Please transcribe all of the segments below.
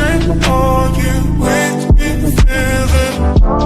strength for you with me feeling.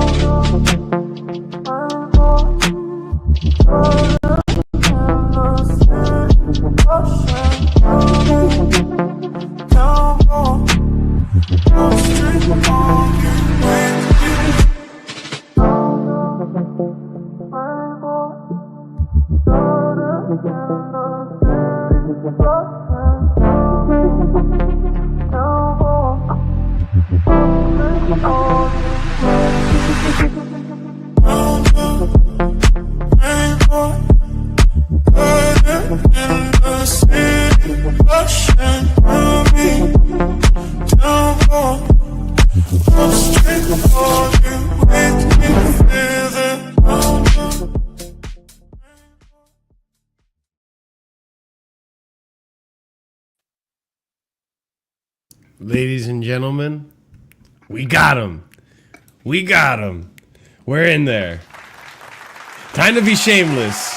Ladies and gentlemen, we got him. We got him. We're in there. Time to be shameless.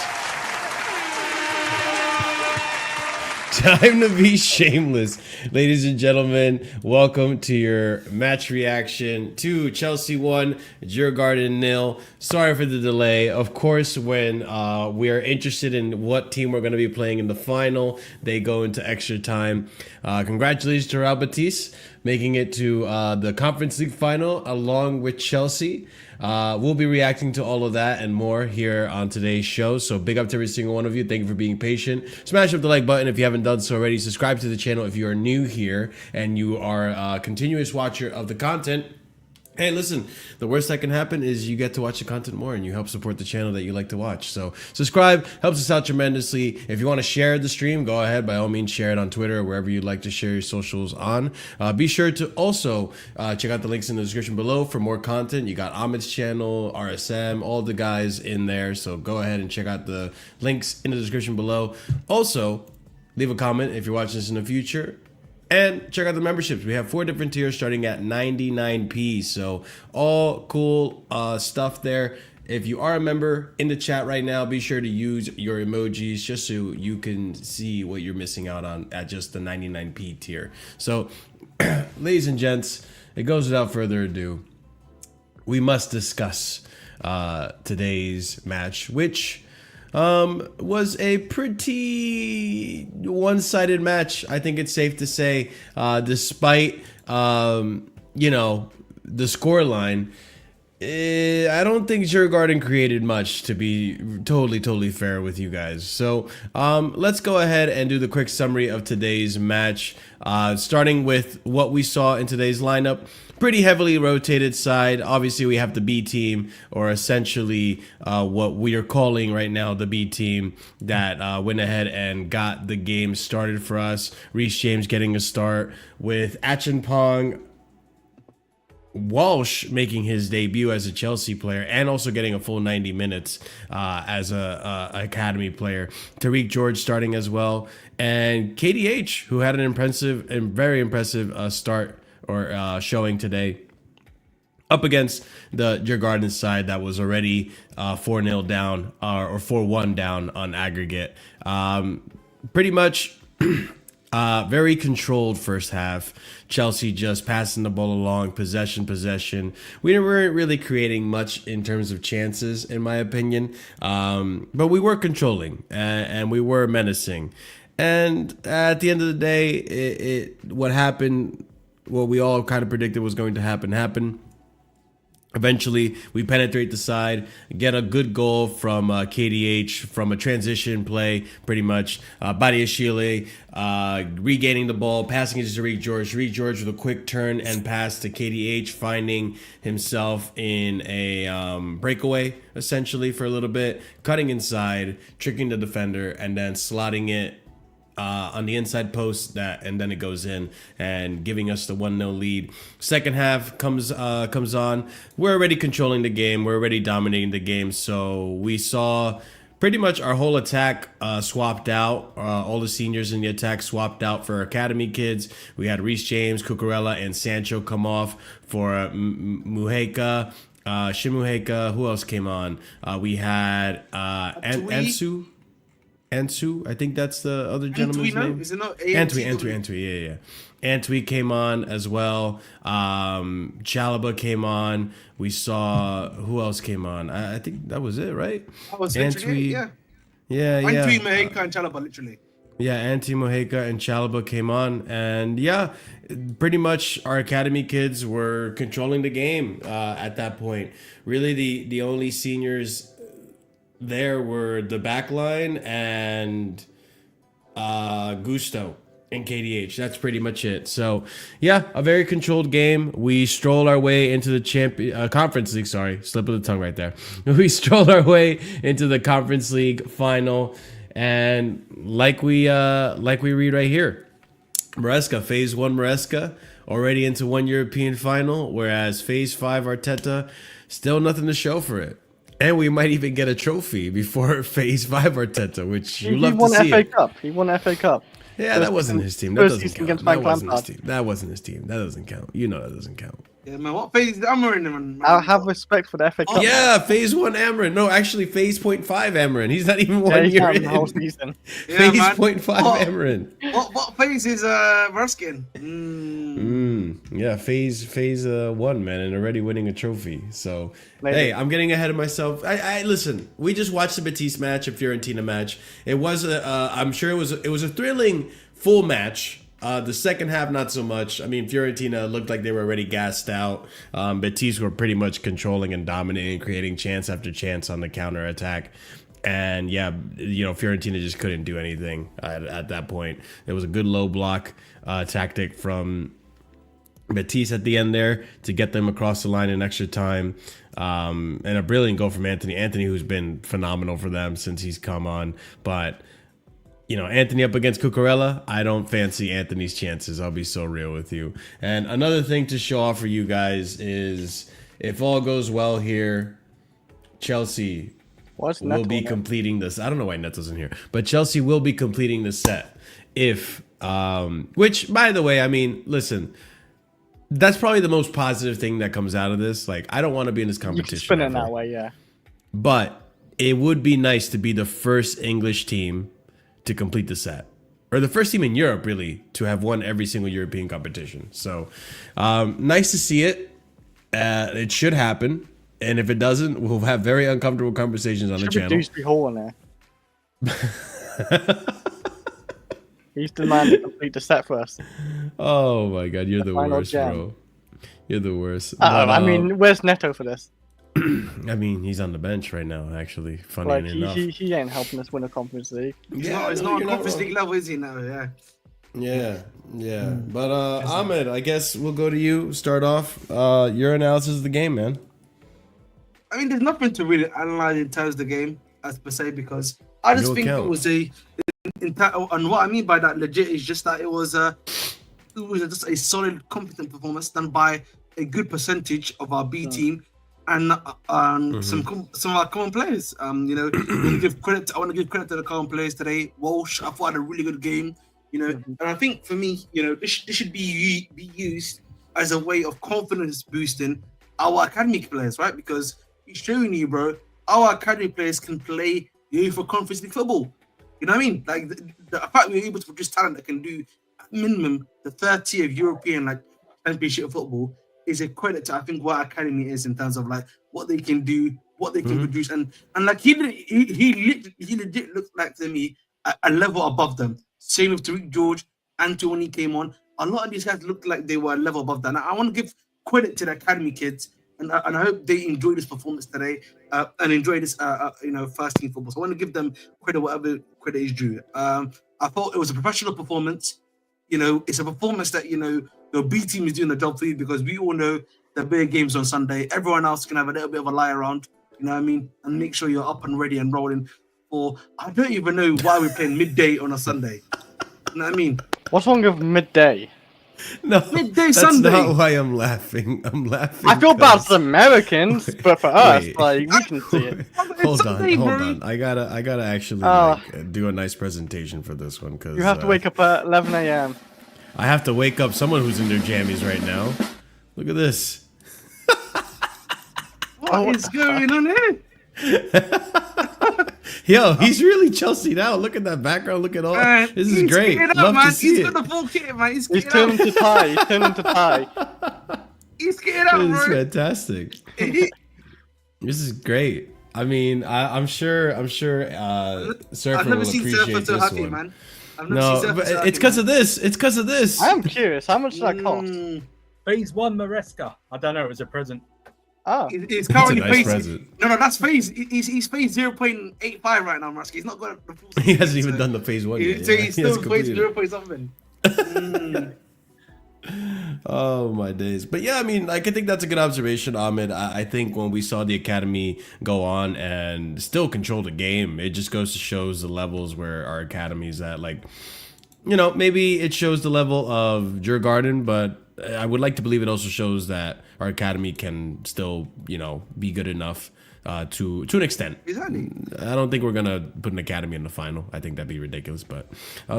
Time to be shameless. Ladies and gentlemen, welcome to your match reaction to Chelsea 1, Djurgården 0. Sorry for the delay. Of course, when we are interested in what team we're going to be playing in the final, they go into extra time. Congratulations to Real Betis making it to the Conference League final along with Chelsea. We'll be reacting to all of that and more here on today's show. So big up to every single one of you. Thank you for being patient. Smash up the like button if you haven't done so already. Subscribe to the channel if you are new here and you are a continuous watcher of the content. Hey, listen, the worst that can happen is you get to watch the content more and you help support the channel that you like to watch. So subscribe, helps us out tremendously. If you want to share the stream, go ahead. By all means, share it on Twitter or wherever you'd like to share your socials on. Be sure to also check out the links in the description below for more content. You got Ahmed's channel, RSM, all the guys in there. So go ahead and check out the links in the description below. Also, leave a comment if you're watching this in the future. And check out the memberships. We have 4 different tiers starting at 99p. So all cool stuff there. If you are a member in the chat right now, be sure to use your emojis just so you can see what you're missing out on at just the 99p tier. So, ladies and gents, it goes without further ado. We must discuss today's match, which was a pretty one-sided match. I think it's safe to say, despite, you know, the scoreline, I don't think Djurgården created much, to be totally fair with you guys. So let's go ahead and do the quick summary of today's match, starting with what we saw in today's lineup. Pretty heavily rotated side. Obviously, we have the B team, or essentially what we are calling right now the B team, that went ahead and got the game started for us. Reece James getting a start with Acheampong Walsh making his debut as a Chelsea player and also getting a full 90 minutes as a academy player. Tariq George starting as well, and KDH, who had an impressive and very impressive start or showing today up against the Djurgården side that was already 4-0 down or 4-1 down on aggregate. Pretty much very controlled first half. Chelsea just passing the ball along, possession. We weren't really creating much in terms of chances, in my opinion, but we were controlling and we were menacing. And at the end of the day, what happened, what we all kind of predicted was going to happen. Eventually, we penetrate the side, get a good goal from KDH from a transition play, pretty much. Badiashile regaining the ball, passing it to Tariq George. Tariq George with a quick turn and pass to KDH, finding himself in a breakaway, essentially, for a little bit, cutting inside, tricking the defender, and then slotting it on the inside post, and then it goes in and giving us the 1-0 lead. Second half comes on. We're already controlling the game. We're already dominating the game. So we saw pretty much our whole attack swapped out. All the seniors in the attack swapped out for academy kids. We had Reece James, Cucurella, and Sancho come off for Muheka, Shimuheka. Who else came on? We had Ansu. Antu, I think that's the other gentleman's name. Is it not Antwi, yeah. Antwi came on as well. Chalaba came on. We saw who else came on. I think that was it, right? That was literally it, yeah. Yeah. Antwi, Maheka, and Chalaba, literally. Yeah, Anti Moheka and Chalaba came on, and yeah, pretty much our academy kids were controlling the game at that point. Really, the only seniors there were the backline and Gusto and KDH. That's pretty much it. So yeah, a very controlled game. We stroll our way into the conference league. Sorry, slip of the tongue right there. We strolled our way into the conference league final, and like we read right here, Maresca, phase 1 Maresca already into one European final, whereas phase 5 Arteta still nothing to show for it. And we might even get a trophy before phase 5 Arteta, which you love to see. He won FA Cup. Yeah, that wasn't his team. That doesn't count. That wasn't his team. That wasn't his team. That doesn't count. You know that doesn't count. Yeah, man. What phase is Amarin in, man? I'll have respect for the FA Cup. Yeah, phase 1 Amarin. No, actually, phase 0.5 Amarin. He's not even 1 year in. The whole season. Phase 0.5 Amarin. What phase is Ruskin? Yeah, phase 1, man, and already winning a trophy. So hey, I'm getting ahead of myself. I listen. We just watched the Batiste match, a Fiorentina match. It was I'm sure it was a thrilling full match. The second half, not so much. I mean, Fiorentina looked like they were already gassed out. Batiste were pretty much controlling and dominating, creating chance after chance on the counter attack. And yeah, Fiorentina just couldn't do anything at that point. It was a good low block tactic from Batiste at the end there to get them across the line in extra time. And a brilliant goal from Anthony. Anthony, who's been phenomenal for them since he's come on. But Anthony up against Cucurella, I don't fancy Anthony's chances. I'll be so real with you. And another thing to show off for you guys is, if all goes well here, Chelsea will be completing this. I don't know why Neto's in here, but Chelsea will be completing the set. Which, by the way, I mean, listen, that's probably the most positive thing that comes out of this. Like, I don't want to be in this competition. You can spin it that way, yeah. But it would be nice to be the first English team to complete the set, or the first team in Europe really to have won every single European competition. So nice to see it. It should happen, and if it doesn't, we'll have very uncomfortable conversations on the channel. Should be Hall in there. He's the man to complete the set for us. Oh my god, you're the worst, bro. You're the worst. I mean, where's Neto for this? I mean, he's on the bench right now, actually. Funny enough. He ain't helping us win a Conference League. It's not a Conference League level, is he now? Yeah. But Ahmed, I guess we'll go to you. Start off your analysis of the game, man. I mean, there's nothing to really analyze in terms of the game, as per se, because I just think it was and what I mean by that legit is just that it was just a solid, competent performance done by a good percentage of our B team. And some of our common players. I want to give credit to the common players today. Walsh, I thought had a really good game. And I think for me, this should be used as a way of confidence boosting our academy players, right? Because it's showing you, bro, our academy players can play for Conference League football. You know what I mean? Like the fact we're able to produce talent that can do at minimum the third tier of European championship football is a credit to, I think, what academy is in terms of what they can do, what they can produce, and he legit looked like to me a level above them. Same with Tariq George, Anto when he came on. A lot of these guys looked like they were a level above that. And I want to give credit to the academy kids, and I hope they enjoy this performance today and enjoy this first team football. So I want to give them credit, whatever credit is due. I thought it was a professional performance. It's a performance that the B team is doing the job for you, because we all know the big games on Sunday. Everyone else can have a little bit of a lie around, you know what I mean? And make sure you're up and ready and rolling for, I don't even know why we're playing midday on a Sunday. You know what I mean? What's wrong with midday? No, midday Sunday. That's not why I'm laughing. I'm laughing. I feel bad for Americans, but for us, we can see it. Hold on. I gotta actually do a nice presentation for this one, because you have to wake up at 11 a.m. I have to wake up someone who's in their jammies right now. Look at this. What is going on here? Yo, he's really Chelsea now. Look at that background. Look at all. This is great. Love to see He's it. got the full kit, man. He's turning to tie. He's turning to tie. He's getting out, This is bro. fantastic. This is great. I mean, I'm sure Surfer I've never will seen appreciate Surfer so this happy, one. man. I've never No, seen Surfer but so happy, it's because man. of this. It's because of this. I am curious. How much did that cost? Phase 1 Maresca. I don't know. It was a present. Oh, He's currently That's a nice phase. present. No, that's phase. He's phase 0.85 right now, Marsky. He's not got the full. He hasn't even done the phase 1 yet. So Yeah, he's he still hasn't phase completed 0. it. something. Oh my days. But yeah, I mean, I think that's a good observation, Ahmed. I think when we saw the academy go on and still control the game, it just goes to shows the levels where our academy's at. Like, you know, maybe it shows the level of Djurgården, but I would like to believe it also shows that our academy can still, you know, be good enough to an extent. Exactly. I don't think we're gonna put an academy in the final. I think that'd be ridiculous. But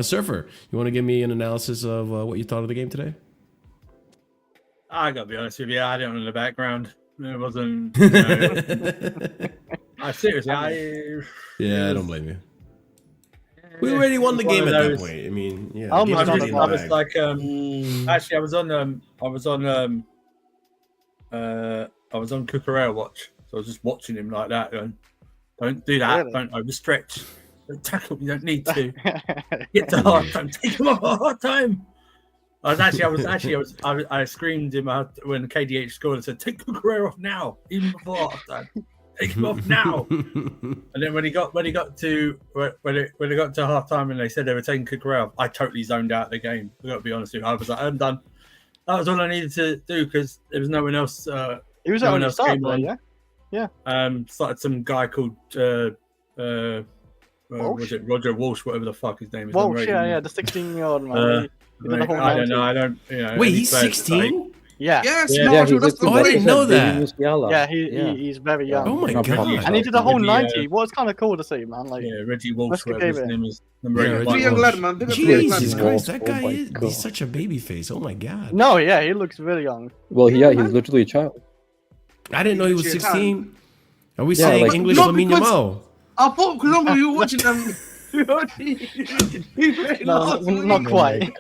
Surfer, you want to give me an analysis of what you thought of the game today? I gotta be honest with you, I had it on in the background. It wasn't. You know, I seriously, Yeah, I don't blame you. We already won the game at that point. I mean, yeah. Oh the my game's God, already in the I was bag. like, actually, I was on Cucurella watch, so I was just watching him like that. Going, don't do that. Really? Don't overstretch. Don't tackle. You don't need to. Get to hard time. Take him off a hard time. I screamed him out when KDH scored and said, "Take Cucurella off now!" Even before half time. Take him off now. And then when it got to half time and they said they were taking Cucurella, I totally zoned out the game. I got to be honest with you. I was like, I'm done. That was all I needed to do because there was no one else. he was no on one the else start, came though, on. yeah. Started some guy called was it Roger Walsh, whatever the fuck his name is. Walsh, yeah, the 16-year-old man. He did the whole I don't 90. know. I don't. You know. Wait, any he's players 16? Yeah, Yes, Yeah, Marshall, he that's the Oh, I didn't point. know that. yeah, he's very young. Oh my Not god. properly. And he did the whole Reggie, 90. Well, it's kind of cool to see, man. Like, Yeah, Reggie Walsh, Let's whatever his give it. name is. Number Yeah, 8. Reggie Too young Walsh. lad, man. Big up to the young lad, Jesus man. Christ, that guy Oh my is God. he's such a baby face. Oh my god. no, yeah, he looks really young. Well, Yeah, he's man. literally a child. I didn't know he was He's 16. Are we Yeah, saying like- English No, Lamine because- Yamal? I thought because remember you were watching them. No, not quite.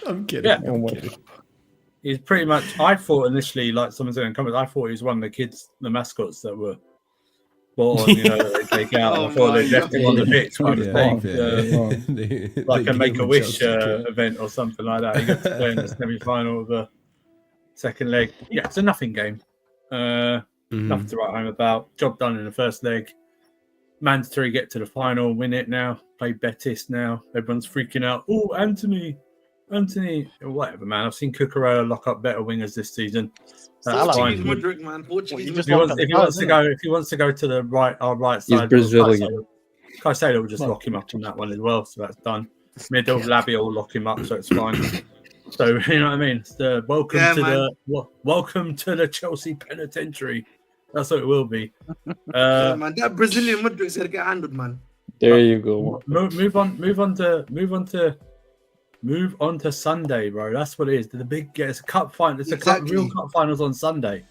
I'm kidding. Yeah. Oh my- He's pretty much. I thought initially, like someone said in comments, I thought he was one of the kids, the mascots that were brought on. You know, that they take out Oh before they my left him on the pitch, kind of Yeah, thing. yeah. Like They a gave Make him a Wish Chelsea kit. event or something like that. He got to play in the semi-final of the second leg. Yeah, it's a nothing game. Mhm. Nothing to write home about. Job done in the first leg. Mandatory get to the final, win it now. Play Betis now. Everyone's freaking out. Oh, Anthony, whatever, man. I've seen Cucurella lock up better wingers this season. That's Portuguese fine. Mudryk, man. Portuguese Well, you Mudryk. just If he wants to go to the right, our right side, Brazilian. Caicedo will just lock him up on that one as well, so that's done. Middle, Labia will lock him up, so it's fine. So you know what I mean. It's the welcome Yeah, to man. welcome to the Chelsea penitentiary. That's what it will be. Yeah, man. That Brazilian Mudryk's gonna get handled, man. There you go. Move on to Sunday, bro. That's what it is. The big it's a cup final. It's a Exactly. real cup finals on Sunday.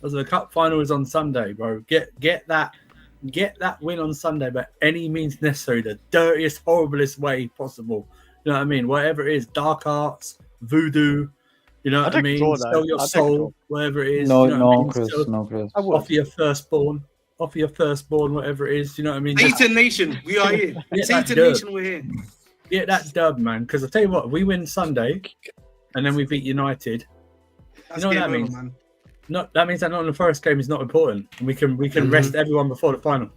So the cup final is on Sunday, bro. Get that win on Sunday by any means necessary, the dirtiest, horriblest way possible. You know what I mean? Whatever it is, dark arts, voodoo. You know what I I'd take a mean? draw, though. Sell your I'd take a soul, draw. whatever it is. No, you know what I no, mean? Chris, Sell- no, Chris. I would. Offer your firstborn, whatever it is. You know what I mean? Just Satan Nation, we are here. Yeah, Satan that Nation, we're here. get that dub, man. Because I tell you what, we win Sunday, and then we beat United. That's know what game that over, means? man. That means that not in the first game is not important, and we can rest everyone before the final.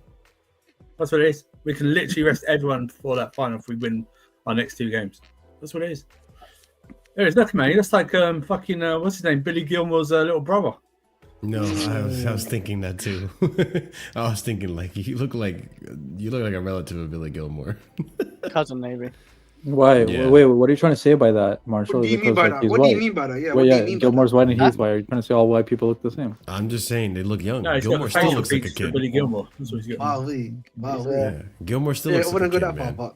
That's what it is. We can literally rest everyone before that final if we win our next 2 games. That's what it is. There is nothing, man. He looks like fucking what's his name, Billy Gilmore's little brother. No, I was thinking that too. I was thinking like you look like a relative of Billy Gilmore. Cousin, maybe. Why? Yeah. Wait, what are you trying to say by that, Marshall? What do you mean Because, by like, that? he's What do you white. mean by that? Yeah, Well, what do yeah, you mean by Gilmore's that? white and he's white. Are you trying to say all white people look the same? I'm just saying they look young. No, he's Gilmore got still facial looks like a features for kid. Billy Gilmore. That's what he's got. Wow, Yeah, Gilmore still Yeah, I looks like a wouldn't go kid, that far, man.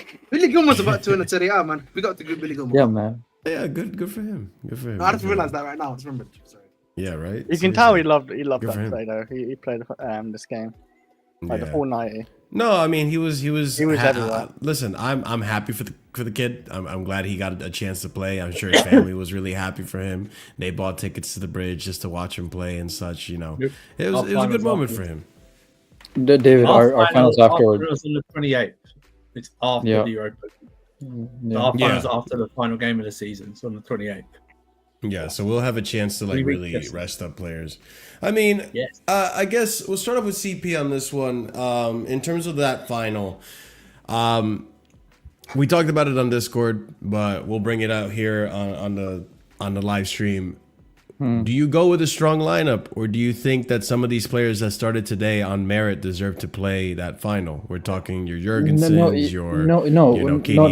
but Billy Gilmore's about to win a Serie A, man. We got the good Billy Gilmore. Yeah, man. Yeah, good for him. Good for him. I Good just for realized him. that right now. I just remembered. Sorry. Yeah, right. You can tell he loved Good that for him. play though. He played this game like the full 90. No, I mean he was everywhere. listen, I'm happy for the kid. I'm glad he got a chance to play. I'm sure his family was really happy for him. They bought tickets to the bridge just to watch him play and such. You know, it was a good moment for him. David, our finals afterwards. Finals on the 28th. It's after the Europa. Our finals are after the final game of the season. So on the 28th. Yeah, so we'll have a chance to like really rest up players. I mean, I guess we'll start off with CP on this one. In terms of that final, we talked about it on Discord, but we'll bring it out here on the live stream. Do you go with a strong lineup, or do you think that some of these players that started today on merit deserve to play that final? We're talking your Jurgensons, KDH,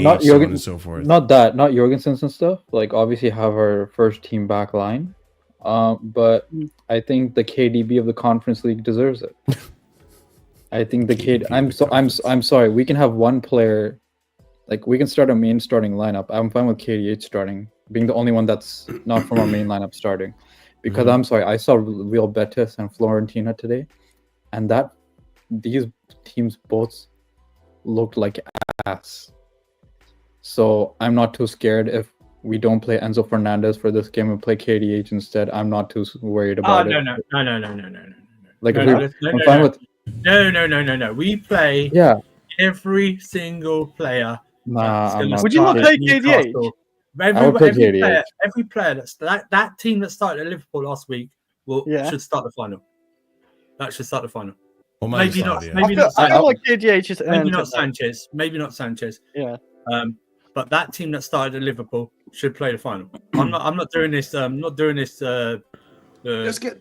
not so on and so forth. Not Jorgensen's and stuff. Like obviously have our first team back line, but I think the KDB of the Conference League deserves it. I think the KD. I'm sorry. We can have one player, like we can start a main starting lineup. I'm fine with KDH starting, being the only one that's not from our main lineup starting. Because I'm sorry, I saw Real Betis and Florentina today, and these teams both looked like ass. So I'm not too scared if we don't play Enzo Fernandez for this game and play KDH instead. I'm not too worried about it. No. Like I'm fine with. No. We play every single player. Nah, I'm not. Would you not play KDH? Every player that team that started at Liverpool last week should start the final. That should start the final. Well, maybe not. Saudi, Maybe I feel like KDH is Maybe not Sanchez. Yeah. But that team that started at Liverpool should play the final. I'm not doing this. Not doing this. Let's get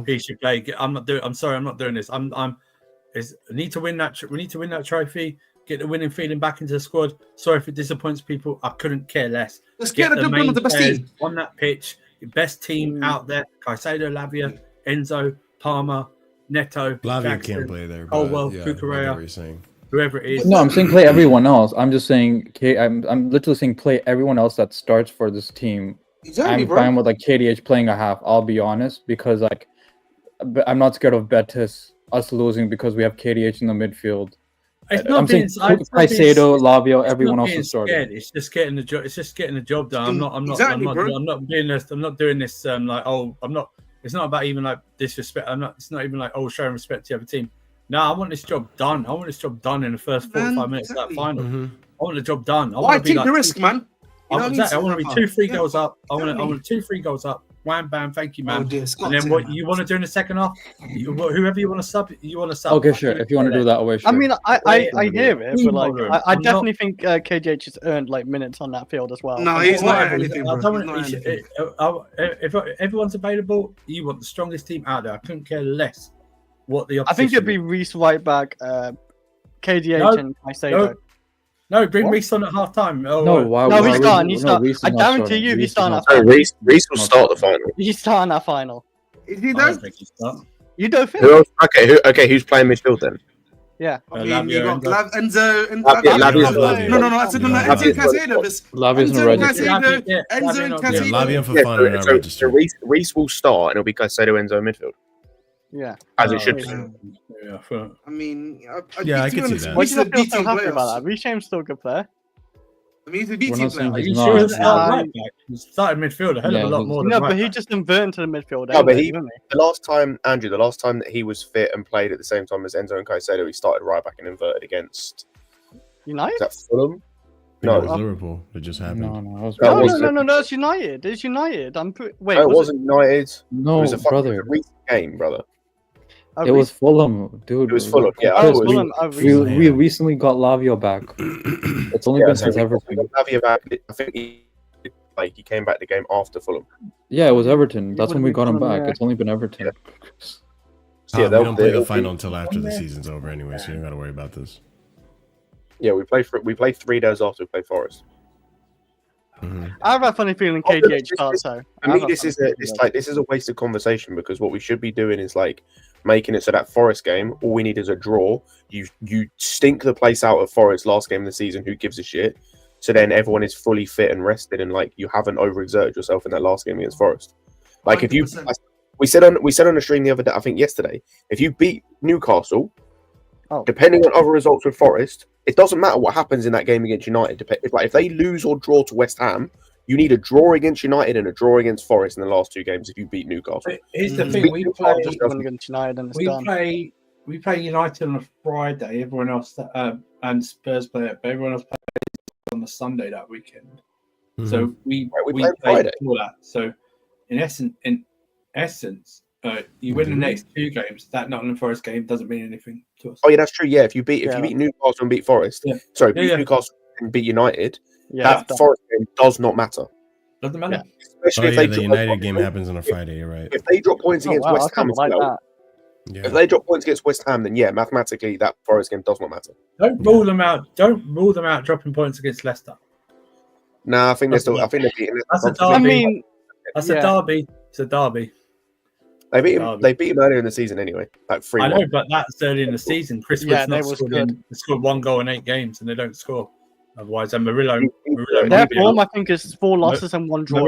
He should play. I'm sorry. I'm not doing this. We need to win that. We need to win that trophy. Get the winning feeling back into the squad. Sorry if it disappoints people. I couldn't care less. Let's get the main best team on that pitch. The best team out there. Caicedo, Lavia, Enzo, Palmer, Neto. Lavia Jackson, can't play there. Colwell, Yeah, Cucurella, whoever it is. No, I'm saying play everyone else. I'm just saying. I'm literally saying play everyone else that starts for this team. Exactly, I'm fine with like KDH playing a half. I'll be honest, because like I'm not scared of Betis us losing because we have KDH in the midfield. It's not being Caicedo, Lavio, everyone else is starting. It's just getting the job. It's just getting the job done. I'm not doing this. I'm not doing this. I'm not. It's not about even like disrespect. It's not even like showing respect to the other team. No, I want this job done. I want this job done in the first 45 minutes of that final. I want the job done. Why take the risk, man? I want to be 2-3 goals up. I want 2-3 goals up. Wham, bam, thank you, man. And then what you want to do in the second half? Whoever you want to sub, Okay, sure. If you want to do that way, sure. I mean, I hear it, but like, I definitely think KDH has earned like minutes on that field as well. No, he's not anything, bro. If everyone's available, you want the strongest team out there. I couldn't care less what the opposition. I think it'd be Reece right back, KDH and Caicedo. No, bring Reece on at half time. No, he's starting. He's starting. I guarantee you, he's starting. Reece will start the final. He's starting that final. Is he there? You don't think? Okay, who's playing midfield then? Yeah. I mean, you got Enzo and Lavia. No, I said Enzo and Caicedo. Lavia's not registered. Enzo and Caicedo. Lavia and Fofana are not registered. So Reece will start, and it'll be Caicedo, Enzo in midfield. Yeah. As it should be. I mean, I could see that. Why do you feel so happy about that? Reshame's still a good player. I mean, he's a B team player. Are you sure he's right back? He started midfield a hell of a lot more. No, but he just inverted to the midfield. No, but the last time that he was fit and played at the same time as Enzo and Caicedo, he started right back and inverted against United. Is that Fulham? No, it was Liverpool. It just happened. No, it's United. It's United. Wait, it wasn't United. No, it was a brother. recent game, brother. It was Fulham, dude. It was Fulham. Yeah, we recently got Lavio back. It's only been since Everton. Lavio back. I think he came back the game after Fulham. Yeah, it was Everton. That's when we got him back. It's only been Everton. We don't play the final until after the season's over anyway, so you don't got to worry about this. Yeah, we play 3 days after we play Forest. I have a funny feeling KDH starts. So I mean, this is a wasted conversation, because what we should be doing is like making it so that Forest game, all we need is a draw. You stink the place out of Forest last game of the season. Who gives a shit? So then everyone is fully fit and rested, and like you haven't overexerted yourself in that last game against Forest. Like 100%. We said on the stream the other day, I think yesterday, if you beat Newcastle, depending on other results with Forest, it doesn't matter what happens in that game against United. If they lose or draw to West Ham, you need a draw against United and a draw against Forest in the last 2 games if you beat Newcastle. Here's the thing: we play against United and we play United on a Friday. Everyone else and Spurs play it, but everyone else plays on the Sunday that weekend. Mm-hmm. So we play Friday before that. So in essence, you win the next 2 games. That Nottingham Forest game doesn't mean anything to us. Oh yeah, that's true. Yeah, if you beat Newcastle and beat Forest, beat Newcastle and beat United, that Forest game does not matter. Doesn't matter. Especially if the United game happens on a Friday. You're right. If they drop points against West Ham as well, if they drop points against West Ham, then mathematically that Forest game does not matter. Don't rule them out. Don't rule them out dropping points against Leicester. No, I think they're still. I think they're beating. That's a derby. I mean, that's a derby. It's a derby. They beat him. They beat him earlier in the season anyway, like 3-1. I know, but that's early in the season. Chris Wood's not scored 1 goal in 8 games, and they don't score. Otherwise, and Murillo their form, I think, is 4 losses and 1 draw.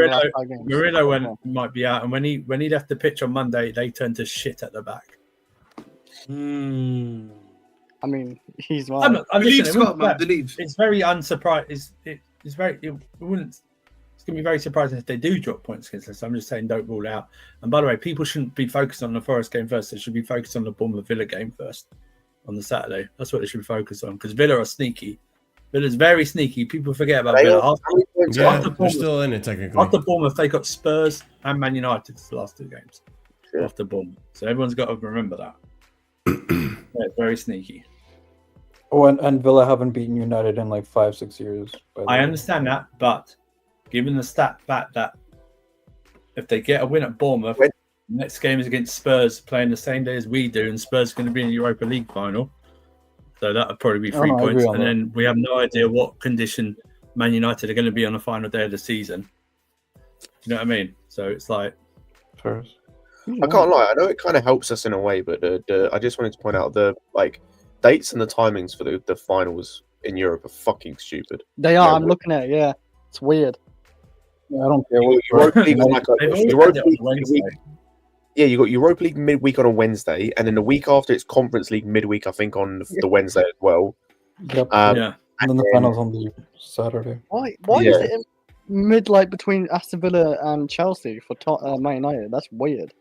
Murillo might be out, and when he left the pitch on Monday, they turned to shit at the back. I mean, he's one. It's very unsurprising. It's going to be very surprising if they do drop points against us. I'm just saying, don't rule it out. And by the way, people shouldn't be focused on the Forest game first. They should be focused on the Bournemouth Villa game first on the Saturday. That's what they should be focused on, because Villa are sneaky. Villa's very sneaky. People forget about Villa. They're still in it technically. After Bournemouth, they got Spurs and Man United the last 2 games after Bournemouth. So everyone's got to remember that. It's very sneaky. Oh, and Villa haven't beaten United in like 5-6 years. I understand that, but given the fact that if they get a win at Bournemouth, the next game is against Spurs, playing the same day as we do, and Spurs are going to be in the Europa League final. So that would probably be 3 points. And then we have no idea what condition Man United are going to be on the final day of the season. You know what I mean? So it's like... First. I can't lie. I know it kind of helps us in a way, but I just wanted to point out the dates and the timings for the finals in Europe are fucking stupid. They are. I'm looking at it. Yeah, it's weird. Yeah, I don't care. Europa League you got Europa League midweek on a Wednesday, and then the week after it's Conference League midweek, I think, on the Wednesday as well. Yep. And then the finals on the Saturday. Why is it mid between Aston Villa and Chelsea for Man United? That's weird.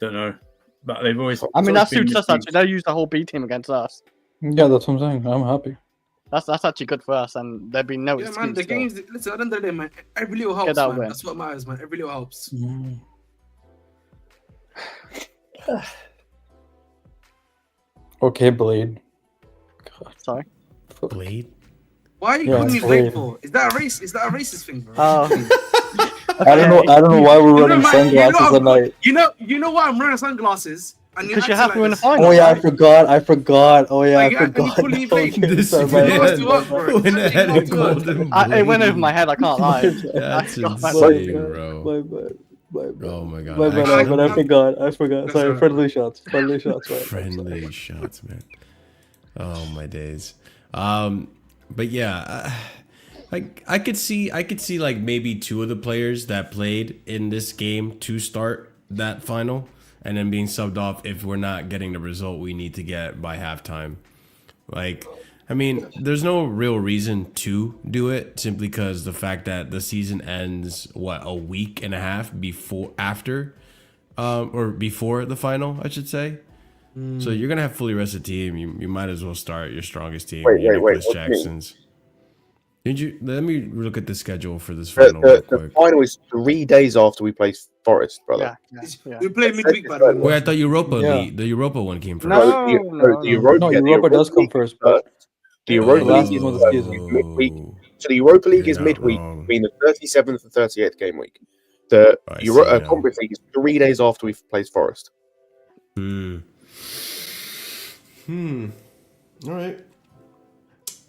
Don't know, but they've always. I mean, that suits us actually. They'll use the whole B team against us. Yeah, that's what I'm saying. I'm happy. That's actually good for us, and there'd be no excuse. Man, the games. Listen, at the end of the day, man, every little helps, man. That's what matters, man. Every little helps. Okay, Blade. God. Sorry. Blade. Why are you calling me Blade for? Is that a race? Is that a racist thing, bro? I don't know why we're running sunglasses at night. You know why I'm wearing sunglasses? Because you're happy in the final. Oh yeah, I forgot. Oh yeah, I forgot. It went over my head. I can't lie. That's insane, bro. Oh my god. But I forgot. Sorry, friendly shots. Friendly shots, man. Oh my days. But yeah, I could see like maybe 2 of the players that played in this game to start that final, and then being subbed off if we're not getting the result we need to get by halftime. Like, I mean, there's no real reason to do it, simply because the fact that the season ends a week and a half before the final, I should say. So you're gonna have fully rested team. You might as well start your strongest team. Wait. Jackson's. Let me look at the schedule for this final. The final is 3 days after we play Forest, brother. We play midweek, by the way. Wait, I thought the Europa one came first. The Europa does come first, but the Europa League is midweek. So the Europa League is midweek between the 37th and 38th game week. The Conference League is 3 days after we play Forest. All right.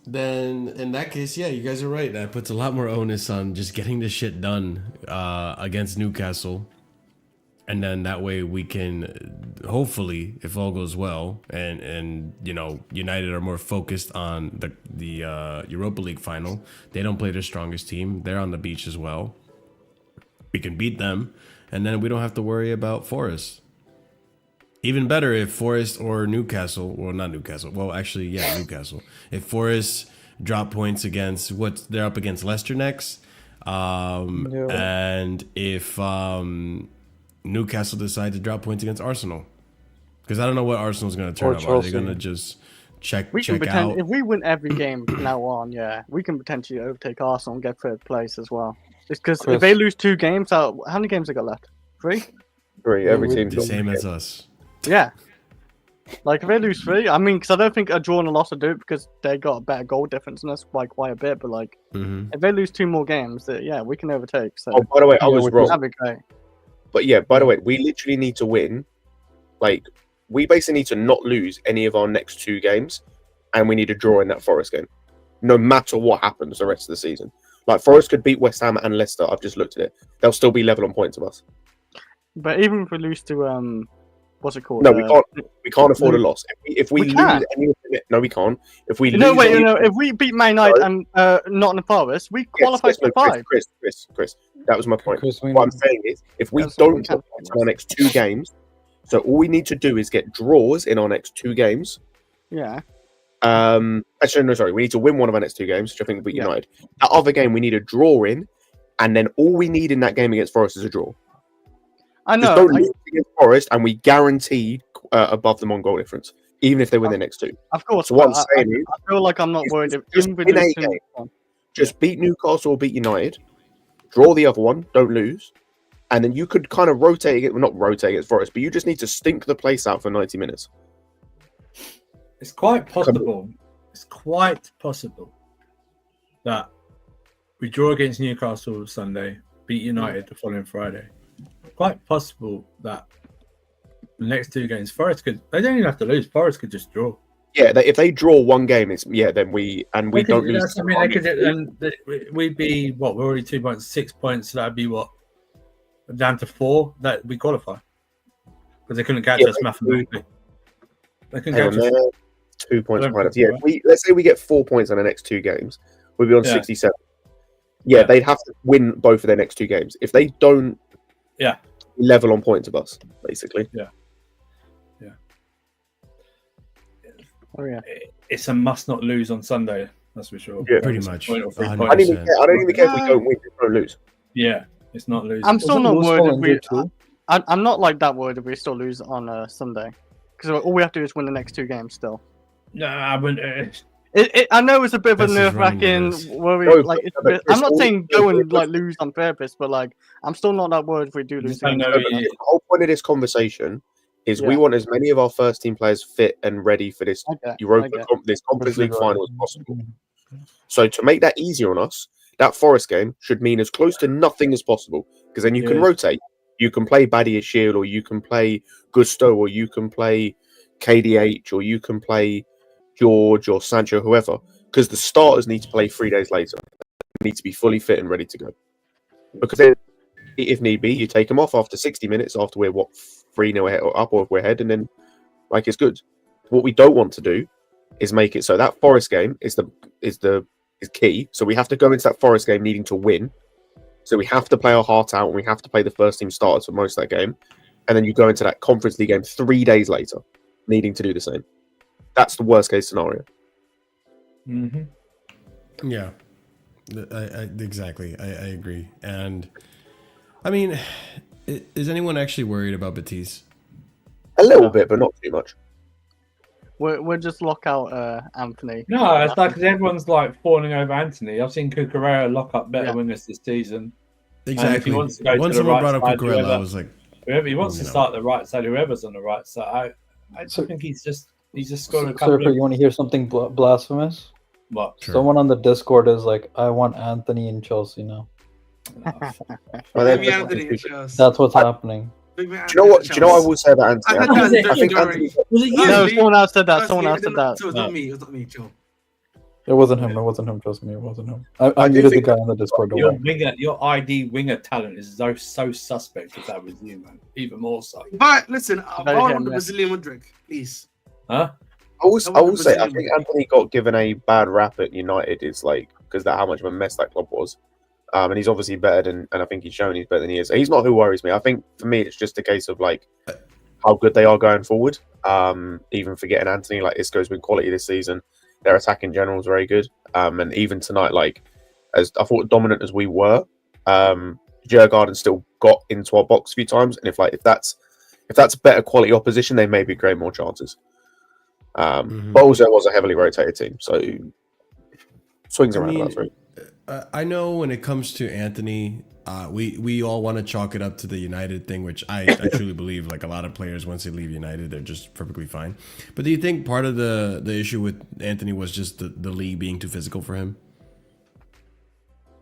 Then in that case, yeah, you guys are right. That puts a lot more onus on just getting this shit done against Newcastle. And then that way we can hopefully, if all goes well, and United are more focused on the Europa League final. They don't play their strongest team. They're on the beach as well. We can beat them, and then we don't have to worry about Forest. Even better if Forest or Newcastle, well, not Newcastle. Well, actually, yeah, Newcastle. If Forest drop points against they're up against Leicester next, and if Newcastle decide to drop points against Arsenal, because I don't know what Arsenal's going to turn up. Are they going to just check out? If we win every game from now on, yeah, we can potentially overtake Arsenal and get third place as well. It's because if they lose 2 games, how many games they got left? 3? 3. Every team's The same as us. Yeah. Like, if they lose 3, I mean, because I don't think a draw and a loss will do it because they got a better goal difference than us by quite a bit. But, like, if they lose 2 more games, yeah, we can overtake. So, oh, by the way, I was wrong. That'd be great. But yeah, by the way, we literally need to win. Like, we basically need to not lose any of our next 2 games, and we need to draw in that Forest game, no matter what happens the rest of the season. Like, Forest could beat West Ham and Leicester. I've just looked at it; they'll still be level on points of us. But even if we lose to what's it called? No, we can't. We can't afford a loss. If we lose can. any of it, no, we can't. If we No, lose, wait, if we beat Man United and Nottingham Forest, we qualify for 5. Chris, that was my point. Chris, What I'm saying is, if we don't drop points in our next 2 games, so all we need to do is get draws in our next 2 games. Yeah. Actually, no, sorry. We need to win one of our next 2 games, which I think will beat United. That other game, we need a draw in, and then all we need in that game against Forest is a draw. I know. Just don't lose against Forest, and we guaranteed above them on goal difference, even if they win the next 2. Of course. So what I'm saying is, I feel like I'm not worried. Just win a game. Just beat Newcastle or beat United, draw the other one, don't lose, and then you could kind of rotate it. Well, not rotate against Forest, but you just need to stink the place out for 90 minutes. It's quite possible. It's quite possible that we draw against Newcastle Sunday, beat United the following Friday. Quite possible that the next 2 games, Forest could. They don't even have to lose. Forest could just draw. Yeah, if they draw one game, it's then we don't lose. I mean, we'd be what? We're already 2 points, 6 points. So that'd be what? Down to 4 that we qualify because they couldn't catch us mathematically. They couldn't catch us. 2 points behind us. Yeah, let's say we get 4 points on the next 2 games, we'd be on 67. Yeah, they'd have to win both of their next 2 games. If they don't, level on points of us, basically. Yeah. Oh yeah. It's a must not lose on Sunday. That's for sure. Yeah, pretty much. 100%. I don't even care if we don't win. Just don't lose. Yeah, it's not losing. I'm still not worried. I'm not like that worried if we still lose on Sunday, because all we have to do is win the next 2 games still. No, I wouldn't. I know it's a bit of a nerve-wracking worry. No, like, I'm not saying go and like lose on purpose, but like I'm still not that worried if we do lose. The whole point of this conversation is we want as many of our first team players fit and ready for this this Conference League final as possible. So to make that easier on us, that Forest game should mean as close to nothing as possible, because then you can rotate. You can play Badia Shield, or you can play Gusto, or you can play KDH, or you can play George or Sancho, whoever, because the starters need to play 3 days later. They need to be fully fit and ready to go. Because then, if need be, you take them off after 60 minutes after we're 3-0 up, or if we're ahead, and then it's good. What we don't want to do is make it so that Forest game is key. So we have to go into that Forest game needing to win. So we have to play our heart out, and we have to play the first team starters for most of that game. And then you go into that Conference League game 3 days later, needing to do the same. That's the worst case scenario. Yeah, exactly. I agree. And I mean, is anyone actually worried about Batiste? A little bit, but not too much. We'll just lock out Anthony. No, it's like everyone's like falling over Anthony. I've seen Cucurella lock up better wingers this season. Exactly. Once someone brought up Cucurella, I was like, whoever he wants to start the right side, whoever's on the right side. I think he's just scored a couple. Surfer, you want to hear something blasphemous? What? Sure. Someone on the Discord is like, I want Anthony in Chelsea now. That's what's happening. Do you know what I will say about Anthony? I think Anthony. Was it you? No, someone else said that. Someone else said that. It was not me. It was not me, Joe. It wasn't him. It wasn't him. Trust me, it wasn't him. I muted the guy on the Discord. Your ID winger talent is so suspect if that was you, man. Even more so. But listen, I want the Brazilian Mudrick, please. Huh? I will say, I think Anthony got given a bad rap at United. Is like because of how much of a mess that club was. And he's obviously better than, and I think he's shown he's better than he is. He's not who worries me. I think for me, it's just a case of like how good they are going forward. Even forgetting Anthony, like Isco's been quality this season. Their attack in general is very good. And even tonight, like as I thought dominant as we were, Djurgården still got into our box a few times. And if that's better quality opposition, they maybe create more chances. But also it was a heavily rotated team, so swings around about three. I know when it comes to Anthony, we all want to chalk it up to the United thing, which I truly believe. Like a lot of players, once they leave United, they're just perfectly fine. But do you think part of the issue with Anthony was just the league being too physical for him?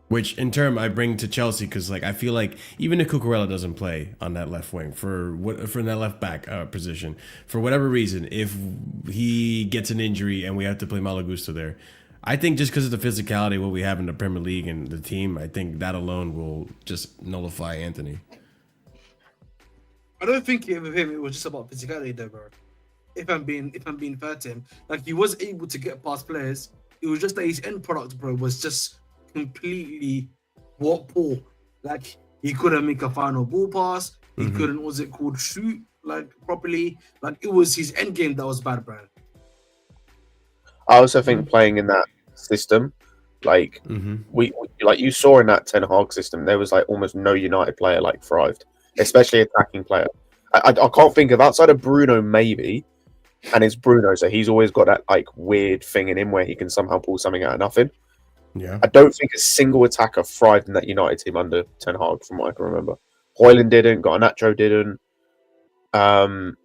Which in turn I bring to Chelsea because like I feel like even if Cucurella doesn't play on that left wing for that left back position for whatever reason, if he gets an injury and we have to play Malagusto there, I think just because of the physicality of what we have in the Premier League and the team, I think that alone will just nullify Anthony. I don't think with him it was just about physicality, though, bro. If I'm being fair to him, like he was able to get past players. It was just that his end product, bro, was just completely poor. Like he couldn't make a final ball pass. He couldn't, what's it called, shoot like properly. Like it was his end game that was bad, bro. I also think playing in that system, like we like you saw in that Ten Hag system, there was like almost no United player like thrived, especially attacking player. I can't think of outside of Bruno maybe, and it's Bruno, so he's always got that like weird thing in him where he can somehow pull something out of nothing. Yeah, I don't think a single attacker thrived in that United team under Ten Hag, from what I can remember. Højlund didn't, Garnacho didn't,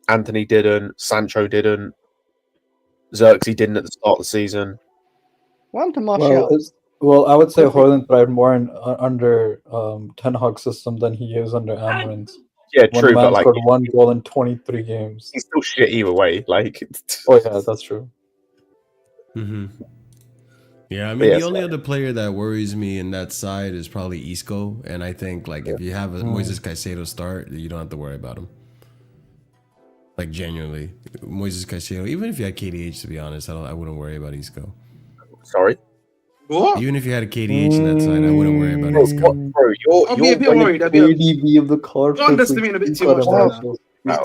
Anthony didn't, Sancho didn't. Xerxes didn't at the start of the season. What to Martial? Well, I would say Højlund thrived more under Ten Hag's system than he is under Amarin's. Yeah, true, but like scored 1 goal in 23 games. He's still shit either way. Like, oh yeah, that's true. Yeah, I mean the only other player that worries me in that side is probably Isco, and I think like if you have a Moises Caicedo start, you don't have to worry about him. Like genuinely, Moises Caicedo. Even if you had KDH, to be honest, I wouldn't worry about Isco. Sorry. What? Even if you had a KDH in that side, I wouldn't worry about Isco. Bro, I'll be a bit worried. KDB of the card. Don't underestimate a bit too much.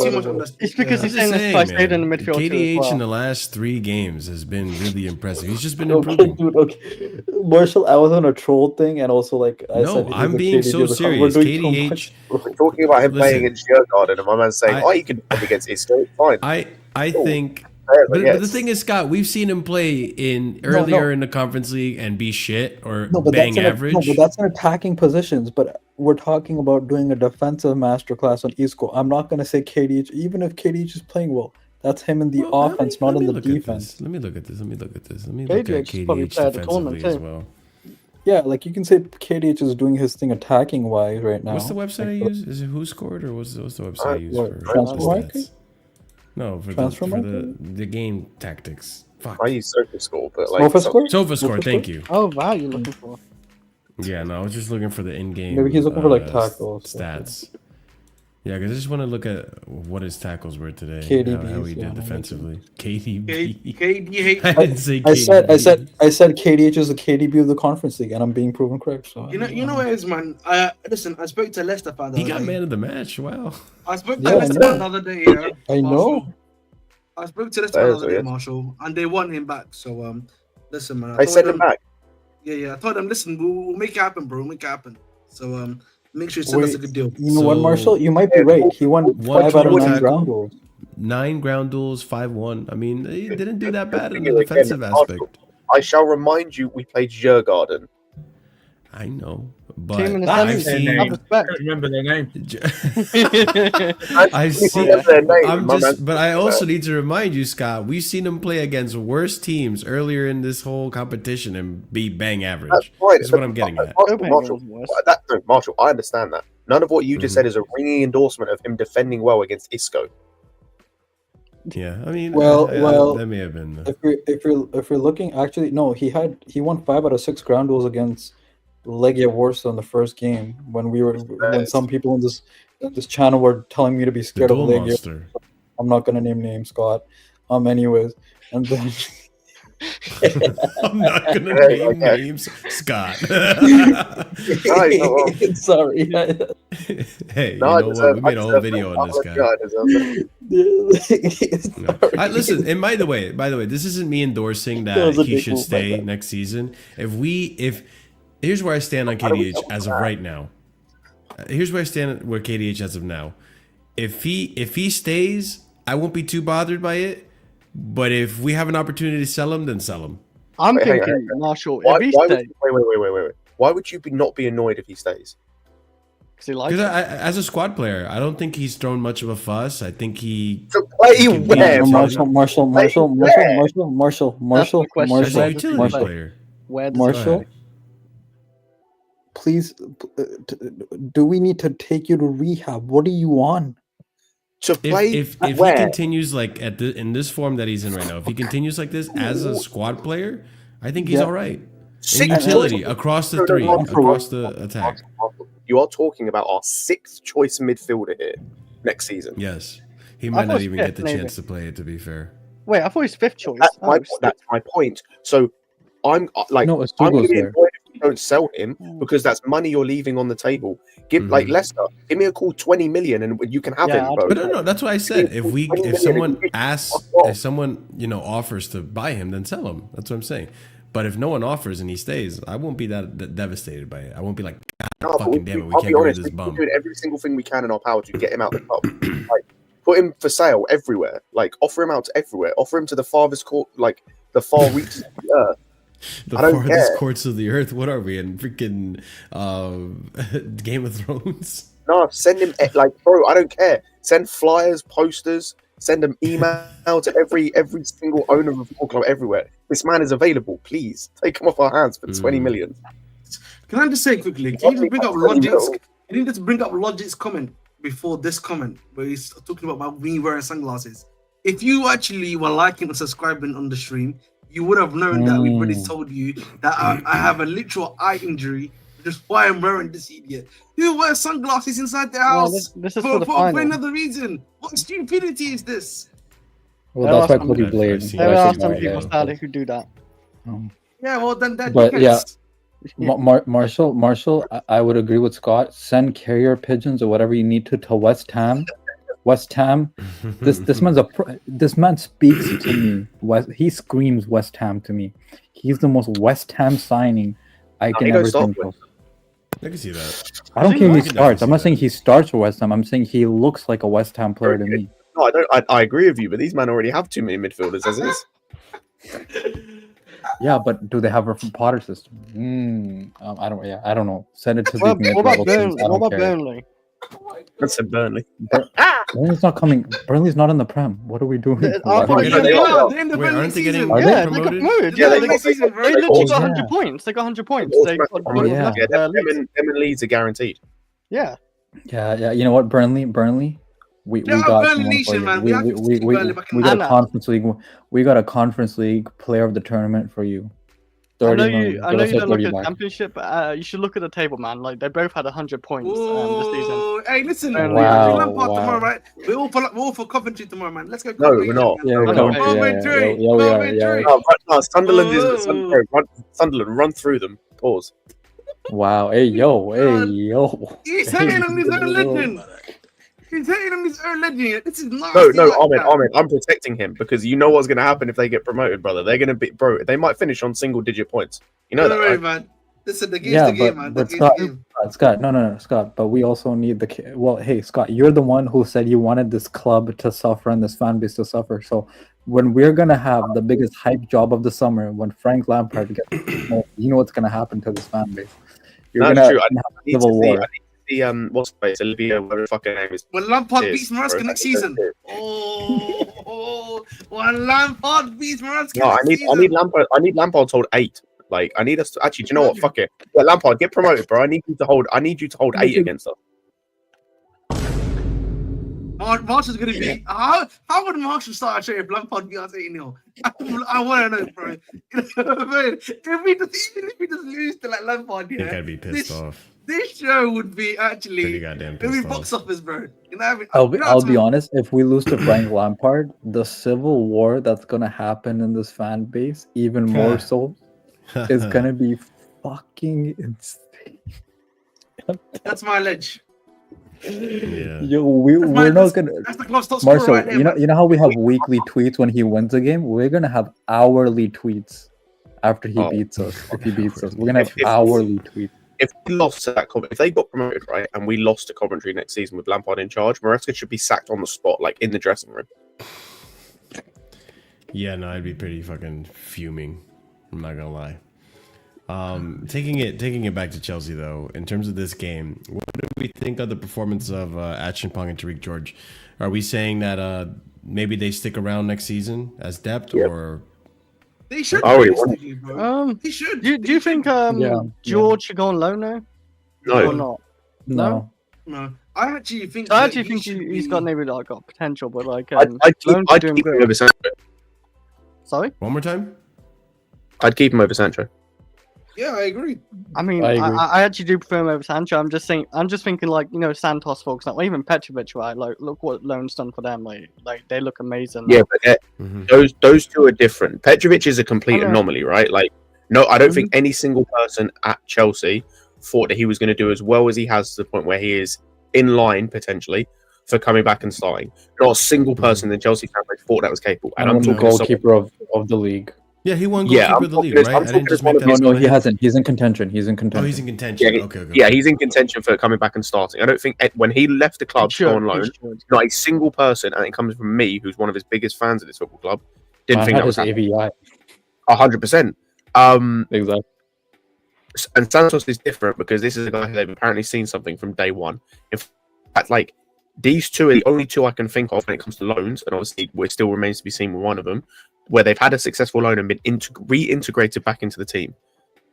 Too much on this. It's because he's saying saying, this man, in the midfield. KDH in the last 3 games has been really impressive. He's just been improving. Okay. Marshall, I was on a troll thing, and also like I said, I'm being so serious. KDH. We're talking about him playing against Djurgården, and my man's saying, "Oh, you can play against Isco." Fine. I think. But the thing is, Scott, we've seen him play earlier in the Conference League and be shit or bang average. But that's in attacking positions. But we're talking about doing a defensive masterclass on Isco. I'm not going to say KDH, even if KDH is playing well. That's him in the offense, not in the defense. Let me look at this. Let me look at KDH defensively as well. Yeah, like you can say KDH is doing his thing attacking wise right now. What's the website I use? Is it Who Scored or what's the website I use for Transfer Market? No, for the game tactics. Fuck. I use SofaScore, but like SofaScore, thank you. Oh wow, you're looking for. Yeah, no, I was just looking for the in-game. Maybe he's looking for like tackles stats. Yeah, because I just want to look at what his tackles were today. KDB, how he did defensively. KDB. KDH. I didn't say KDB. I said KDH is the KDB of the Conference League, and I'm being proven correct. So You know what it is, man. Listen, I spoke to Leicester fan. He got man of the match. Wow. I spoke to Leicester fan the other day. Yeah, I know. I spoke to Leicester fan the other day, Marshall, and they want him back. So listen, man. I sent him back. Yeah. I told them, listen, we'll make it happen, bro. Make it happen. So make sure you send us a good deal. You know what, Marshall? You might be right. He won 5 out of 9 ground duels. 9 ground duels, 5-1. I mean, he didn't do that bad in the defensive aspect. I shall remind you, we played Djurgården. I know, but I've seen. I can't remember their name. I've seen. But I also need to remind you, Scott. We've seen him play against worse teams earlier in this whole competition and be bang average. That's right. That's what I'm getting at. Marshall, I understand that. None of what you just said is a ringing endorsement of him defending well against Isco. Yeah, I mean, well, that may have been. If you're looking, actually, no, he won 5 out of 6 ground duels against Legia Warsaw in the first game when some people in this channel were telling me to be scared of Legia. I'm not gonna name names, Scott. Anyways, and then I'm not gonna name names, Scott. Sorry. Hey, you No, know what? We made a whole video on this guy. Listen, and by the way, this isn't me endorsing that he should stay next season. Here's where I stand on KDH as of right now. Here's where I stand with KDH as of now. If he stays, I won't be too bothered by it. But if we have an opportunity to sell him, then sell him. I'm thinking, Marshall, if he stays, wait. Why would you not be annoyed if he stays? Because as a squad player, I don't think he's thrown much of a fuss. I think he to play where? Marshall, as a utility player. Marshall, please, do we need to take you to rehab? What are you on? To play if he continues like in this form that he's in right now, if he continues like this as a squad player, I think he's all right. In utility across the three, across the attack. You are talking about our 6th choice midfielder here next season. Yes, he might not even get the chance to play it. To be fair. Wait, I thought he was 5th choice. That's my point. So I'm like, I'm going to be annoyed if you don't sell him because that's money you're leaving on the table. Give like Leicester, give me a cool 20 million and you can have him. Bro. But no, that's what I said. If someone asks, if someone offers to buy him, then sell him. That's what I'm saying. But if no one offers and he stays, I won't be that devastated by it. I won't be like, fucking damn it, we can't get rid of this bum. We're doing every single thing we can in our power to get him out of the club. Like, put him for sale everywhere. Like, offer him out to everywhere. Offer him to the farthest court, like the far reaches of the earth. The farthest courts of the earth. What are we in freaking Game of Thrones? No, send him bro. I don't care. Send flyers, posters. Send them email to every single owner of a football club everywhere. This man is available. Please take him off our hands for 20 million. Can I just say quickly? Can you just bring up Logic's? Can you just bring up Logic's comment before this comment where he's talking about me wearing sunglasses? If you actually were liking and subscribing on the stream, you would have known that we've already told you that I have a literal eye injury. Just why I'm wearing this idiot. Who wears sunglasses inside their house this is for another reason? What stupidity is this? Well, that's why Cody Blade. There are some people who do that. Yeah, well then that. But yeah, Marshall, I would agree with Scott. Send carrier pigeons or whatever you need to West Ham. West Ham. This man speaks to me. He screams West Ham to me. He's the most West Ham signing I can ever think of. I can see that. I don't care if he starts. I'm not saying he starts for West Ham. I'm saying he looks like a West Ham player to me. No, I don't. I agree with you, but these men already have too many midfielders as is. Yeah, but do they have a Potter system? I don't. Yeah, I don't know. Send it to What the about Burnley? That's a Burnley. Burnley's not coming. Burnley's not in the Prem. What are we doing? They're in the Aren't they getting they got promoted? promoted. Yeah, they they literally got 100 points. They got 100 points. They got them and Leeds are guaranteed. Yeah. You know what, Burnley, we got Burnley Nation, man. We got a conference league. We got a conference league player of the tournament for you. I know you don't look at the championship, but you should look at the table, man. Like they both had 100 points this season. Hey, listen, wow. tomorrow, right? We're all for Coventry tomorrow, man. Let's go. No, we're not. Sunderland, run through them. Pause. Wow. Hey yo. He's hating on his own legend. He's hating on his own legend. This is nasty. No, Ahmed, I'm protecting him because you know what's going to happen if they get promoted, brother. They're going to be, bro. They might finish on single-digit points. You know that, right? Man. Listen, the game's the game, man. But Scott, no, Scott. But we also need the. Well, hey, Scott, you're the one who said you wanted this club to suffer and this fan base to suffer. So when we're gonna have the biggest hype job of the summer, when Frank Lampard gets, you know what's gonna happen to this fan base. You're gonna have civil war. What's the face? Olivia, whatever the fucking name is. When Lampard beats Maresca next season. When Lampard beats Maresca next season. I need Lampard to hold 8. Like, I need us to actually. Do you know what? Fuck it. Yeah, Lampard, get promoted, bro. I need you to hold 8 against us. Marshall's gonna be. How would Marshall start a trade if Lampard beat us 8-0? I want to know, bro. If we just lose to like Lampard, I think I'd be pissed off. This show would be actually Pretty goddamn it would be pissed box off. office, bro. You know, I mean, I'll be honest. If we lose to Frank Lampard, the civil war that's gonna happen in this fan base, even more so, is gonna be fucking insane. That's my ledge. Yeah. Yo, we're not gonna. That's the club top scorer Marcel, right there, you man. know how we have weekly tweets when he wins a game. We're gonna have hourly tweets after he beats us. If he beats us, we're gonna have hourly tweets. If we lost to that, if they got promoted, right, and we lost to Coventry next season with Lampard in charge, Maresca should be sacked on the spot, like in the dressing room. Yeah, no, I'd be pretty fucking fuming. I'm not gonna lie. Taking it back to Chelsea though, in terms of this game, what do we think of the performance of Acheampong and Tariq George? Are we saying that maybe they stick around next season as depth, or They should. Oh, he realistically, bro. He should. Do you think George should go on loan now? No. Or not? No. No, I actually think. I that actually he think should he's be- got maybe like got potential, but like I'd loans keep doing him good. over Sancho. Sorry. one more time? I'd keep him over Sancho. Yeah, I agree. I mean, I agree. I actually do prefer him over Sancho. I'm just thinking like Santos, for example, or even Petrovic, right? Like, look what loan's done for them. Like they look amazing. Yeah, but those two are different. Petrovic is a complete I know. anomaly, right? Like, no, I don't think any single person at Chelsea thought that he was going to do as well as he has to the point where he is in line potentially for coming back and starting. Not a single person in Chelsea fan base thought that was capable. And I'm I'm the talking to someone- goalkeeper of the league. Yeah, he won Yeah, goalkeeper I'm of the league, talking- right? I'm I didn't talking just as one make of that. these- No, he up. hasn't. He's in contention. He's in Oh, contention. he's in contention. Yeah, Okay. Yeah, he's in contention for coming back and starting. I don't think when he left the club to go on loan, not a single person, and it comes from me, who's one of his biggest fans of this football club, didn't think that was happening. AVI. 100%. Exactly. And Santos is different because this is a guy who they've apparently seen something from day one. In fact, like, these two are the only two I can think of when it comes to loans, and obviously it still remains to be seen with one of them, where they've had a successful loan and been reintegrated back into the team.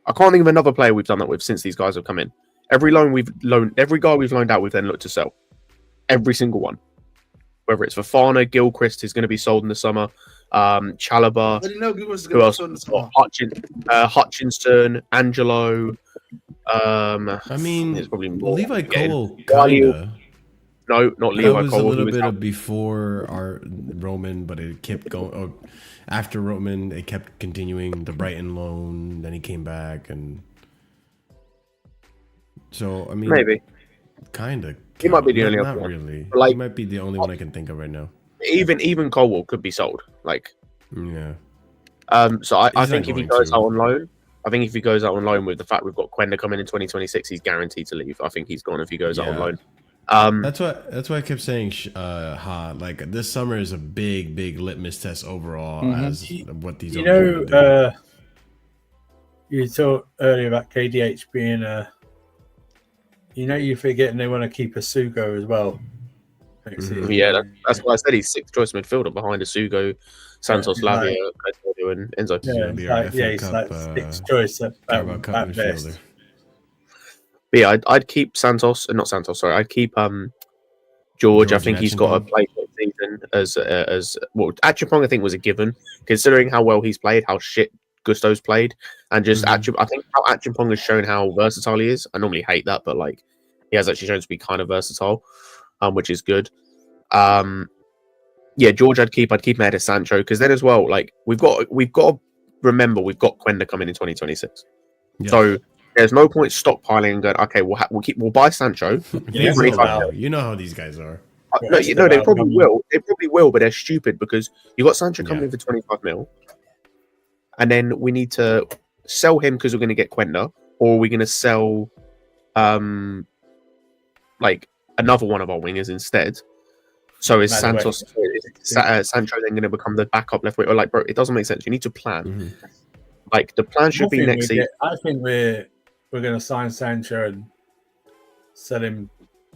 I can't think of another player we've done that with since these guys have come in. Every guy we've loaned out, we've then looked to sell. Every single one. Whether it's Fofana, Gilchrist is going to be sold in the summer, Chalobah, I didn't know Gilchrist was who going else? to be on Hutchinson, Angelo. I mean, there's probably more. Levi Yeah, Cole, Guardiola. kinda. No, not That Levi was Cole. a little he was bit out. of before our Roman, but it kept going. Oh, after Roman, it kept continuing. The Brighton loan, then he came back, and so I mean, Maybe. kind of. He might be the only not other one. really. Like- he might be the only one I can think of right now. Even Colwell could be sold. Like, Yeah. so I He's think not if he going goes to. out on loan, with the fact we've got Quenda coming in 2026, he's guaranteed to leave. I think he's gone if he goes out on Yeah. loan. That's why I kept saying, like this summer is a big litmus test overall as what these. You other people are doing. you talked earlier about KDH being a. You're forgetting they want to keep a Sugo as well. Next season. Yeah, that's why I said he's sixth choice midfielder behind Asugo, Santos, Yeah, Lavia, Caicedo, and Enzo. Yeah, gonna be our FA he's Cup, like sixth choice at Carabao Cup best. midfielder. But yeah, I'd keep Santos, not Santos. Sorry, I'd keep George. I George think and he's got a Acheampong. play for the season as well. Acheampong, I think, was a given considering how well he's played, how shit Gusto's played, and just I think how Acheampong has shown how versatile he is. I normally hate that, but like he has actually shown to be kind of versatile, which is good. Yeah, George, I'd keep ahead of Sancho because then as well, like we've got to remember we've got Quenda coming in 2026, Yeah. so. There's no point stockpiling and going, okay, we'll buy Sancho. Yeah, Even if you know how these guys are. No, they probably will. They probably will, but they're stupid because you got Sancho coming in for 25 mil, and then we need to sell him because we're going to get Quenda, or are we going to sell, like another one of our wingers instead? So is Sancho then going to become the backup left winger? Like, bro, it doesn't make sense. You need to plan. Like the plan should be next season. I think we're going to sign Sancho and sell him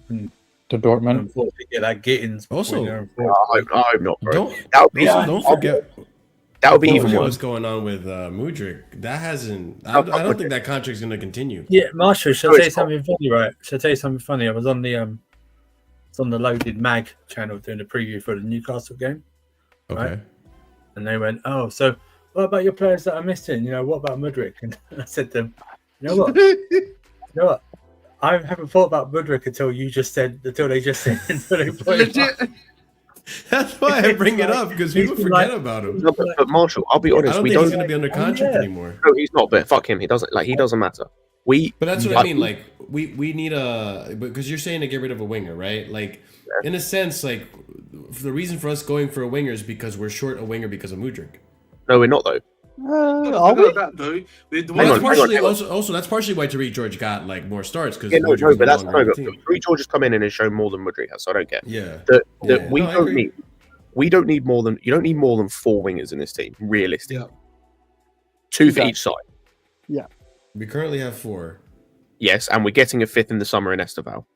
To Dortmund. unfortunately get that Gittins. Also, I hope not, bro. Don't That would be don't forget. that would be Don't even forget worse. what's going on with Mudryk. That hasn't. I don't think that contract's going to continue. Yeah, Marshall, shall No, I tell you it's not. something funny, right? Shall I tell you something funny? I was on the Loaded Mag channel doing a preview for the Newcastle game. Okay. Right. And they went, "Oh, so what about your players that are missing? What about Mudryk?" And I said to them, "You know what? I haven't thought about Mudryk until they just said until they put him Legit. That's why I bring it up because people he's forget like- about him. No, but Marshall, I'll be I honest. don't We think he's don't. going to be under contract yeah. anymore. No, he's not. But fuck him. He doesn't. Like he doesn't matter. We. But that's what I mean. Like we need because you're saying to get rid of a winger, right? Like in a sense, like the reason for us going for a winger is because we're short a winger because of Mudryk. No, we're not though. Are we? That, though. The Well, that's hang on, partially hang on. also that's partially why Tariq George got like more starts because Yeah, no, but that's no. But Tariq George has come in and has shown more than Mudryk has, so I don't get. Yeah. That we No, I don't agree. need. We don't need more than you don't need more than 4 wingers in this team, realistically. Yeah. 2 for Okay. each side. We currently have 4. Yes, and we're getting a 5th in the summer in Esteval.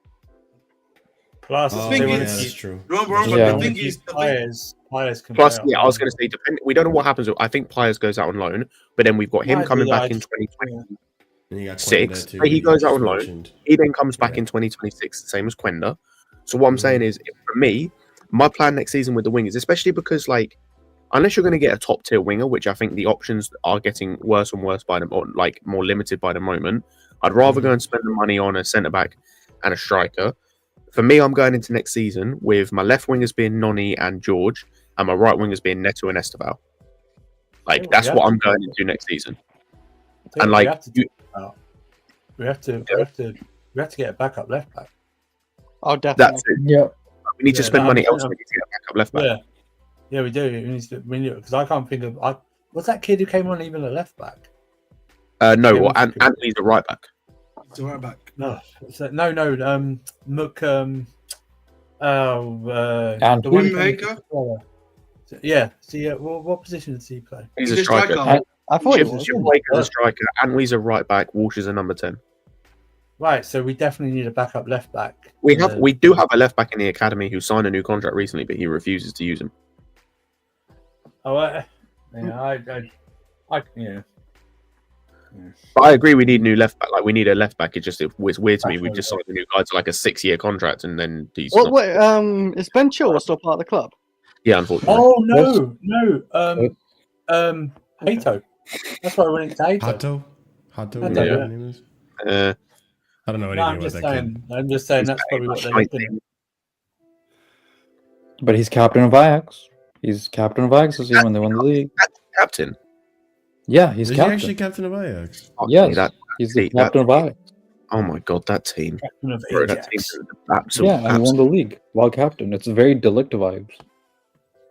Plus, Oh, thing they yeah, want is- to that's keep true. Remember, Yeah. the thing is, players can Plus, play yeah, I was going to say, we don't know what happens. I think Pliers goes out on loan, but then we've got him Might coming be back like- in 2020. And you got 6. Quenda, too, But he you goes just out on loan. mentioned. He then comes back Yeah. in 2026, the same as Quenda. So what I'm Mhm. saying is, for me, my plan next season with the wingers, especially because like, unless you're going to get a top tier winger, which I think the options are getting worse and worse by the or like more limited by the moment, I'd rather go and spend the money on a centre back and a striker. For me, I'm going into next season with my left wingers being Noni and George, and my right wingers being Neto and Esteval. Like Yeah, that's we what have I'm to- going into next season. Yeah, And we like, have to you, we have to get a backup left back. Oh, definitely. that's it. Yeah. We need to Yeah, spend no, money I'm- elsewhere to get a backup left back. Yeah, we do. We need because I can't think of. What's that kid who came on even a left back? No, Yeah, well, we- Anthony's a right back. it's right back. No, no. Mook. The Anthony? one. Maker? Yeah. So yeah, what position does he play? He's He's a a striker. striker. I thought it Chip was. Waker's a striker. Anthony's a right back. Walsh is a number 10. Right. So we definitely need a backup left back. We do have a left back in the academy who signed a new contract recently, but he refuses to use him. Oh, yeah. Yeah. But I agree, we need a new left back. Like we need a left back. It's weird to me. We Definitely. just signed a new guy to like a 6-year contract, and then he's What? not. Wait, is Ben Chilwell still part of the club? Yeah, unfortunately. Oh no. Hato. That's why I went into Hato. Hato? Hato, Is that yeah. what his name is? I don't know anything No, I'm about just that saying. kid. I'm just saying that's probably what they're looking. But he's captain of Ajax. He's captain of Ajax this year when they won the league. Captain. Yeah, he's Is he captain. actually captain of Ajax? Fuck me, Yes, that- he's the that- captain of Ajax. oh my god, that team. Captain of Bro, that Ajax. team's absolute. Yeah, and he won the league while captain. It's very delict vibes.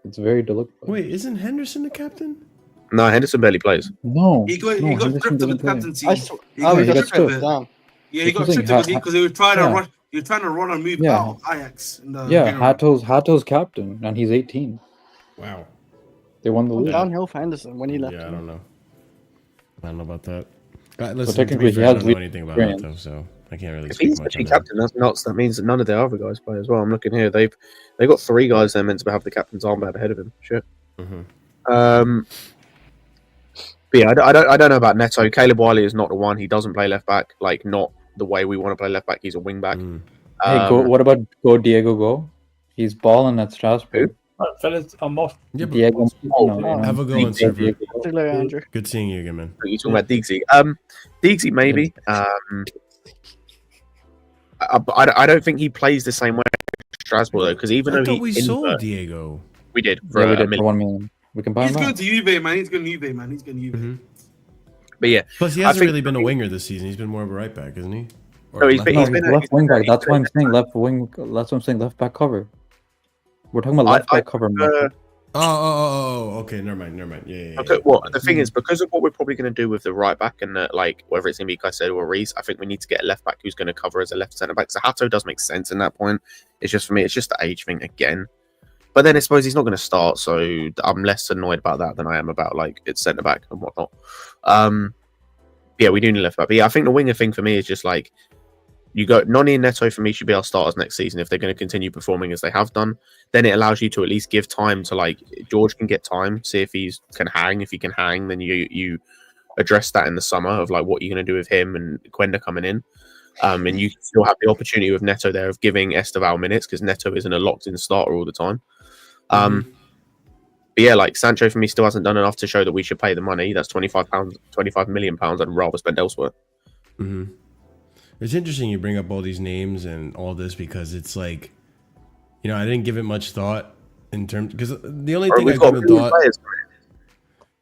It's very delict. vibes. Wait, isn't Henderson the captain? No, Henderson barely plays. No, He got no, stripped Henderson of the doesn't play. captaincy. I He sw- got Oh, he got stripped of stripped. it. Damn. Yeah, he got Interesting. stripped of it because he was trying to Yeah. run. He was trying to run and move Yeah. out of Ajax. In the Yeah, general. Hato's captain, and he's 18. Wow. They won the Went league. downhill for Henderson when he left. Yeah, I don't know. I don't know about that. Listen, technically, to be he fair, I has don't know anything about experience. Hato, so I can't really If speak he's much actually on that. captain, that's nuts. That means that none of their other guys play as well. I'm looking here. They've got 3 guys there meant to have the captain's armband ahead of him. Shit. Mhm. But yeah, I don't know about Neto. Caleb Wiley is not the one. He doesn't play left back. Like not the way we want to play left back. He's a wing back. Mm. Hey, what about Diego Go? He's balling at Strasbourg. Right, fellas, I'm off. Yeah, but Diego. have a go on server. Diego. See you later, Andrew. Good seeing you again, man. You're talking about Diggsy. Diggsy maybe. I don't think he plays the same way as Strasbourg though, because even I though thought we he sold Diego. we did for Yeah, we a did for million. 1 million. We can buy He's him going out. to Juve, man. He's going to Juve, man. He's going to Juve. Mhm. But yeah, Plus, he I hasn't think- really been a winger this season. He's been more of a right back, isn't he? Or No, he's left been- No, back? he's been a- left wing back. he's That's been why a- I'm saying left wing. That's why I'm saying left back cover. We're talking about left back cover. Oh, okay. Never mind. Yeah. okay, well, the thing is, because of what we're probably going to do with the right back and like whether it's going to be Caicedo or Reese, I think we need to get a left back who's going to cover as a left centre back. So Hato does make sense in that point. It's just for me, it's just the age thing again. But then I suppose he's not going to start, so I'm less annoyed about that than I am about like it's centre back and whatnot. Yeah, we do need left back. But yeah, I think the winger thing for me is just like you go Noni and Neto for me should be our starters next season if they're going to continue performing as they have done. Then it allows you to at least give time to like George can get time, see if he can hang. If he can hang, then you address that in the summer of like what you're going to do with him and Quenda coming in. And you still have the opportunity with Neto there of giving Esteval minutes because Neto isn't a locked-in starter all the time. But yeah, like Sancho for me still hasn't done enough to show that we should pay the money. That's £25 million I'd rather spend elsewhere. Mm-hmm. It's interesting you bring up all these names and all this because it's like, you know, I didn't give it much thought in terms because the only thing I given thought.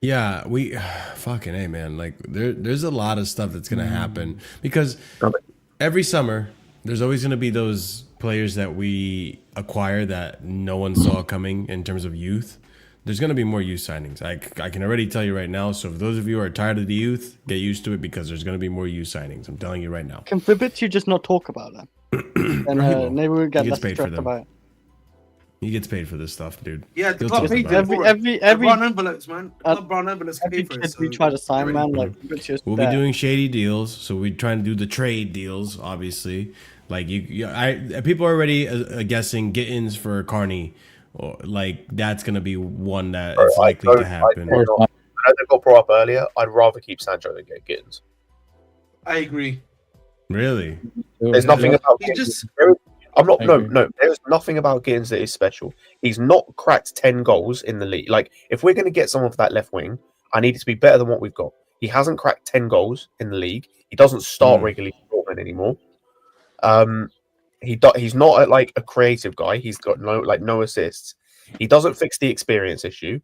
Yeah, we fucking A, man. Like there's a lot of stuff that's gonna happen because every summer there's always gonna be those players that we acquire that no one saw coming in terms of youth. There's gonna be more youth signings. I can already tell you right now. So if those of you who are tired of the youth, get used to it because there's gonna be more youth signings. I'm telling you right now. Can Fabrizio just not talk about them? And maybe we'll get less stressed about it. He gets paid for this stuff, dude. Yeah, the He'll club talk paid about it. every brown envelopes, man. The club brown envelopes every pay for it. kid we try to sign, man, like Fabrizio's We'll be doing shady deals, so we're trying to do the trade deals, obviously. Like people are already guessing Gittins for Carney, or like that's gonna be one that is likely to happen. I know they got brought up earlier. I'd rather keep Sancho than get Gittins. I agree. Really? There's nothing about He just there's nothing about Gittins that is special. He's not cracked 10 goals in the league. Like, if we're going to get someone for that left wing, I need it to be better than what we've got. He hasn't cracked 10 goals in the league. He doesn't start regularly for Dortmund anymore. He's not like a creative guy. He's got no assists. He doesn't fix the experience issue.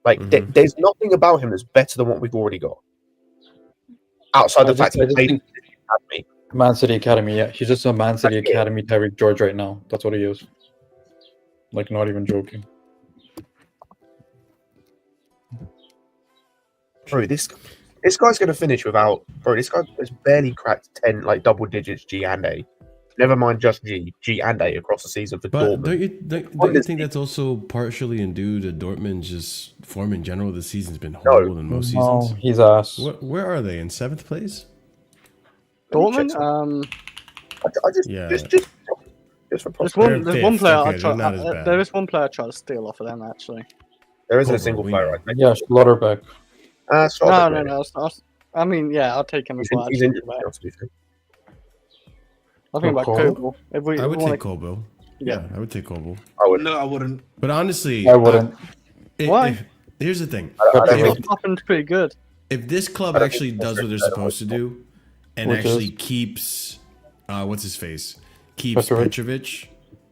Like, there's nothing about him that's better than what we've already got. Outside the fact that he me. Man City Academy, yeah. He's just a Man City Academy Tyreek George right now. That's what he is. Like, not even joking. Bro, this guy's going to finish without... Bro, this guy has barely cracked 10, like, double digits G and A. Never mind just G and A across the season for Dortmund. Don't you think that's also partially due to Dortmund's just form in general? The season's been horrible in most seasons. No, he's ass. Where are they? In 7th place? Dortmund? Just for there's one player okay, there is one player I try to steal off of them, actually. There isn't a single player, right? Yeah, Schlotterbeck. No. I mean, yeah, I'll take him as well. He's interesting. I think about Kobel. I would take Kobel. Yeah, I would take Kobel. No, I wouldn't. But honestly, I wouldn't. Why? Here's the thing. Happened pretty good. If this club actually does what they're supposed to do, and actually keeps, what's his face, keeps Petrovic,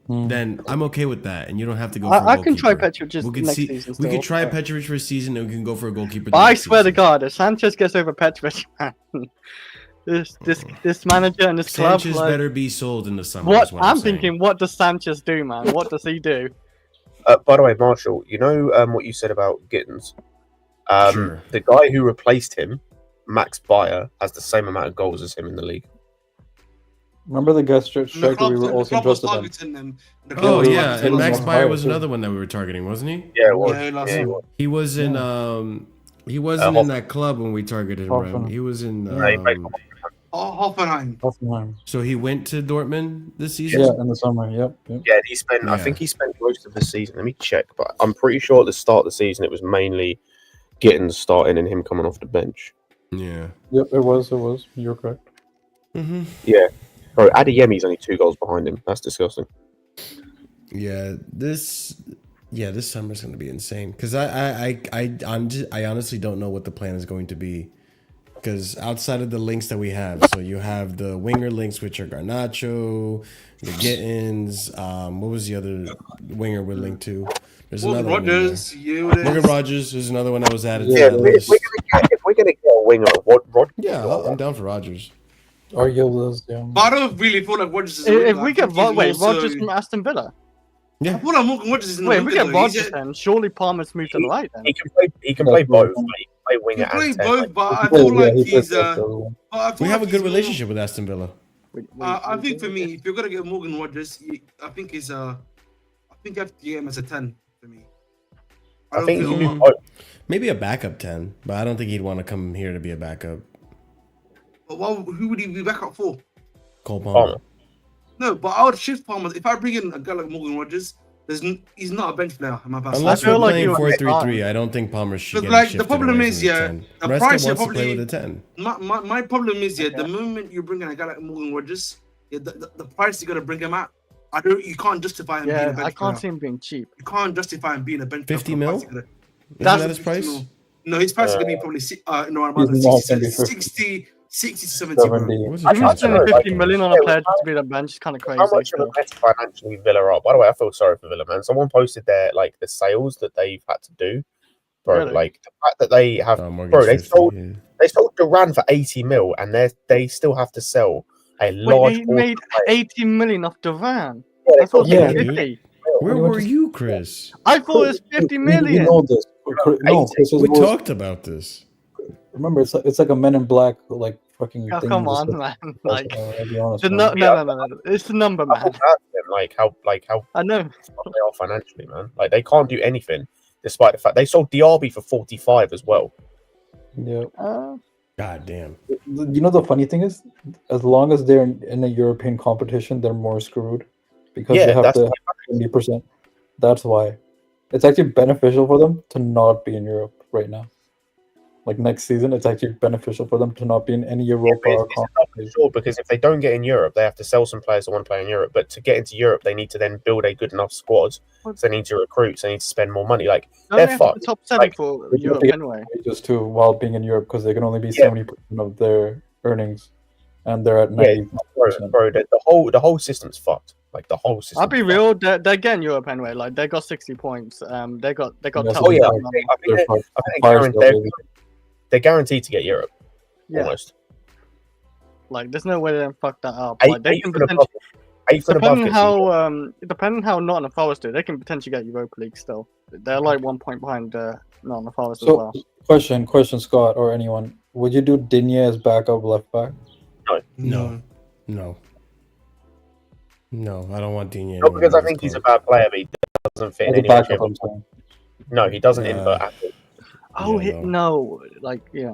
then I'm okay with that, and you don't have to go. For a I can try Petrovic next season. We could try Petrovic for a season, and we can go for a goalkeeper. I swear to God, if Sanchez gets over Petrovic, man, this manager and this club, Sanchez better be sold in the summer. What I'm thinking, what does Sanchez do, man? What does he do? By the way, Marshall, you know what you said about Gittins? Sure. The guy who replaced him, Max Bayer, has the same amount of goals as him in the league. Remember the guest striker we were also interested in? Oh yeah, and Max Bayer was another one that we were targeting, wasn't he? Yeah, it was. He was in he wasn't in that club when we targeted him. Right? He was in Hoffenheim. So he went to Dortmund this season? Yeah, in the summer, yep. Yeah, he spent I think he spent most of the season. Let me check, but I'm pretty sure at the start of the season it was mainly Gittins starting and him coming off the bench. Yeah. Yep, it was. You're correct. Yeah. Bro, Adeyemi's only 2 goals behind him. That's disgusting. Yeah, this summer's going to be insane because I honestly don't know what the plan is going to be. Because outside of the links that we have, so you have the winger links, which are Garnacho, the Gittins. What was the other winger we're linked to? There's another Rogers. Morgan Rogers is another one that was added. Yeah, to that list. if we're gonna get a winger, what? Yeah, I'm down for Rogers. Or Yolas, yeah. But I don't really feel like Rogers is. If we get Rogers from Aston Villa. Yeah. I feel like Morgan Rogers is in the Wait, if we get Rogers, then surely Palmer's moved to the right. Then He can play both. He can play winger He and play both, 10. but I feel like he's. We have a good relationship with Aston Villa. I think for me, if you're gonna get Morgan Rogers, I think you have to get him as a 10 for me. I think Maybe a backup 10, but I don't think he'd want to come here to be a backup. But who would he be backup for? Cole Palmer. No, but I would shift Palmer. If I bring in a guy like Morgan Rogers, he's not a bench player. Unless we're playing 4-3-3, I don't think Palmer should get like shifted the problem away is, from the yeah, 10. the Maresca price wants probably to play with a 10. My problem is, yeah, the moment you bring in a guy like Morgan Rogers, yeah, the price you're gonna bring him at, you can't justify him being a bench player. I can't see him being cheap. You can't justify him being a bench 50 player. mil? Isn't that his price? No, his price is gonna be probably around 60 60 to 70, bro. 70. What's I the I'm can't transfer? spending know, like, 50 million on a player just to be the bench is kind of crazy. How much of a still. mess financially Villa are? By the way, I feel sorry for Villa, man. Someone posted their like the sales that they've had to do, bro. Really? Like the fact that they have, Mortgage bro. They 50, sold yeah. they sold Duran for 80 mil, and they still have to sell a Wait, large. they made 80 million off Duran. Yeah, I thought it Yeah, was dude. 50. Where Anyone were just- you, Chris? I thought it was 50 We million. know this. No, Chris is We always- talked about this. Remember, it's like a Men in Black like fucking. Oh, thing come just on, like- man. Like, I'll be honest, the man. no. It's the number, I feel man. bad for them, like how I know. they are financially, man. Like they can't do anything, despite the fact they sold Diaby for 45 as well. Yeah. God damn. You know the funny thing is, as long as they're in a European competition, they're more screwed because Yeah, they have that's to 70%. That's why it's actually beneficial for them to not be in Europe right now. Like next season, it's actually beneficial for them to not be in any Europa But or it's not competition. sure because if they don't get in Europe, they have to sell some players that want to play in Europe. But to get into Europe, they need to then build a good enough squad. So they need to recruit. So they need to spend more money. Like Don't they're they have to fucked. be top 7 Like, for they Europe get- anyway? Wages too while being in Europe because they can only be Yeah. 70% of their earnings, and they're at Yeah, 90%. bro, the whole system's fucked. Like the whole system. I'll be real. They're getting Europe anyway. Like they got 60 points. They got Yes, top. Oh yeah, I They're think They're they're guaranteed to get Europe. Yeah. Almost. Like there's no way they can fuck that up. Eight, Like they eight can for the potentially, above. 8 for the above. depending how Nottingham Forest do, they can potentially get Europa League still. They're like 1 point behind Nottingham Forest as So, well. question, Scott or anyone, would you do Digne as backup left back? No. No, I don't want Digne. Not because I think he's a bad player, but he doesn't fit in As a any way, backup, shape, or I'm form. saying. No, he doesn't Yeah. invert at all. Oh Yeah, no, like yeah.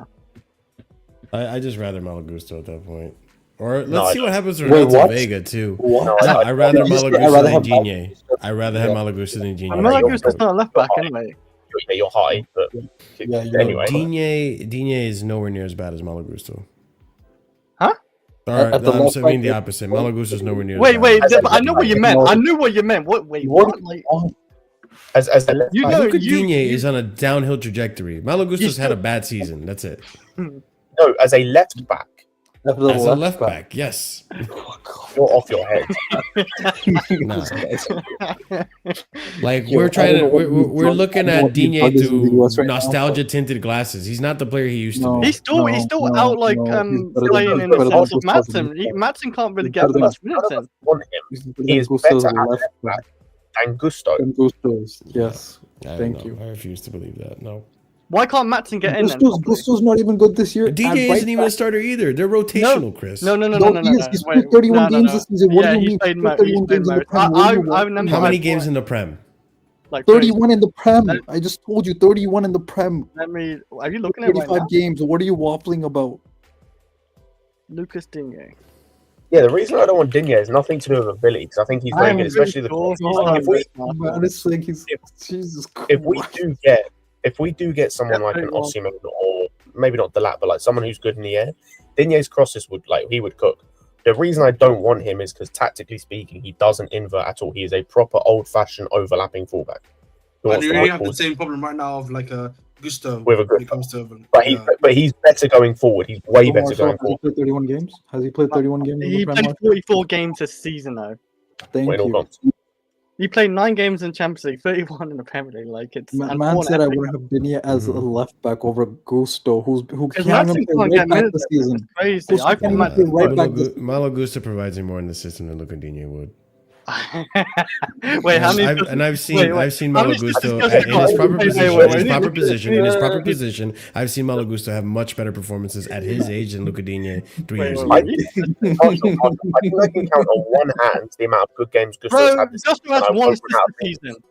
I just rather Malagusto at that point. Or let's No, see what happens with Wait, Renato what? Vega too. What? No, No, I'd rather I'd rather Malagusto than have Digne. I'd rather have Malagusto than Digne. And Malagusto's not a left back anyway. You're high, but Yeah, you're anyway. Digne is nowhere near as bad as Malagusto. Huh? Alright, At the I'm left saying back, the opposite. Malagusto's nowhere near Wait, as wait. bad. I know what you meant. I knew what you meant. What? Wait, What? what? Like, as a left You back, know- Luca you- Digne you- is on a downhill trajectory. Malagusto's had a still- bad season. That's it. no, as a left back, As a As a left back, yes. you're off your head. Nah. Like Yo, we're I trying don't to, know what we're these looking drugs- at what these Digne drugs in the through US right now, nostalgia tinted glasses. He's not the player he used to No. be. he's still No, out like no, he's better playing than- in better the than sense of Gustav. Madsen. Madsen can't really He's get better than much us. minutes in. Want him He is Gusto as better a at left left back than Gusto. than Gusto's. Yes. I Thank know. you. I refuse to believe that. No. Why can't Madsen get in then? Gusto's not even good this year. Digne and isn't right even back. a starter either. They're rotational, Chris. No. No, he is. He's played 31 games this season. What do you he's mean? played He's most. played He's 31 played games in the most. Prem. What do you want? I remember. How many I- games in the Prem? Like 31 in the Prem. Let- I just told you 31 in the Prem. Let me. Are you looking at it right 35 now? games. What are you waffling about? Lucas Digne. Yeah, the reason I don't want Digne is nothing to do with ability, because I think he's very I'm good, especially the. pretty sure Like, if we Man, it's like he's Jesus Christ. if we do get someone Yeah, like an 31. Osimhen or maybe not Delat, but like someone who's good in the air, Digne's crosses would cook. The reason I don't want him is because tactically speaking, he doesn't invert at all. He is a proper old-fashioned overlapping fullback. Who And wants you to really work have the forward. same problem right now of like a Gusto With a when it good- comes to. But he's better going forward. He's way better Marshall, going has he forward. played 31 games? Has he played 31 games in He the Prem? played Marshall? 44 games this season though. Thank Wait, hold you. on. He played 9 games in Champions League, 31 in the Premier League. Like it's and Man four in said I FA would Cup. have Digne as a left back over Gusto, who Because can't Madsen even play can't right get back minutes. this It's season. crazy. Gusto I can't think even Matt. play right back this Malagusto provides him more in the system than Luca Digne would. Wait, how many? I've seen wait. I've seen How many Malagusto statistics in his got- proper wait, position. wait, In his wait. proper position. In his proper position. I've seen Malagusto have much better performances at his age than Luca Digne 3 Wait, years wait, ago. I think I can count on one hand the amount of good games Gusto's Bro, had this Gusto season, has and I one won't assist run out this of season.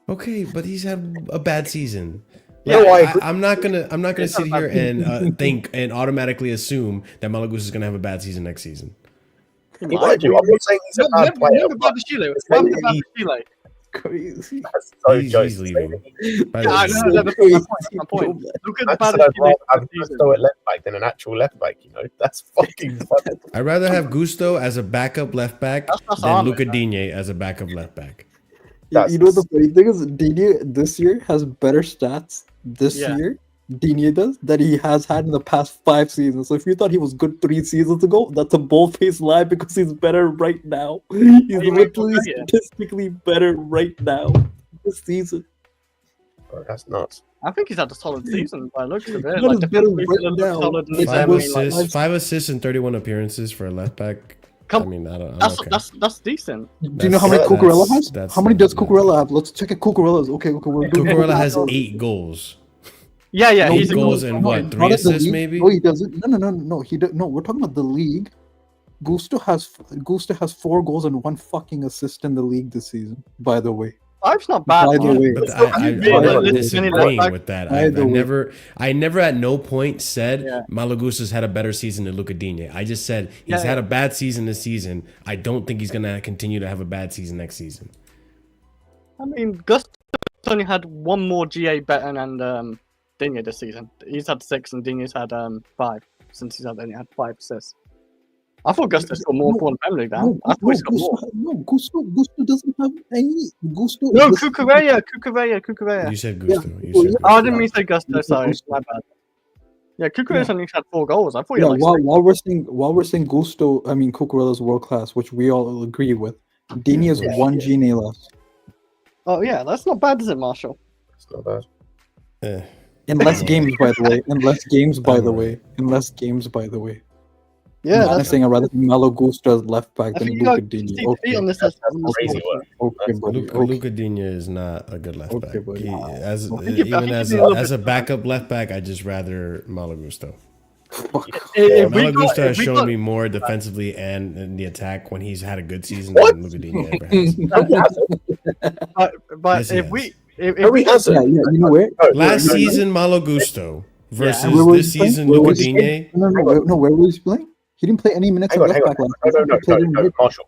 Okay, but he's had a bad season. No, I agree. I'm not gonna sit here and think and automatically assume that Malagusto is gonna have a bad season next season. He might do. I'm not saying he's a bad player. Remember but Babashile. it's Remember maybe Babashile. Crazy. that's so He's jokes. leaving. By Yeah, I the know. way. That's my point. Look at I the said I'd rather have Babashile season. Gusto at left back than an actual left back. You know, that's fucking funny. I'd rather have Gusto as a backup left back That's than Ahmed, Luca man. Digne as a backup left back. You know the funny thing is Digne this year has better stats this Yeah. year Digne does that he has had in the past 5 seasons. So if you thought he was good 3 seasons ago, that's a bold-faced lie because he's better right now. He's literally statistically better right now this season. Bro, that's nuts. I think he's had a solid season by the looks of it. Not Like as better defensively, right he looks now. solid and It's Five was- assists, 5 assists and 31 appearances for a left back. Come- I mean, I'm okay. that's decent. Do you know how many That's- Cucurella has? that's How many does not bad. Cucurella have? Let's check it. Cucurella's. Okay, we're doing Cucurella has 8 goals. Yeah, No, he's 8 a goals good and what? Not 3 in the assists league. maybe? No, he doesn't. No. No, we're talking about the league. Gusto has 4 goals and 1 fucking assist in the league this season. By the way. Five's not bad. By the man. way. But I'm I'm really disagreeing like- with that. By the way. I never at no point said Yeah. Malagusta's had a better season than Luca Digne. I just said he's Yeah, had yeah. a bad season this season. I don't think he's gonna continue to have a bad season next season. I mean, Gusto's only had 1 more GA better than Digne this season. He's had 6 and Digne's had 5 since he's only had 5 assists. I thought Gusto scored more for the Premier League. I thought he scored more. Gusto doesn't have any. Gusto. No, listen- Cucurella. You said Gusto. Yeah. You said Yeah. Oh, I Gusto. didn't mean to say Gusto. Sorry, my bad. Yeah, Cucurella's only had 4 goals. I thought he Yeah, had like while we're saying Gusto, I mean Cucurella's world class, which we all agree with. Digne has 1 GNA less. Oh yeah, that's not bad, is it, Marshall? It's not bad. Eh. In less games, by the way. In less games, by the Alright. way. In less games, by the way. Yeah, I'm that's. saying I'd rather think Malo Gusto as left back I than think you got Luca Digne. 60 feet on this. Crazy work. Okay, buddy. Luca, Okay. Luca Digne is not a good left Okay, back. buddy. As I think even he's as a little as a bit- backup left back, I just rather Malagusto. Fuck. If we got- Malagusto has if we shown got- me more defensively and in the attack when he's had a good season What? than Luca Digne ever has. No, he hasn't. But Yes, he if has. we, if No, we he got, hasn't. Yeah, you know where? No, Last no, no. season, Malagusto versus Where was this he playing? season, Where Luca was he playing? Digne. No, where was he playing? He didn't play any minutes Hang at on, left hang on. back last No, season. no, He played in no, mid. Marshall.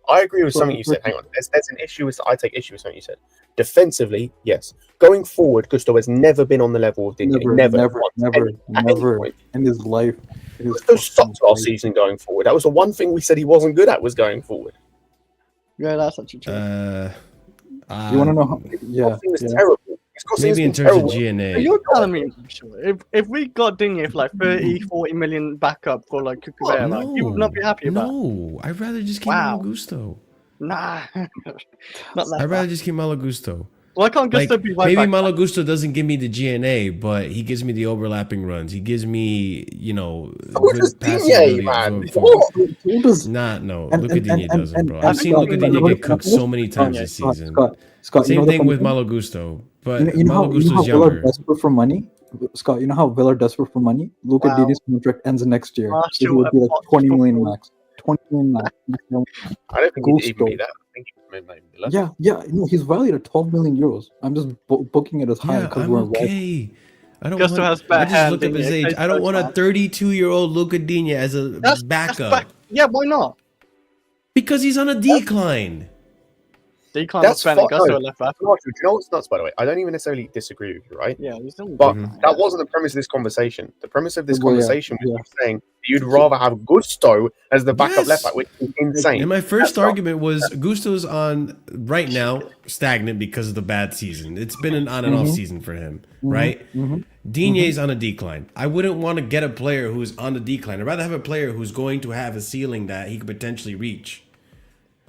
I agree with So- something you said. Hang on. There's an issue with. I take issue with something you said. Defensively, yes. Going forward, Gusto has never been on the level of Digne. Never once, at any point. in his life. In his Gusto sucked fucking last life. season going forward. That was the one thing we said he wasn't good at was going forward. yeah, that's actually true. You want to know how? Yeah, Crossing was yeah. terrible. His crossing Maybe has in been terms of terrible. GNA. You're telling me, Marshall, if we got Digne for like 30, 40 million backup for like Cucurella, like, you would not be happy about. No, I'd rather just keep Wow. Malagusto. Nah, not like I'd rather that. just keep Malagusto. Why can't Like, Gusto be right maybe back? Malagusto doesn't give me the GNA, but he gives me the overlapping runs. He gives me, So does Digne, man. What? Who does? Nah, no, And- Luca and- Digne and- doesn't, and- bro. and I've seen Scott, Luca Digne you know get cooked so many times this Scott, season. Scott, Same you know the thing funny with Malagusto, but you know how Malagusto's Villa are younger. desperate for money. Scott, you know how Villa are desperate for money. Luca Wow. Digne's contract ends next year. Ah, So he sure, would be like but- 20 million max. 20 million max. I don't think he'd even Gusto. be that. I think he'd be maybe less. Yeah. No, he's valued at 12 million euros. I'm just booking it as high Yeah, because I'm we're right. okay. I don't Gusto want. has I better just looked hand up his than you. age. I don't want a That's 32-year-old Luca Digne as a That's backup back. Yeah, why not? because he's on a decline. They can't That's spend fine. Gusto No. at left back. Marshall, do you know what's nuts, by the way? I don't even necessarily disagree with you, right? Yeah, he's still. But Mhm. that wasn't the premise of this conversation. The premise of this Well, yeah, conversation was yeah. you saying you'd rather have Gusto as the backup Yes. left back, which is insane. And my first That's not- argument was Gusto's on right now stagnant because of the bad season. It's been an on and off season for him, right? Digne's on a decline. I wouldn't want to get a player who's on the decline. I'd rather have a player who's going to have a ceiling that he could potentially reach.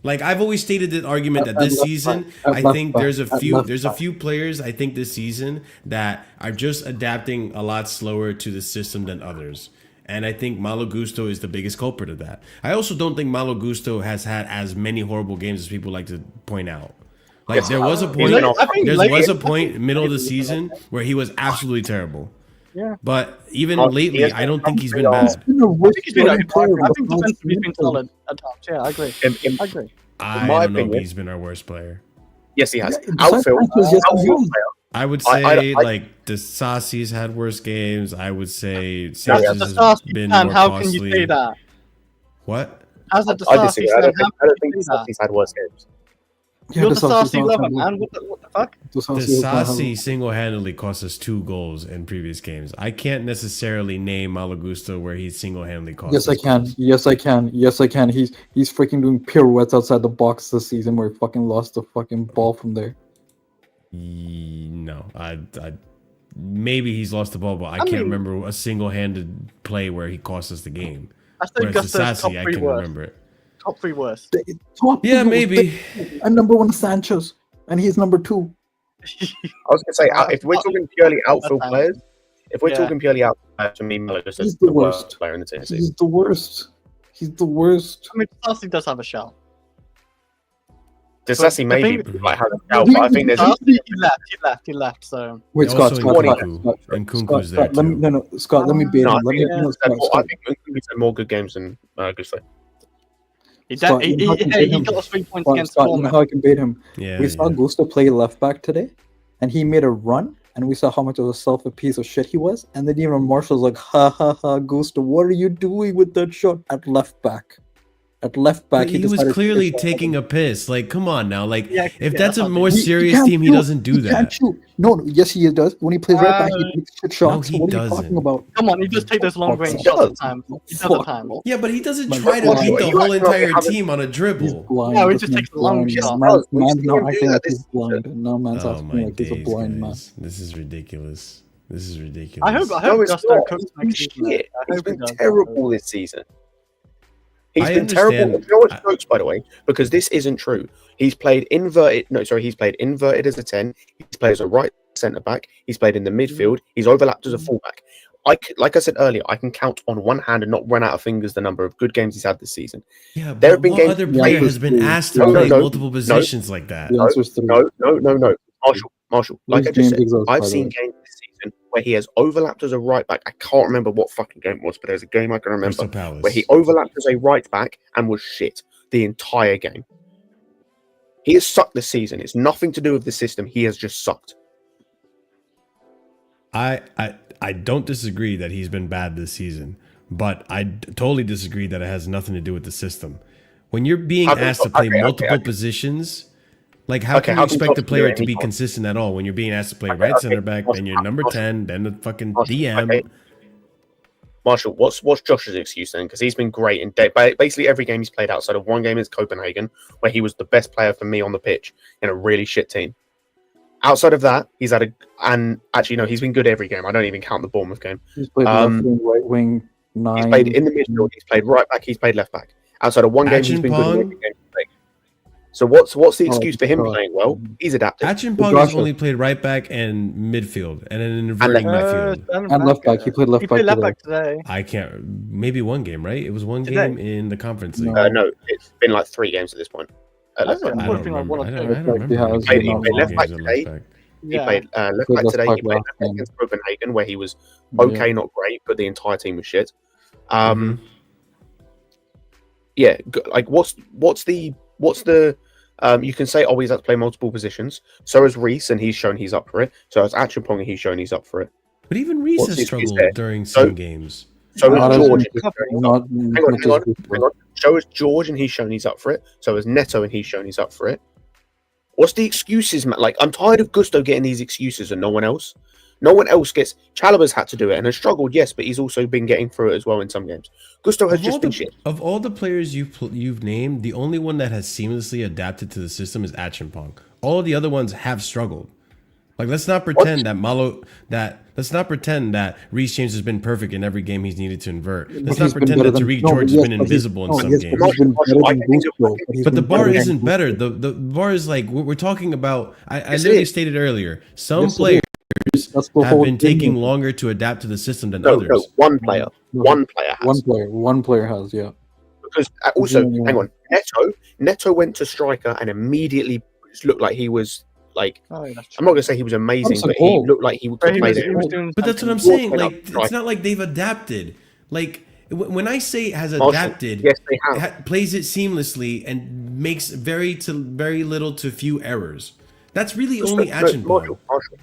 Like I've always stated the argument that this left season, back, at I left think back, there's a at few left there's a back. few players I think this season that are just adapting a lot slower to the system than others. And I think Malo Gusto is the biggest culprit of that. I also don't think Malo Gusto has had as many horrible games as people like to point out. Like there was a point, been off- I think there lately- was a point middle of the season where he was absolutely terrible. Yeah. But even Oh, lately, he has I don't think he's been been bad. He's been a I worse think he's been. I starting player think in the past defensively he's been year. solid at times. Yeah, I agree. In I agree. I my don't know if opinion- he's been our worst player. Yes, he has. Yeah, besides Outfield, Sanchez, yes, he outfield has. player. I would I- say I- like the Sassy's had worse games. I would say As Sanchez a has Disasi been fan, more how costly. can you say that? What? As a I Disasi disagree. I fan, don't think, how I don't can think you say that? he's had worse games. Yeah, You're the Disasi's Disasi not lover, having- man. What the fuck? The Disasi is not having- Sassy single-handedly cost us 2 goals in previous games. I can't necessarily name Malagusto where he single-handedly cost Yes, us I can. goals. Yes, I can. Yes, I can. He's freaking doing pirouettes outside the box this season where he fucking lost the fucking ball from there. No, maybe he's lost the ball, but I can't mean- remember a single-handed play where he cost us the game. I say Whereas Gusto's top Sassy, I 3 can worst. remember it. Top 3 worst. Top Yeah, two was maybe. and number 1 is Sanchez, and he's number 2. I was gonna say if we're talking purely outfield That's players, if we're Yeah. talking purely outfield players, for me, Melo is He's the the worst worst. player in the team. He's the worst. He's the worst. I mean, Sassy does have a shout. Disassi I maybe think- like has a shout, but I think there's Sassy, he left. So Wait, Also Scott, in Scott, Kunku, Scott, and Scott, Kunku's there Scott, let me, too. no, Scott, let me bait no, him. I Let me, think, no, Scott, I Scott, think he's had more good games than Gusto. he Scott, you know how I can bait him? got us 3 points Scott, against Scott, you know Bournemouth. how I can bait him? Yeah, We saw Gusto play left back today, and he made a run, and we saw how much of a piece of shit he was. And then even Marshall's like, ha ha ha, Gusto, what are you doing with that shot at left back? At left back, But he was decided to clearly push taking a piss. Like, come on now. Like, Yeah, if yeah, that's a that's more not- He serious can't team, he shoot. doesn't do He can't that. shoot. No, yes, he does. When he plays right back, he takes shit shots. he What are you doesn't. talking about? Come on, he just take those long range He shots at does. times. He does Fuck, at times. bro. Yeah, but he doesn't Man, try to Marshall, beat the you whole guys not entire having- team on a He's dribble. blind. No, he This just man's takes a long blind. shot. Man's We've now seen him acting do like that he's this blind. And now man's Oh acting my like he's a days, blind man. guys. This is ridiculous. This is ridiculous. I hope No, it's Gusto not. cooks He's next season. shit. I He's hope he been does. terrible this season. He's I been terrible. understand. You know what's jokes, by the way? Because this isn't true. He's played inverted. No, sorry, he's played inverted as a 10. He's played as a right centre back. He's played in the midfield. He's overlapped as a fullback. Like I said earlier, I can count on one hand and not run out of fingers the number of good games he's had this season. Yeah, There but have been what games- other Yeah, player he has was been three. asked to No, play no, multiple positions like that? The answer is 3. No. Marshall. Like Who's I just said, James Exos, by I've the seen way? games this season where he has overlapped as a right back. I can't remember what fucking game it was, but there's a game I can remember Crystal Palace. where he overlapped as a right back and was shit the entire game. He has sucked this season. It's nothing to do with the system. He has just sucked. I don't disagree that he's been bad this season, but I totally disagree that it has nothing to do with the system. When you're being How can- asked to play okay, multiple okay. positions, like how Okay, can you how can expect the Josh do player it to be anytime? consistent at all when you're being asked to play Okay, right okay. center back, then you're number Marshall, 10, then the fucking Marshall, DM? okay. Marshall, what's Josh's excuse then? Because he's been great in basically every game he's played outside of one game against Copenhagen, where he was the best player for me on the pitch in a really shit team. Outside of that, he's had he's been good every game. I don't even count the Bournemouth game. He's played left wing, right wing, 9. He's played in the midfield. He's played right back. He's played left back. Outside of one game, he's been good in Acheampong? every game he's played. So what's the excuse for him God. playing well? He's adapted. Acheampong has Joshua. only played right back and midfield, and an inverting midfield. And left back. He played left He back played left today. back today. I can't. Maybe one game, right? It was one Today. game in the conference league. No. No, it's been like 3 games at this point. At left back. I Would don't have been like remember. one or I two. don't remember. Yeah, any he played games left back at today. back. He Yeah. played left Good back left today. back He played last left back game. against Copenhagen, where he was okay, not great, but the entire team was shit. Yeah, like what's the you can say, oh, he's had to play multiple positions. So has Reese, and he's shown he's up for it. So has Acheampong, and he's shown he's up for it. But even Reese What's has the excuse struggled there? during So- some games. So Not has as George. much- not Hang on. as good. So has George, and he's shown he's up for it. So has Neto, and he's shown he's up for it. What's the excuses, man? Like, I'm tired of Gusto getting these excuses and no one else. No one else gets. Chalobah's had to do it and has struggled, yes, but he's also been getting through it as well in some games. Gusto has just been shit. Of all the players you've named, the only one that has seamlessly adapted to the system is Acheampong. All of the other ones have struggled. Like, let's not pretend let's not pretend that Reece James has been perfect in every game he's needed to invert. Let's not he's been pretend better that than- Tariq no, George yes, has been but he's- invisible in no, some yes, games. but he's been better I than think Gusto, he's But the been bar better than isn't Gusto. better. The bar is like we're talking about. I Yes, it literally is. stated earlier. Some Yes, it players That's the have whole been thing. taking longer to adapt to the system than No, others. one player. No. One player has. One player has, yeah. Because also, Yeah. hang on, Neto went to striker and immediately looked like he was like. Oh, yeah, that's I'm not gonna say he was amazing, That's a but he goal. looked like he could true. play He was it. doing But that's what I'm something. saying. Like, Right. it's not like they've adapted. Like, when I say has Marshall, adapted, yes, they have. plays it seamlessly and makes very little to few errors. That's really only Acheampong. Marshall.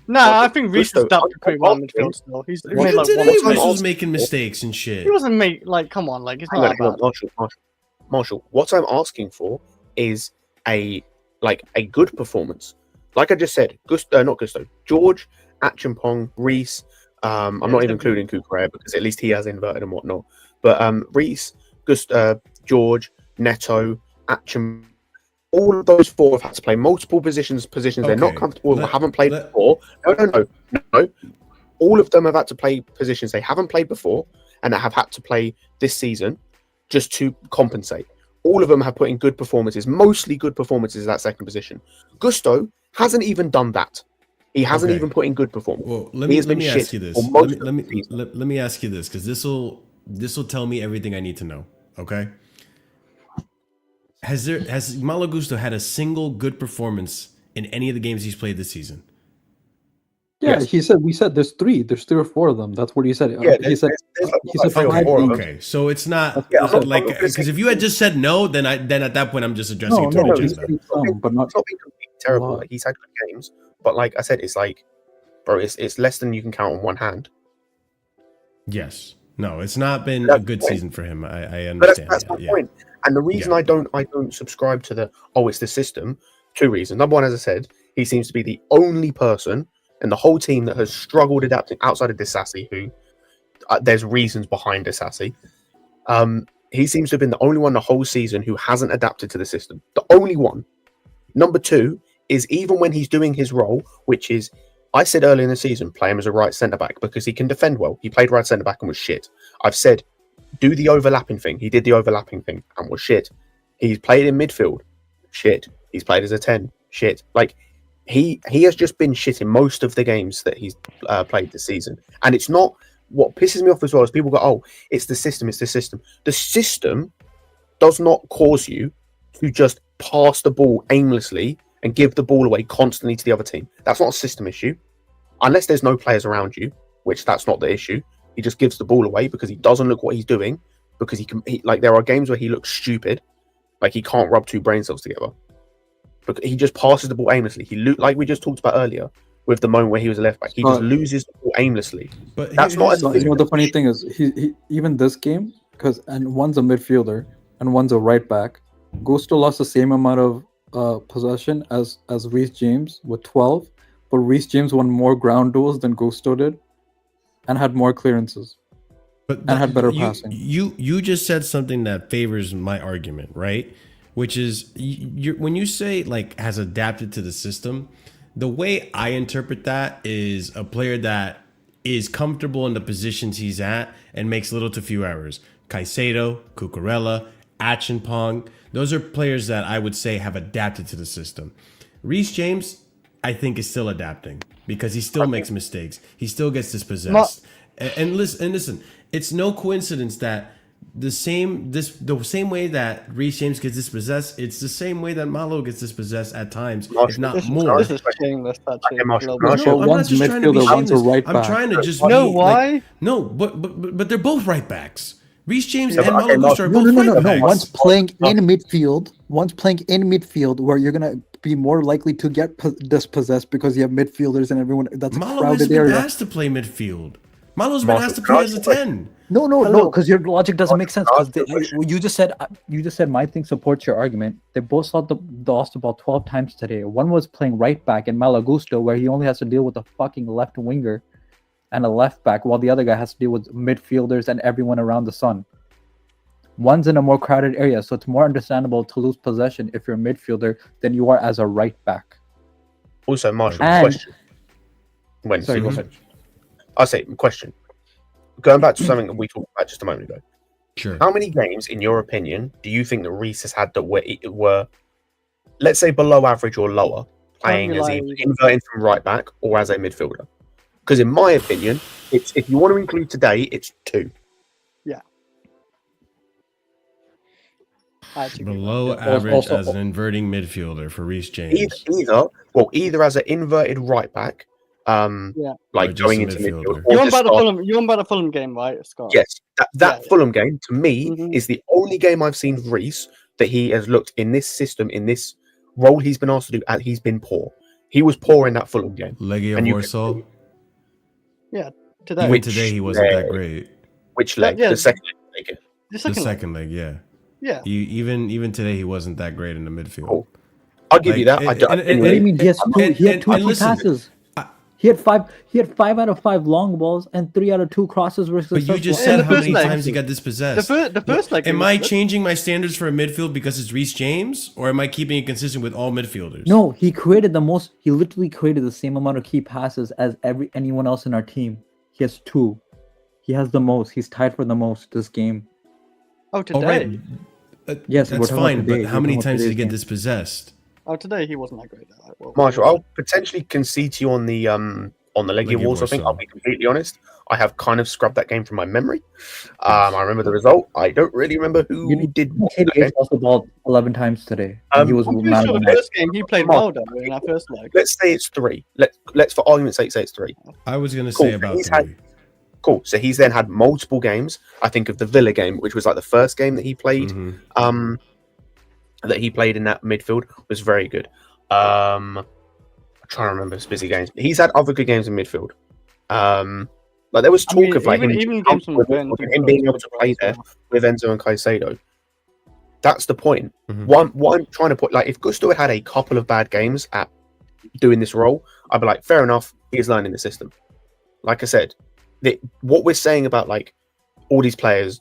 No, I think Reece has Gusto, adapted pretty well in I'm midfield still. He's Even made like Today, one Reece Reece time was off- making mistakes and shit. He wasn't made like come on, like it's Hang not on, that bad. Marshall. What I'm asking for is a good performance. Like I just said, not Gusto, George, Acheampong, Reece. I'm not even including Kukurea because at least he has inverted and whatnot. But Reece, George, Neto, Acheampong, all of those 4 have had to play multiple positions they're not Okay, comfortable with, let- haven't played let- before. No. All of them have had to play positions they haven't played before and that have had to play this season just to compensate. All of them have put in good performances, mostly good performances at that second position. Gusto hasn't even done that. He hasn't even put in good performance. Well, let me ask you this. Let me ask you this, because this will tell me everything I need to know. Okay. Has Malo Gusto had a single good performance in any of the games he's played this season? Yeah, yes. We said there's three or four of them. That's what he said. Yeah, he said okay, so it's not like, because if you had just said no, then at that point I'm just addressing it to the agenda. But not been completely terrible. Like, he's had good games, but like I said, it's like, bro, it's less than you can count on one hand. Yes, no, it's not been a good season for him. I understand. But that's my point. And the reason I don't subscribe to it's the system. Two reasons. Number one, as I said, he seems to be the only person and the whole team that has struggled adapting outside of Disassi, who there's reasons behind Disassi. He seems to have been the only one the whole season who hasn't adapted to the system. The only one. Number two is even when he's doing his role, which is, I said earlier in the season, play him as a right centre-back because he can defend well. He played right centre-back and was shit. I've said, do the overlapping thing. He did the overlapping thing and was shit. He's played in midfield. Shit. He's played as a 10. Shit. Like, He has just been shit in most of the games that he's played this season. And it's not, what pisses me off as well is people go, oh, it's the system, it's the system. The system does not cause you to just pass the ball aimlessly and give the ball away constantly to the other team. That's not a system issue. Unless there's no players around you, which that's not the issue. He just gives the ball away because he doesn't look what he's doing, because like there are games where he looks stupid, like he can't rub two brain cells together. But he just passes the ball aimlessly. Like we just talked about earlier, with the moment where he was a left back, he just loses the ball aimlessly. But that's not. You know, the funny thing is, he even this game, and one's a midfielder and one's a right back. Gusto lost the same amount of possession as Reece James with 12, but Reece James won more ground duels than Gusto did, and had more clearances, and had better passing. You just said something that favors my argument, right? Which is, when you say like has adapted to the system, the way I interpret that is a player that is comfortable in the positions he's at and makes little to few errors. Caicedo, Cucurella, Acheampong, those are players that I would say have adapted to the system. Reece James, I think, is still adapting because he still makes mistakes. He still gets dispossessed. And listen, it's no coincidence that the same way that Reece James gets dispossessed, it's the same way that Malo gets dispossessed at times, if not more. One's midfielder, one's a right back. I'm trying to just why? No, but they're both right backs. Reece James and Malo Gusto are both right backs. One's playing in midfield, where you're gonna be more likely to get dispossessed because you have midfielders and everyone. That's a crowded area. Malo has to play midfield. Malo's been asked to play as a 10. No, because your logic doesn't make sense. Because you just said my thing supports your argument. They both lost the ball 12 times today. One was playing right back in Malo Gusto, where he only has to deal with a fucking left winger and a left back, while the other guy has to deal with midfielders and everyone around the sun. One's in a more crowded area, so it's more understandable to lose possession if you're a midfielder than you are as a right back. Also, Marshall, question. I'll say question. Going back to something that we talked about just a moment ago. Sure. How many games, in your opinion, do you think that Reece has had that were, let's say, below average or lower, playing as either inverted from right back or as a midfielder? Because in my opinion, it's, if you want to include today, it's 2. Yeah. Below average as an inverting midfielder for Reece James. Either as an inverted right back, like going into midfield. You're on about the Fulham game, right, Scott? Yes, that Fulham game to me is the only game I've seen Reece that he has looked in this system, in this role he's been asked to do. He's been poor. He was poor in that Fulham game. Legia Warsaw. Yeah, today. Today he wasn't that great. Which leg? The second leg. The second leg, yeah. Yeah. Even today he wasn't that great in the midfield. Cool. I'll give you that. What do you mean? He has two passes. He had 5 out of 5 long balls and 3 out of 2 crosses were successful. But you just said how many times he got dispossessed. The first leg. Am I changing my standards for a midfield because it's Reece James, or am I keeping it consistent with all midfielders? No, he created he literally created the same amount of key passes as anyone else in our team. He has 2. He has the most. He's tied for the most this game. Oh, today. right. Yes, we're that's talking about fine. But today. how We're many talking about times did he today's get game. dispossessed? Oh, today he wasn't that great. Well, Marshall, I'll potentially concede to you on the Legia Wars. I think I'll Warsaw. be completely honest. I have kind of scrubbed that game from my memory. I remember the result. I don't really remember who did what. KDH lost the ball 11 times today. And he was I'm pretty man sure of the the match. first game he played well though in that first leg. Let's say it's 3. Let's for argument's sake say it's 3. I was gonna Cool. say about He's 3. had- Cool. So he's then had multiple games. I think of the Villa game, which was like the first game that he played. Mhm. That he played in that midfield was very good. I'm trying to remember his busy games. He's had other good games in midfield. Like there was talk of like even games from him being able to play there with Enzo and Caicedo. That's the point. Mhm. What I'm trying to put, like, if Gusto had a couple of bad games at doing this role, I'd be like, fair enough, he's learning the system. Like I said, what we're saying about like all these players,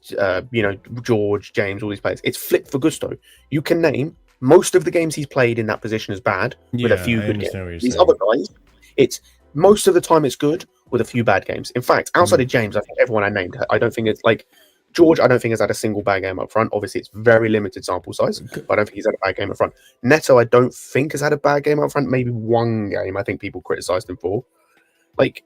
George, James, all these players, it's flipped for Gusto. You can name most of the games he's played in that position as bad with a few I good understand games. what you're These saying. other guys, it's most of the time it's good with a few bad games. In fact, outside of James, I think everyone I named, I don't think it's like George, I don't think has had a single bad game up front. Obviously, it's very limited sample size, but I don't think he's had a bad game up front. Neto, I don't think has had a bad game up front. Maybe one game I think people criticised him for. Like,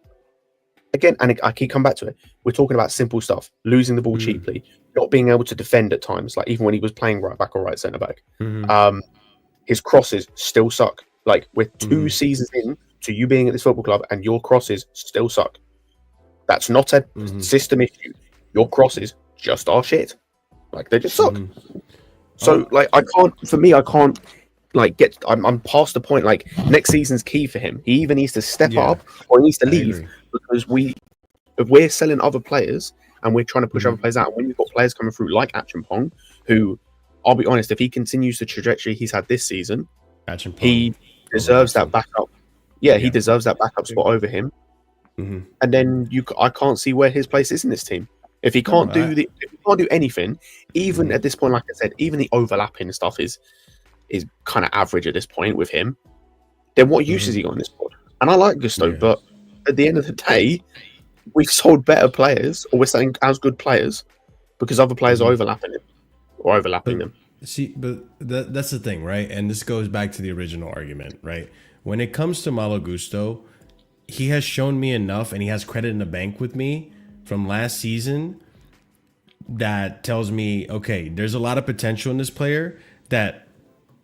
again, and I keep coming back to it. We're talking about simple stuff: losing the ball cheaply, not being able to defend at times. Like even when he was playing right back or right centre back, his crosses still suck. Like we're 2 seasons in to you being at this football club, and your crosses still suck. That's not a system issue. Your crosses just are shit. Like they just suck. So like I can't like get. I'm past the point. Like next season's key for him. He either needs to step up or he needs to leave because if we're selling other players and we're trying to push other players out, and when you've got players coming through like Achimpong, who I'll be honest, if he continues the trajectory he's had this season, he deserves that backup. Yeah, he deserves that backup spot over him. And then I can't see where his place is in this team. If he can't if he can't do anything, even at this point, like I said, even the overlapping stuff is kind of average at this point with him. Then what use has he got in this squad? And I like Gusto, but at the end of the day, we've sold better players, or we're selling as good players because other players are overlapping him or overlapping them. See, but that's the thing, right? And this goes back to the original argument, right? When it comes to Malo Gusto, he has shown me enough, and he has credit in the bank with me from last season that tells me, okay, there's a lot of potential in this player, that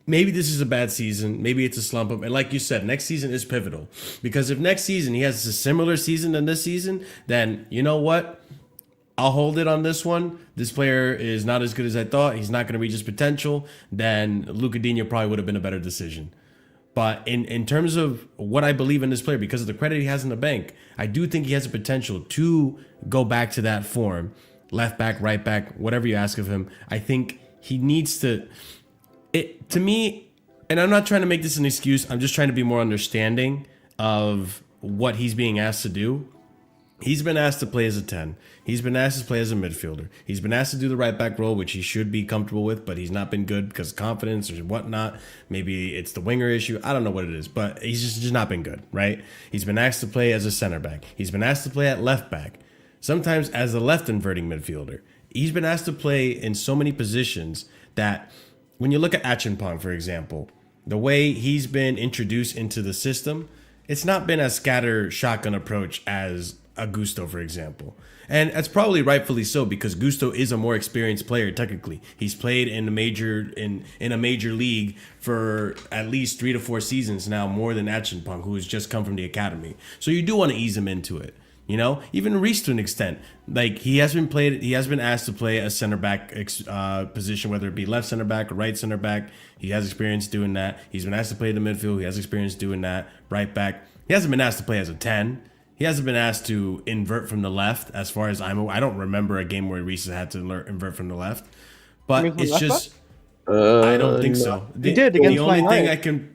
maybe this is a bad season, maybe it's a slump up, and like you said, next season is pivotal, because if next season he has a similar season than this season, then you know what? I'll hold it on this one. This player is not as good as I thought. He's not going to reach his potential. Then Luca Digne probably would have been a better decision. But in terms of what I believe in this player, because of the credit he has in the bank, I do think he has the potential to go back to that form. Left back, right back, whatever you ask of him. I think he needs to... To me, and I'm not trying to make this an excuse, I'm just trying to be more understanding of what he's being asked to do. He's been asked to play as a 10. He's been asked to play as a midfielder. He's been asked to do the right back role, which he should be comfortable with, but he's not been good because of confidence or whatnot. Maybe it's the winger issue. I don't know what it is, but he's just not been good, right? He's been asked to play as a center back. He's been asked to play at left back, sometimes as a left inverting midfielder. He's been asked to play in so many positions that when you look at Achimpong, for example, the way he's been introduced into the system, it's not been as scatter shotgun approach as a Gusto, for example. And that's probably rightfully so, because Gusto is a more experienced player technically. He's played in a major league for at least 3 to 4 seasons now, more than Achimpong, who has just come from the academy. So you do want to ease him into it. You know, even Reece to an extent, like he has been asked to play a center back position, whether it be left center back or right center back. He has experience doing that. He's been asked to play the midfield. He has experience doing that. Right back. He hasn't been asked to play as a 10. He hasn't been asked to invert from the left, as far as I don't remember a game where Reece had to invert from the left. But it's just, I don't think so. He did against the only Man thing United. I can...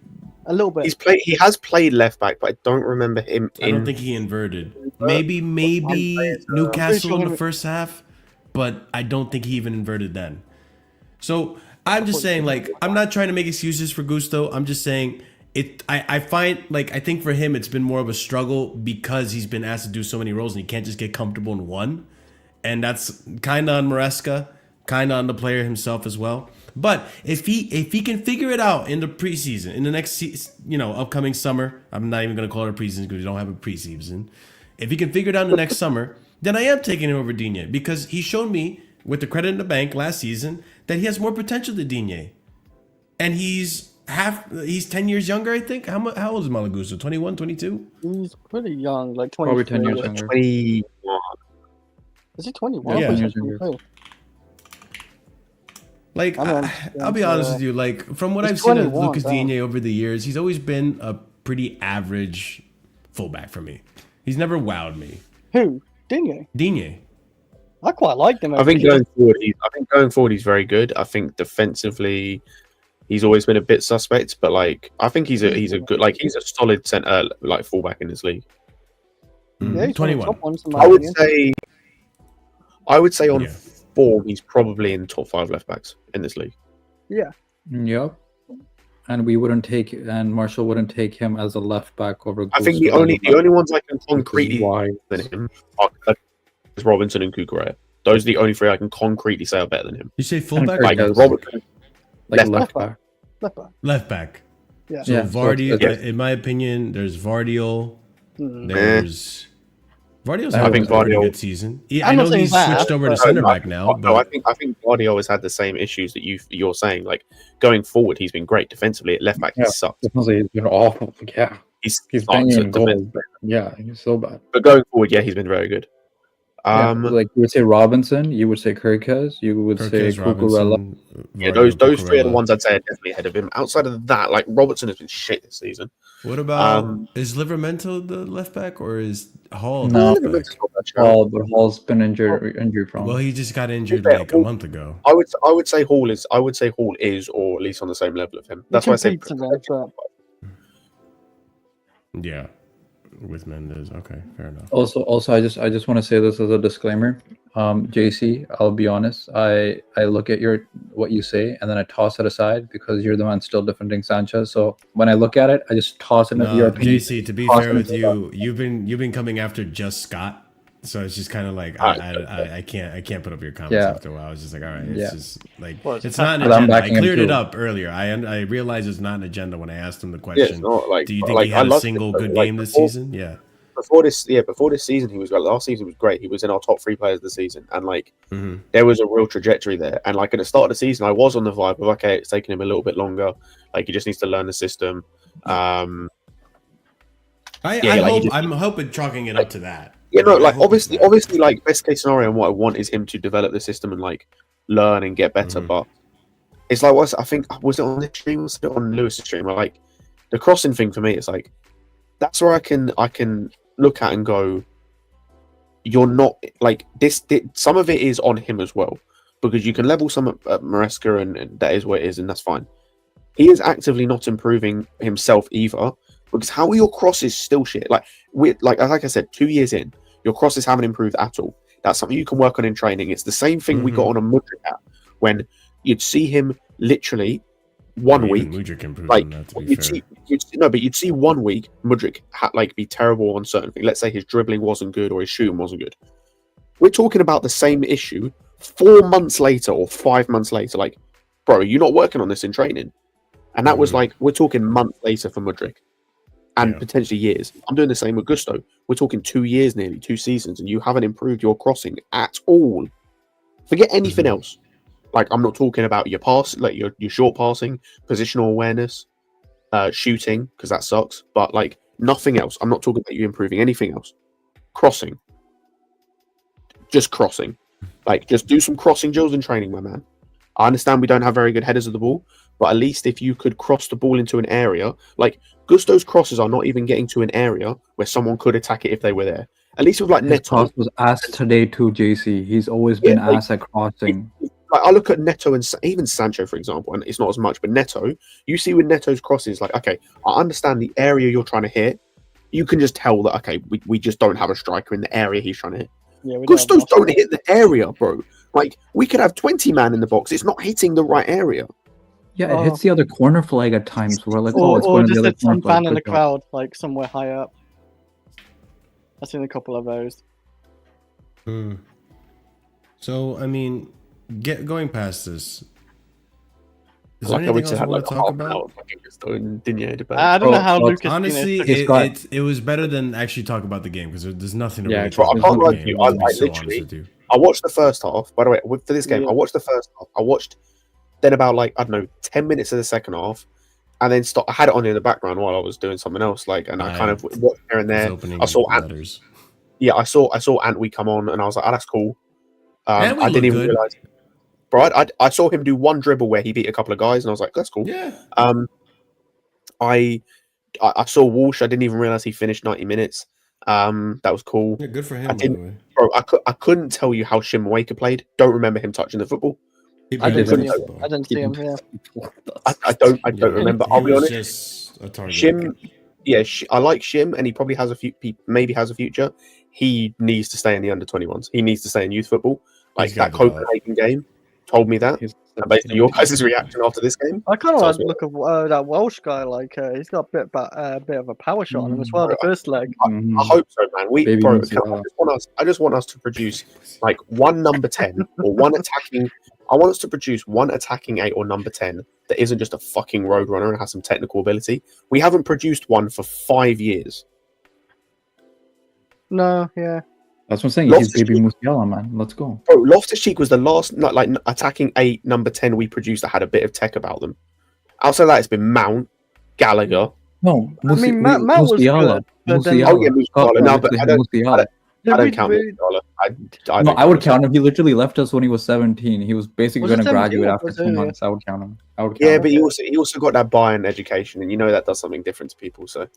A little bit. He has played left back, but I don't remember him. I don't think he inverted. Maybe Newcastle in the first half, but I don't think he even inverted then. So I'm just saying, like, I'm not trying to make excuses for Gusto. I'm just saying, I find like I think for him it's been more of a struggle because he's been asked to do so many roles and he can't just get comfortable in one, and that's kind of on Maresca, kind of on the player himself as well. But if he can figure it out in the preseason, in the next upcoming summer, I'm not even gonna call it a preseason because we don't have a preseason. If he can figure it out in the next summer, then I am taking him over Digne because he showed me with the credit in the bank last season that he has more potential than Digne, and he's 10 years younger, I think. How old is Malagusto? 21, 22? He's pretty young, like 20. Probably 10 years younger. 21. Is he 21? Yeah. 10 years younger. Like, I'll be honest with you. Like, from what He's I've seen of 21, Lucas damn. Digne over the years, he's always been a pretty average fullback for me. He's never wowed me. Who? Digne? Digne. I quite liked him. I think going forward, he's very good. I think defensively, he's always been a bit suspect, but like I think he's a good, like he's a solid centre like fullback in this league. Yeah, he's 21. Top ones in my I would opinion. say on Yeah. form, he's probably in top 5 left backs in this league. Yeah. Yep. And Marshall wouldn't take him as a left back over. I think Gusto the only ones I can concretely why than him are Robinson and Kukurea. Those are the only 3 I can concretely say are better than him. You say fullback? Kirk Like Yes. Robertson, like left left back. Left back. Left back. Yeah. So Yeah, Vardy, so it's- in my opinion, there's Vardiol. Mm. There's Vardiol's I had think a pretty Vardiol- good season. Yeah, I'm I not know saying he's that, switched over to but- center back now. No, But I think Vardy always had the same issues that you're saying. Like going forward, he's been great defensively. At left back, Yeah. he sucked. Definitely, he's been awful. Yeah, He's he's sucked banging at in goals. defense. Yeah, he's so bad. But going forward, yeah, he's been very good. Yeah, like you would say Robinson, you would say Kirkes, you would say Kirkes, Cucurella. Robinson, Yeah, Vardiol, those 3 are the Cucurella. ones I'd say are definitely ahead of him. Outside of that, like Robertson has been shit this season. What about is Livramento the left back or is Hall the No. left back? But Hall's been injury prone. Well, he just got injured Yeah, like a month ago. I would say Hall is or at least on the same level of him. That's why I say competes against that. Yeah, with Mendes. Okay, fair enough. Also, I just want to say this as a disclaimer. JC, I'll be honest. I look at what you say and then I toss it aside because you're the man still defending Sanchez. So when I look at it, I just toss it into your opinion. JC, to be Toss fair it with into you, you've been coming after just Scott, so it's just kind of like I can't put up your comments Yeah. after a while. It's just like, all right, it's Yeah. just like Well, it's not an But I'm agenda. I backing him cleared it too. up earlier. I realized it's not an agenda when I asked him the Yeah, it's question. not like. Do you think like, he I had a loved single it, good like, game this before- season? Yeah. Before this season, he was last season was great. He was in our top 3 players of the season, and like Mm-hmm. there was a real trajectory there. And like at the start of the season, I was on the vibe of okay, it's taking him a little bit longer. Like he just needs to learn the system. I'm hoping chalking it up to that. You know, I like hope it's that. obviously, like best case scenario, and what I want is him to develop the system and like learn and get better. Mhm. But it's like I think was it on this stream? Was it on Lewis's stream? Where, like the crossing thing for me, it's like that's where I can look at and go, you're not like this. Some of it is on him as well because you can level some at Maresca and that is what it is, and that's fine. He is actively not improving himself either because how are your crosses still shit? Like I said, 2 years in, your crosses haven't improved at all. That's something you can work on in training. It's the same thing we got on a Mudryk app when you'd see him literally one Even week. Mudryk improved Like on that, to be fair. you'd see 1 week Mudryk like be terrible on certain things. Let's say his dribbling wasn't good or his shooting wasn't good. We're talking about the same issue 4 months later or 5 months later. Like, bro, you're not working on this in training, and that was like we're talking months later for Mudryk, and potentially years. I'm doing the same with Gusto. We're talking 2 years, nearly 2 seasons, and you haven't improved your crossing at all. Forget anything else. Like, I'm not talking about your pass, like your short passing, positional awareness, shooting, because that sucks. But like nothing else. I'm not talking about you improving anything else. Crossing, just crossing. Like, just do some crossing drills in training, my man. I understand we don't have very good headers of the ball, but at least if you could cross the ball into an area, like Gusto's crosses are not even getting to an area where someone could attack it if they were there. At least with like His Neto, cross was asked today too, JC. He's always been asked at crossing. like I look at Neto and even Sancho, for example, and it's not as much, but Neto, you see with Neto's crosses, like, okay, I understand the area you're trying to hit. You can just tell that, okay, we just don't have a striker in the area he's trying to hit. Yeah, we Gustos don't don't hit the area, bro. Like, we could have 20 man in the box. It's not hitting the right area. Yeah, it hits the other corner flag at times. We're like, oh, it's or going to just the other hit some corner fan flag. in the Good job. crowd, like somewhere high up. I've seen a couple of those. So I mean, going past this. Is Like there I anything would else say, you had want like to a talk half an hour about? fucking just doing Digne debate. I don't know how But Lucas Honestly, Digne it was better than actually talk about the game because there's nothing to Yeah, really bro, talk I about. can't the lie to game, you, to be I so literally- honest with you. I watched the first half. By the way, for this game, Yeah. I watched the first half. I watched then about like I don't know 10 minutes of the second half, and then I had it on in the background while I was doing something else. Like, and I kind of watched here and His there. opening I saw letters. I saw Antwi come on, and I was like, oh, that's cool. Antwi I didn't even looked good. realize. Bro, I saw him do one dribble where he beat a couple of guys, and I was like, that's cool. Yeah. I saw Walsh. I didn't even realize he finished 90 minutes. That was cool. Yeah, good for him, I by the didn't- way. Bro, I couldn't tell you how Shim Waker played. Don't remember him touching the football. He I barely didn't. touched the ball. I didn't see him. Yeah. I don't Yeah, remember. he I'll be was honest. just a target. Shim, yeah, I like Shim, and he probably has maybe has a future. He needs to stay in the under-21s. He needs to stay in youth football. Like He's that gotta develop. Copenhagen game told me that. And based on your guys' reaction after this game, I kind of So like I the look of that Welsh guy. Like he's got a bit of a power shot on him as well. The first leg. I hope so, man. Baby Bro, Musiala. I just want us to produce like one number 10 or one attacking. I want us to produce one attacking 8 or number 10 that isn't just a fucking road runner and has some technical ability. We haven't produced one for 5 years. No, yeah. That's what I'm saying. He's baby Musiala, man. Let's go. Bro, Loftus-Cheek was the last attacking 8, number 10 we produced that had a bit of tech about them. Outside of that, it's been Mount, Gallagher. No, I mean, Matt was Musiala. good, but then- Musiala. Oh, yeah, Musiala. No, but I don't- Musiala. I don't count Musiala. No, I would count him. He literally left us when he was 17. He was basically Was going it to graduate 17 or after was 2 it- months. I would count him. Yeah, but he also got that Bayern education, and you know that does something different to people. So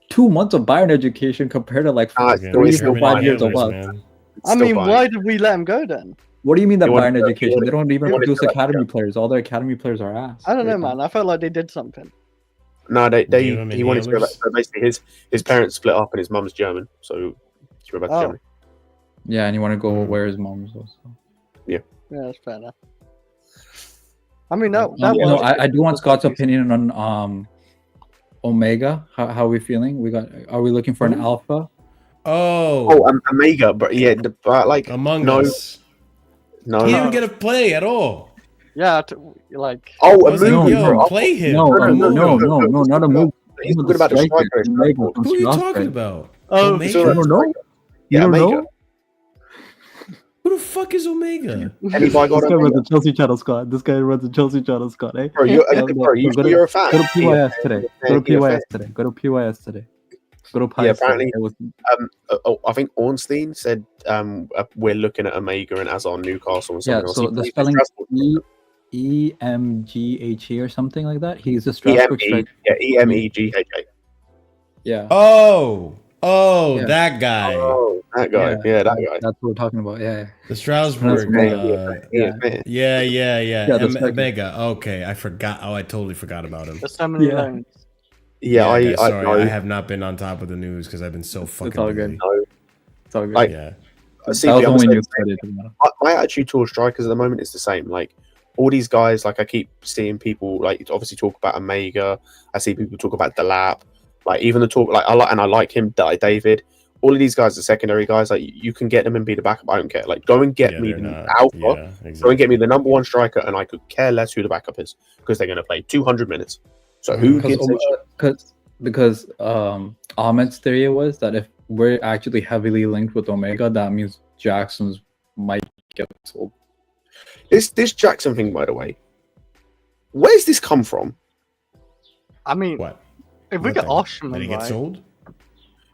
2 months of Bayern education compared to like Ah, Again, 3 still or 5 years of handlers, what? man. it's I still mean, Bayern. why did we let him go then? What do you mean that He wanted Bayern to- education? They don't even he wanted produce to- academy players. All their academy players are ass. I don't know, right man. I felt like they did something. No, Give him he wanted to go back. inhalers? So basically, his parents split up, and his mum's German, so he went back to Oh. Germany. Yeah, and you want to go Mm. where his mom's also. Yeah, that's fair enough. I mean, that No, was. I do want Scott's opinion on Omega. How are we feeling? Are we looking for an alpha? Oh, Omega, but yeah, but like Among no, Us. no. He didn't even get a play at all. Yeah, like. Oh, I was like, Omega, yo, bro. play him. No, Come no, on. not a move. He's talking about the striker. Who are you talking about? Oh, Omega? So- You don't know? Yeah, You don't Omega. know? Who the fuck is Omega? Anybody got Omega? the Chelsea channel, Scott. This guy runs the Chelsea channel, Scott. Eh? Bro, you're a fan. Go to PYS today. Go to You're a fan. PYS today. Go to PYS today. Go to PYS. Yeah, apparently- It was- I think Ornstein said we're looking at Omega and as our Newcastle and Yeah, something else. so He the plays for spelling Strasbourg. EMGHE or something like that. He's a Strasbourg striker. Yeah, EMEGHA. Yeah. Oh, Yeah. that guy. Oh, that guy. Yeah, that guy. That's what we're talking about. Yeah. The Strasbourg. That's Yeah. Yeah. the striker. Omega. Okay, I forgot. Oh, I totally forgot about him. There's so many Yeah. loans. Yeah, guys, I sorry, know. I have not been on top of the news because I've been so fucking all good. busy. It's all good. Like- Yeah. See, that was I'm only saying- news that it didn't matter. my attitude towards strikers at the moment is the same. Like all these guys, like I keep seeing people like obviously talk about Omega. I see people talk about Delap. Like even the talk like I like him, David. All of these guys are secondary guys. Like you can get them and be the backup. I don't care. Like go and get Yeah, me they're the not- alpha. yeah, Go exactly. and get me the number 1 striker, and I could care less who the backup is because they're going to play 200 minutes. So who gives a shit? Because Ahmed's theory was that if we're actually heavily linked with Omega, that means Jackson's might get sold. This Jackson thing, by the way, where's this come from? I mean, What? if we What get thing? Oshman, Did he get right? sold?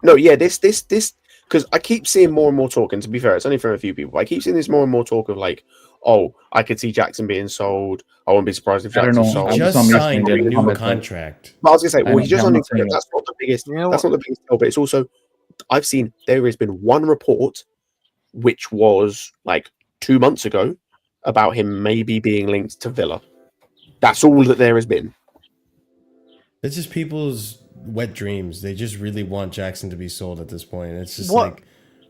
No, yeah, this, because I keep seeing more and more talk, and to be fair, it's only from a few people. But I keep seeing this more and more talk of like, oh, I could see Jackson being sold. I wouldn't be surprised if I don't Jackson's know. sold. I'm Just just signed a amazed they new didn't contract. But I was gonna say, well, I he's just know, on. I'm not saying That's not the biggest. You know That's what? not the biggest tell, but it's also I've seen there has been one report, which was like 2 months ago, about him maybe being linked to Villa. That's all that there has been. It's just people's wet dreams. They just really want Jackson to be sold at this point. It's just What? like,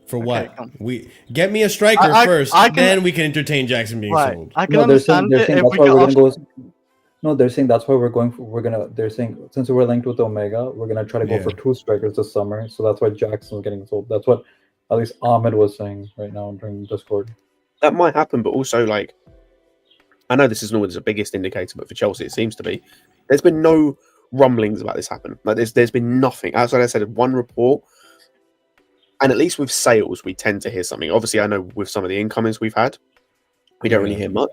for what? come. We get me a striker I first, can- then we can entertain Jackson being Right. sold. I can No, they're saying, understand they're it saying if that's we why get we're gonna Oshman. go. No, they're saying that's why they're saying since we're linked with Omega, we're gonna try to go Yeah. for 2 strikers this summer. So that's why Jackson's getting sold. That's what at least Ahmed was saying right now during Discord. That might happen, but also like I know this isn't always the biggest indicator, but for Chelsea it seems to be. There's been no rumblings about this happen. Like there's been nothing. Outside I said one report. And at least with sales, we tend to hear something. Obviously, I know with some of the incomings we've had, we don't really hear much.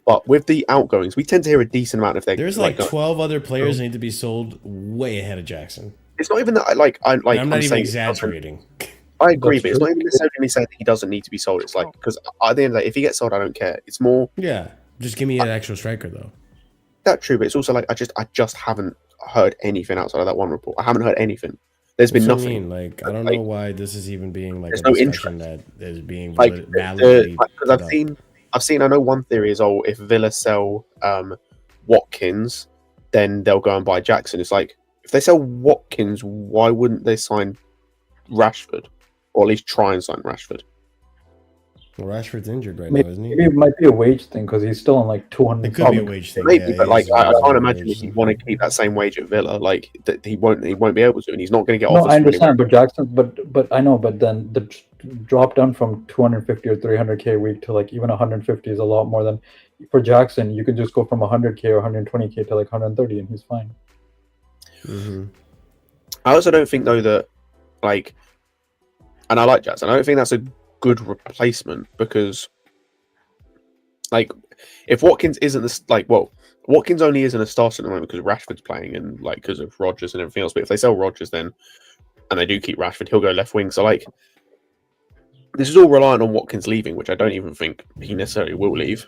But with the outgoings, we tend to hear a decent amount if they. There's like 12 other players that need to be sold way ahead of Jackson. It's not even that. I'm not even exaggerating. I agree, but it's not even necessarily me saying that he doesn't need to be sold. It's like because at the end of the day, if he gets sold, I don't care. It's more. Yeah, just give me an extra striker though. That's true, but it's also like I just haven't heard anything outside of that one report. I haven't heard anything. There's been nothing. Like I don't know why this is even being like there's a no discussion interest. that is being Like validly. Because I've seen. I know one theory is if Villa sell Watkins, then they'll go and buy Jackson. It's like if they sell Watkins, why wouldn't they sign Rashford, or at least try and sign Rashford? Well, Rashford's injured right now, isn't he? Maybe it might be a wage thing because he's still on like 200. It could be a wage thing. Maybe, yeah, but like he's I on can't a imagine wage if he thing. want to keep that same wage at Villa. Like that he won't be able to, and he's not going to get No, offers. I understand, but Jackson, but I know, but then the drop down from 250 or 300k a week to like even 150 is a lot more than for Jackson. You can just go from 100k or 120k to like 130, and he's fine. Mm-hmm. I also don't think though that like, and I like Jackson. I don't think that's a good replacement because. Like, if Watkins isn't Watkins only isn't a starter at the moment because Rashford's playing and like because of Rodgers and everything else. But if they sell Rodgers, then and they do keep Rashford, he'll go left wing. So like, this is all reliant on Watkins leaving, which I don't even think he necessarily will leave.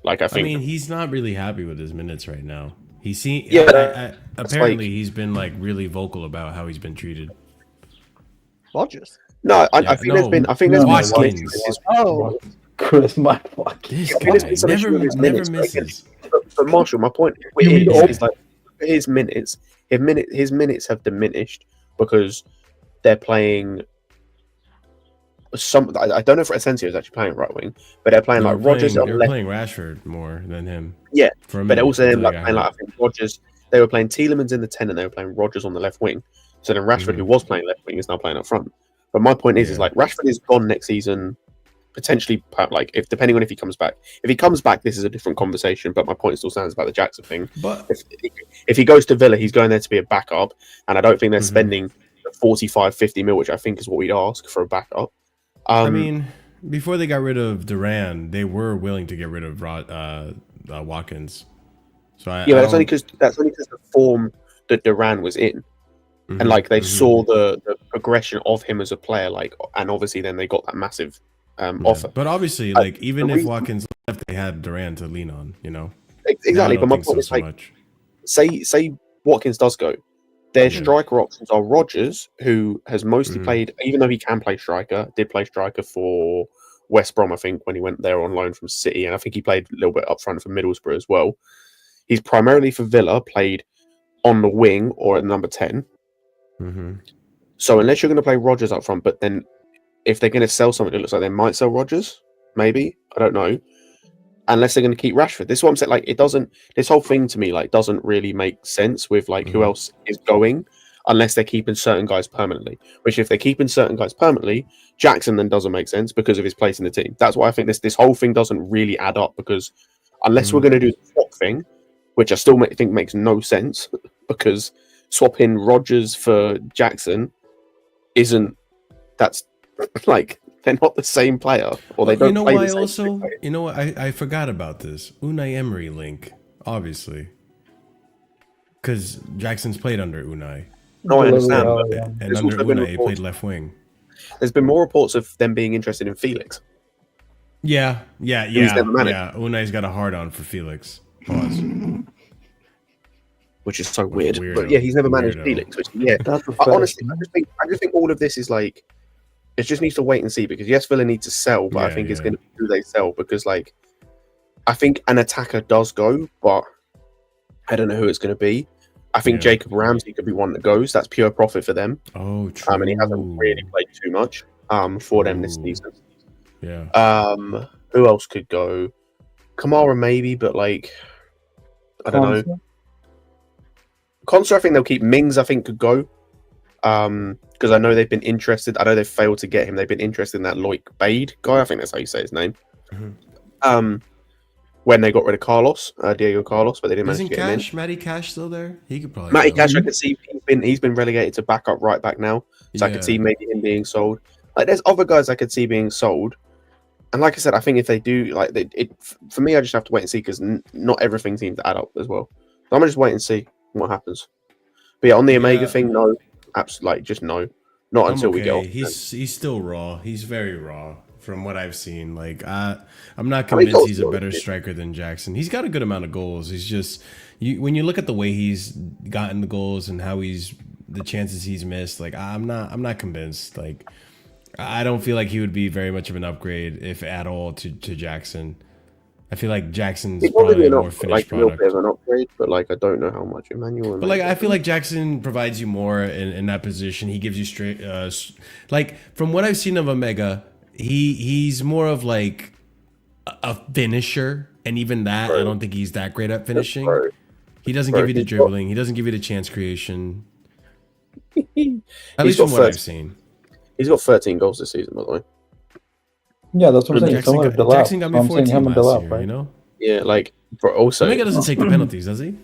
Like, I think. I mean, he's not really happy with his minutes right now. like, apparently he's been like really vocal about how he's been treated. Rodgers. No, I think there's been. I think there's been. Watkins. Oh. Chris, my fuck. This guy never misses. But Marshall, my point is like his minutes have diminished because they're playing some. I don't know if Asensio is actually playing right wing, but they're playing like Rodgers. They're playing Rashford more than him. Yeah, but they're also playing I think Rodgers. They were playing Tielemans in the 10 and they were playing Rodgers on the left wing. So then Rashford, who was playing left wing, is now playing up front. But my point is like Rashford is gone next season. Potentially, like depending on if he comes back. If he comes back, this is a different conversation. But my point still stands about the Jackson thing. But if he goes to Villa, he's going there to be a backup, and I don't think they're spending 45, 50 mil, which I think is what we'd ask for a backup. I mean, before they got rid of Duran, they were willing to get rid of Watkins. So that's only because the form that Duran was in. And like they saw the progression of him as a player, like, and obviously then they got that massive offer. But obviously, like even if Watkins left, they had Duran to lean on, you know. Exactly, but my point is like, say Watkins does go, their striker options are Rodgers, who has mostly played, even though he can play striker, did play striker for West Brom, I think, when he went there on loan from City, and I think he played a little bit up front for Middlesbrough as well. He's primarily for Villa played on the wing or at number 10. So unless you're going to play Rodgers up front, but then if they're going to sell something, it looks like they might sell Rodgers. Maybe, I don't know. Unless they're going to keep Rashford. This is what I'm saying. Like, it doesn't. This whole thing to me like doesn't really make sense with like who else is going, unless they're keeping certain guys permanently. Which, if they're keeping certain guys permanently, Jackson then doesn't make sense because of his place in the team. That's why I think this whole thing doesn't really add up, because unless we're going to do the swap thing, which I still think makes no sense, because swapping Rodgers for Jackson isn't. That's like. They're not the same player, or they don't. You know play why? the same Also, player. you know what? I forgot about this Unai Emery link, obviously, because Jackson's played under Unai. No, I understand. And There's under also been Unai, he reports- played left wing. There's been more reports of them being interested in Felix. Yeah. never managed. Yeah, Unai's got a hard on for Felix. Pause. Which is so weird. Weirdo. But yeah, he's never managed Weirdo. Felix. Which, yeah, That's a honestly, I just think all of this is like, it just needs to wait and see, because yes, Villa needs to sell, but I think it's going to be who they sell, because like, I think an attacker does go, but I don't know who it's going to be. I think Jacob Ramsey could be one that goes. That's pure profit for them. Oh, true. And he hasn't really played too much for them this season. Yeah. Who else could go? Kamara maybe, but like, I don't know. Conser, I think they'll keep. Mings, I think, could go. Because I know they've been interested. I know they've failed to get him. They've been interested in that Loic Bade guy. I think that's how you say his name. When they got rid of Carlos, Diego Carlos, but they didn't manage to get him in. Matty Cash still there? He could probably. Matty Cash, I could see he's been relegated to backup right back now, so I could see maybe him being sold. Like, there's other guys I could see being sold, and like I said, I think if they do, like, for me, I just have to wait and see because not everything seems to add up as well. So I'm gonna just wait and see what happens. But yeah, on the Omega thing, no, absolutely, just no, not until we get off. He's still raw. He's very raw. From what I've seen, like I'm not convinced he's a better striker than Jackson. He's got a good amount of goals. He's just when you look at the way he's gotten the goals and how the chances he's missed. Like I'm not convinced. Like I don't feel like he would be very much of an upgrade, if at all, to Jackson. I feel like Jackson's probably a more finished product. Like an upgrade, but like I don't know how much Emmanuel. But like I feel like Jackson provides you more in that position. He gives you straight like from what I've seen of Omega. He's more of like a finisher, and even that, I don't think he's that great at finishing. He doesn't give you the dribbling. He doesn't give you the chance creation. At least from what I've seen. He's got 13 goals this season, by the way. Yeah, that's what I'm saying. Jackson got me 14 last year, you know? Yeah, like, but also... Omega doesn't take the penalties, does he?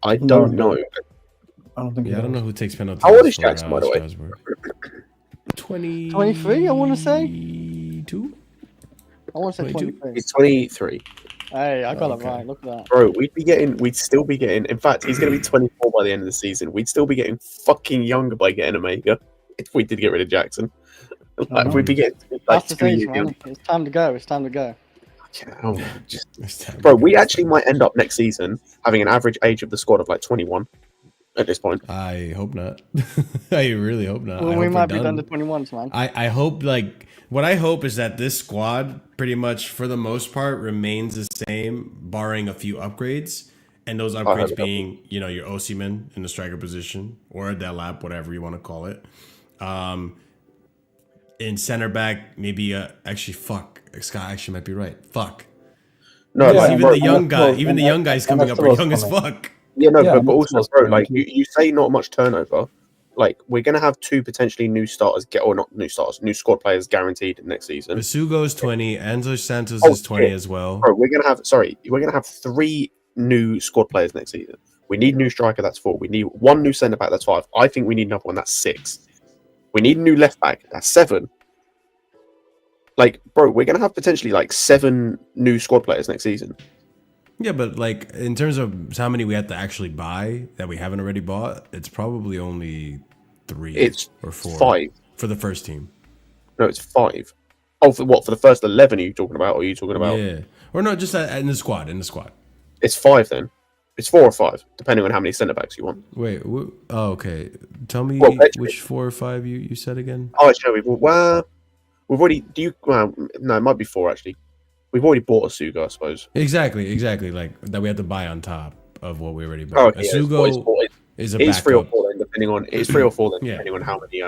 I don't know. I don't think. Yeah, I don't know who takes penalties. How old is Jackson, by the way? 23, I want to say. 22? I want to say 23. He's 23. Hey, I got it right. Look at that. Bro, we'd still be getting, in fact, he's going to be 24 by the end of the season. We'd still be getting fucking younger by getting Omega if we did get rid of Jackson. Like, we'd be getting like That's the thing, man. It's time to go. It's time to go. Bro, we actually might end up next season having an average age of the squad of like 21 at this point. I hope not. I really hope not. Well, we might be done to 21s, man. I hope, like, what I hope is that this squad pretty much for the most part remains the same, barring a few upgrades. And those upgrades being, you know, your Osimhen in the striker position or a Delap, whatever you want to call it. In center back, maybe actually, fuck. Scott actually might be right. Fuck. No, like, even the young guys coming up are young as fuck. Yeah, no, but also, bro, like you say, not much turnover. Like, we're gonna have two potentially new starters new squad players guaranteed next season. Masugo's 20, Enzo Santos is 20 as well. Bro, we're gonna have 3 new squad players next season. We need a new striker, that's 4. We need 1 new centre back, that's 5. I think we need another one, that's 6. We need a new left back, that's 7. Like, bro, we're gonna have potentially like 7 new squad players next season. Yeah, but like in terms of how many we have to actually buy that we haven't already bought, it's probably only 3 or 4. 5 for the first team. No, it's 5. Oh, for what? For the first 11? Are you talking about? Or are you talking about? Yeah, or no, just in the squad. It's 5 then. It's 4 or 5, depending on how many centre backs you want. Wait, okay. Tell me which 4 or 5 you said again. Oh, actually, we've already. No, it might be 4 actually. We've already bought Asuga, I suppose. Exactly. Like that we have to buy on top of what we already bought. Oh, yeah, Asuga is a backup. It's 3 or 4 then, depending on. It's 3 or 4 then, depending on how many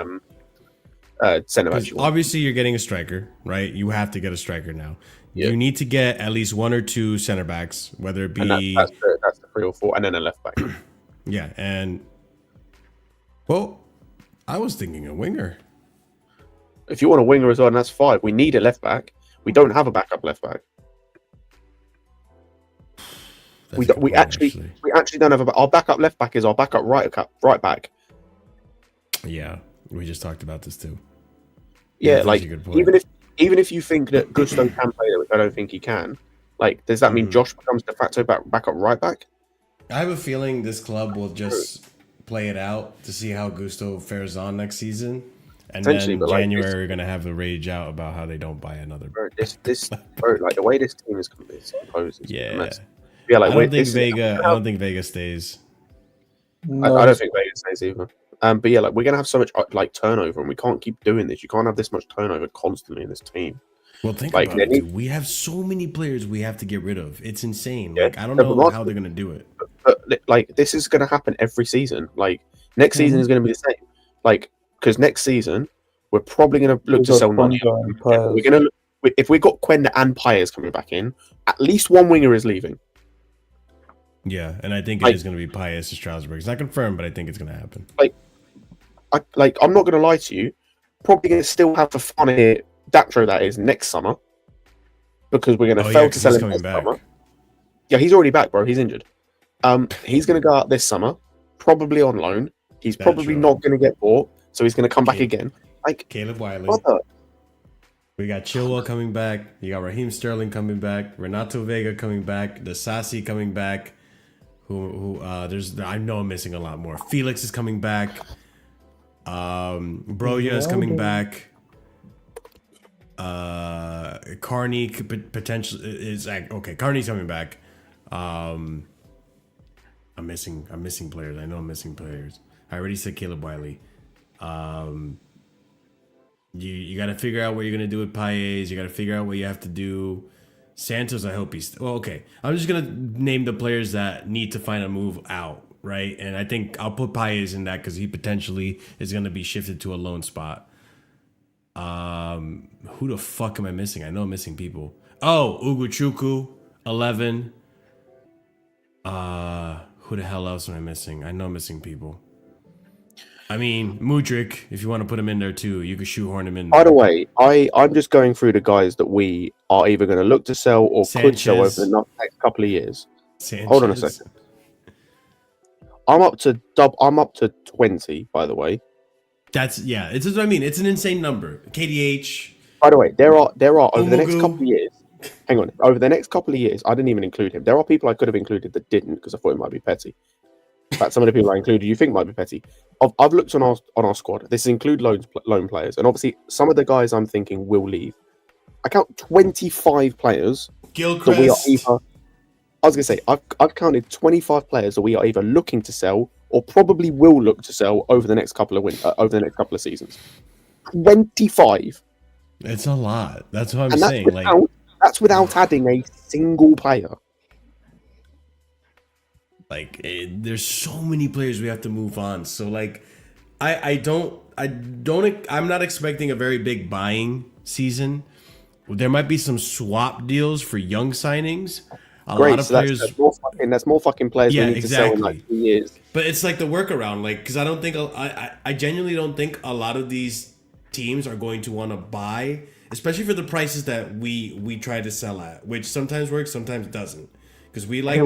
centre backs you want. Obviously, you're getting a striker, right? You have to get a striker now. Yeah. You need to get at least 1 or 2 center backs, whether it be that's the 3 or 4, and then a left back. Yeah, and well, I was thinking a winger. If you want a winger as well, then that's 5. We need a left back. We don't have a backup left back. We actually don't have our backup left back is our backup right back. Yeah, we just talked about this too. Yeah, like even if you think that Gusto can play there, which I don't think he can, like, does that mean Josh becomes de facto backup right back? I have a feeling this club will just play it out to see how Gusto fares on next season. And then January, we're gonna have the rage out about how they don't buy another. Bro, like the way this team is composed. Yeah, like I don't think Vega stays. No, I don't think Vega stays either. But yeah, like, we're gonna have so much like turnover, and we can't keep doing this. You can't have this much turnover constantly in this team. Well, think about it, dude. We have so many players we have to get rid of. It's insane. Yeah, like, I don't know how they're gonna do it. But like, this is gonna happen every season. Like, next season is gonna be the same. Like, because next season we're probably going to look to sell Nani. We're going to look, if we got Quenda and Pires coming back in, at least one winger is leaving. Yeah, and I think it Like- is going to be Paez to Strasbourg. It's not confirmed, but I think it's going to happen. I'm not going to lie to you. Probably going to still have Fofana here, Datro that is, next summer. Because we're going to fail to sell him next summer. Yeah, he's already back, bro. He's injured. He's going to go out this summer, probably on loan. He's probably not going to get bought, so he's going to come back again. Like Caleb Wiley. brother, We got Chilwell coming back. You got Raheem Sterling coming back. Renato Vega coming back. Desasi coming back. I know I'm missing a lot more. Felix is coming back. Broja is coming back. Carney could potentially is okay. Carney's coming back. I'm missing players. I know I'm missing players. I already said Caleb Wiley. You got to figure out what you're gonna do with Paez. You got to figure out what you have to do. Santos, I hope he's well. Okay, I'm just gonna name the players that need to find a move out, right? And I think I'll put Paez in that because he potentially is gonna be shifted to a loan spot. Who the fuck am I missing? I know I'm missing people. Oh, Ugochukwu, 11. Who the hell else am I missing? I know I'm missing people. I mean, Mudryk, if you want to put him in there too, you could shoehorn him in there. by the way, I'm just going through the guys that we are either going to look to sell or could sell over the next couple of years. Sanchez. Hold on a second. I'm up to 20, by the way. It's what I mean. It's an insane number. KDH. By the way, there are over the next Umugu. couple of years. Hang on, over the next couple of years, I didn't even include him. There are people I could have included that didn't because I thought it might be petty. In fact, some of the people I included you think might be petty. I've looked on our squad. This include loan players, and obviously some of the guys I'm thinking will leave. I count 25 players Gilchrist. that we are either. I was gonna say I've counted 25 players that we are either looking to sell or probably will look to sell over the next couple of seasons. 25. It's a lot. That's what I'm And saying. that's without adding a single player. There's so many players we have to move on. So I'm not expecting a very big buying season. There might be some swap deals for young signings. A lot of players. That's more fucking players we need to sell in like 2 years. But it's like the workaround, because I don't think I genuinely don't think a lot of these teams are going to want to buy, especially for the prices that we try to sell at, which sometimes works, sometimes doesn't, because we like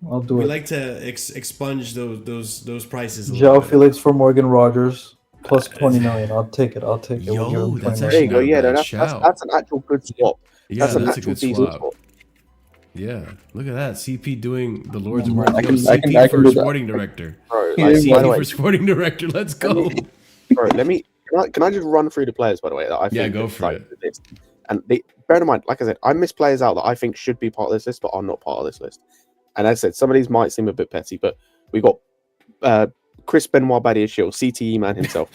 I'll do we it. like to expunge those prices. Joe Felix for Morgan Rogers plus 20 million. I'll take it. Yo, We'll give him that's 20 There actually you go. not a Yeah, bad that's shout. an actual good swap. Yeah, That's an that's a actual good decent swap. swap. Yeah, look at that. CP doing the Lord's Yeah, work. I can CP for do that. sporting director. Bro, Yeah, like, yeah, by the CP way, for sporting director. Let's go. bro, can I just run through the players, by the way, that I think Yeah, go that, for like, it. this. And bear in mind, like I said, I miss players out that I think should be part of this list, but are not part of this list. And as I said, some of these might seem a bit petty, but we got Chris Benoit Badiashile, CTE man himself.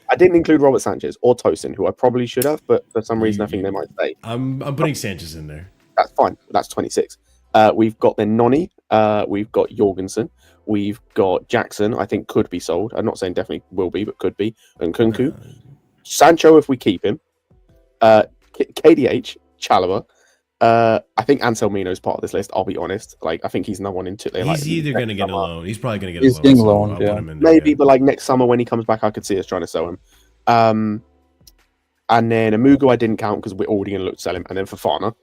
I didn't include Robert Sanchez or Tosin, who I probably should have, but for some reason I think they might stay. I'm putting Sanchez in there. That's fine. That's 26. We've got then Noni. We've got Jorgensen. We've got Jackson. I think could be sold. I'm not saying definitely will be, but could be. And Kunku. Sancho, if we keep him. KDH, Chalobah. I think Anselmino is part of this list. I'll be honest. Like, I think he's no one into. He's either going to get a loan. He's probably going to get He's a loan. getting so loaned, I'll yeah. put him in there, Maybe, yeah. but like next summer when he comes back, I could see us trying to sell him. And then Amugu I didn't count because we're already going to look to sell him. And then Fofana.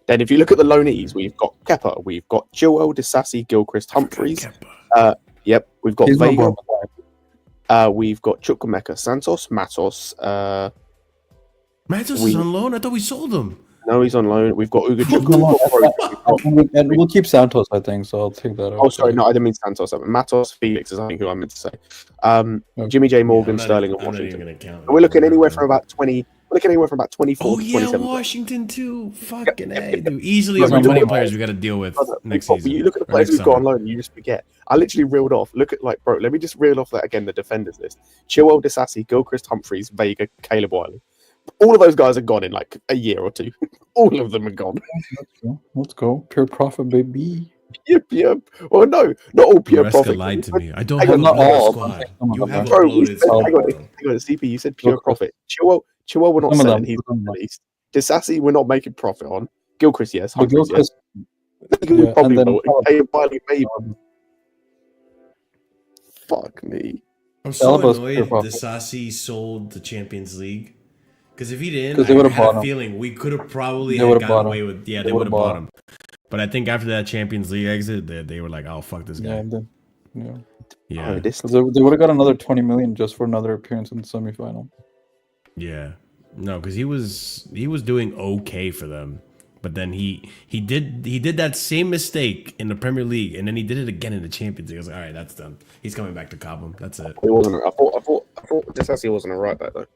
Then if you look at the loanees, we've got Kepa, we've got Chilwell, Disasi, Gilchrist, Humphreys. Yep, we've got He's not Vega. born. We've got Chukwemeka, Santos, Matos. Matos is on loan? I thought we sold him. No, he's on loan. We've got Ugo And we'll keep Santos, I think, so I'll take that out. Oh, sorry, no, I didn't mean Santos. Matos, Felix is I think who I meant to say. Jimmy J. Morgan, Sterling, and I'm not even Washington. gonna count. We're looking anywhere from about 20. We're looking anywhere from about 24 Oh to yeah, 27. Washington too. Fucking A, dude. Easily Brother, over you 20 look at- players we got to deal with next But season. you look at the or players next we've got on summer. loan, you just forget. I literally reeled off. Look at bro. Let me just reel off that again. The defenders list: Chilwell, Disasi, Gilchrist, Humphreys, Vega, Caleb Wiley. All of those guys are gone in like a year or two. All of them are gone. Let's go. Pure profit, baby. Yep. Well, no, not all pure Maresca profit. lied to me. I don't Hang have on, a not players all, squad. some of You them have are. Bro, you uploaded said, squad. hang on, CP, you said pure Look, profit. Chilwell, we're not Some of selling. them, He's some of them. released. Disasi, we're not making profit on. Gilchrist, yes. But Humphries, yes. Yeah, Probably and then will. Pay Wiley maybe. Fuck me. I'm so Alba's annoyed pure profit. Disasi sold the Champions League. Because if he didn't, 'Cause they I would've had a bought him. feeling we could have probably They had would've gotten bought away him. with. Yeah, They they would have would've bought bought him. But I think after that Champions League exit, they were like, "Oh fuck this Yeah, guy." and then, yeah. Yeah, Oh, this 'Cause they would have got another 20 million just for another appearance in the semifinal. yeah. No, because he was doing okay for them, but then he did that same mistake in the Premier League, and then he did it again in the Champions League. I was like, all right, that's done. He's coming back to Cobham. That's it. It wasn't. I thought Disasi wasn't a right back though.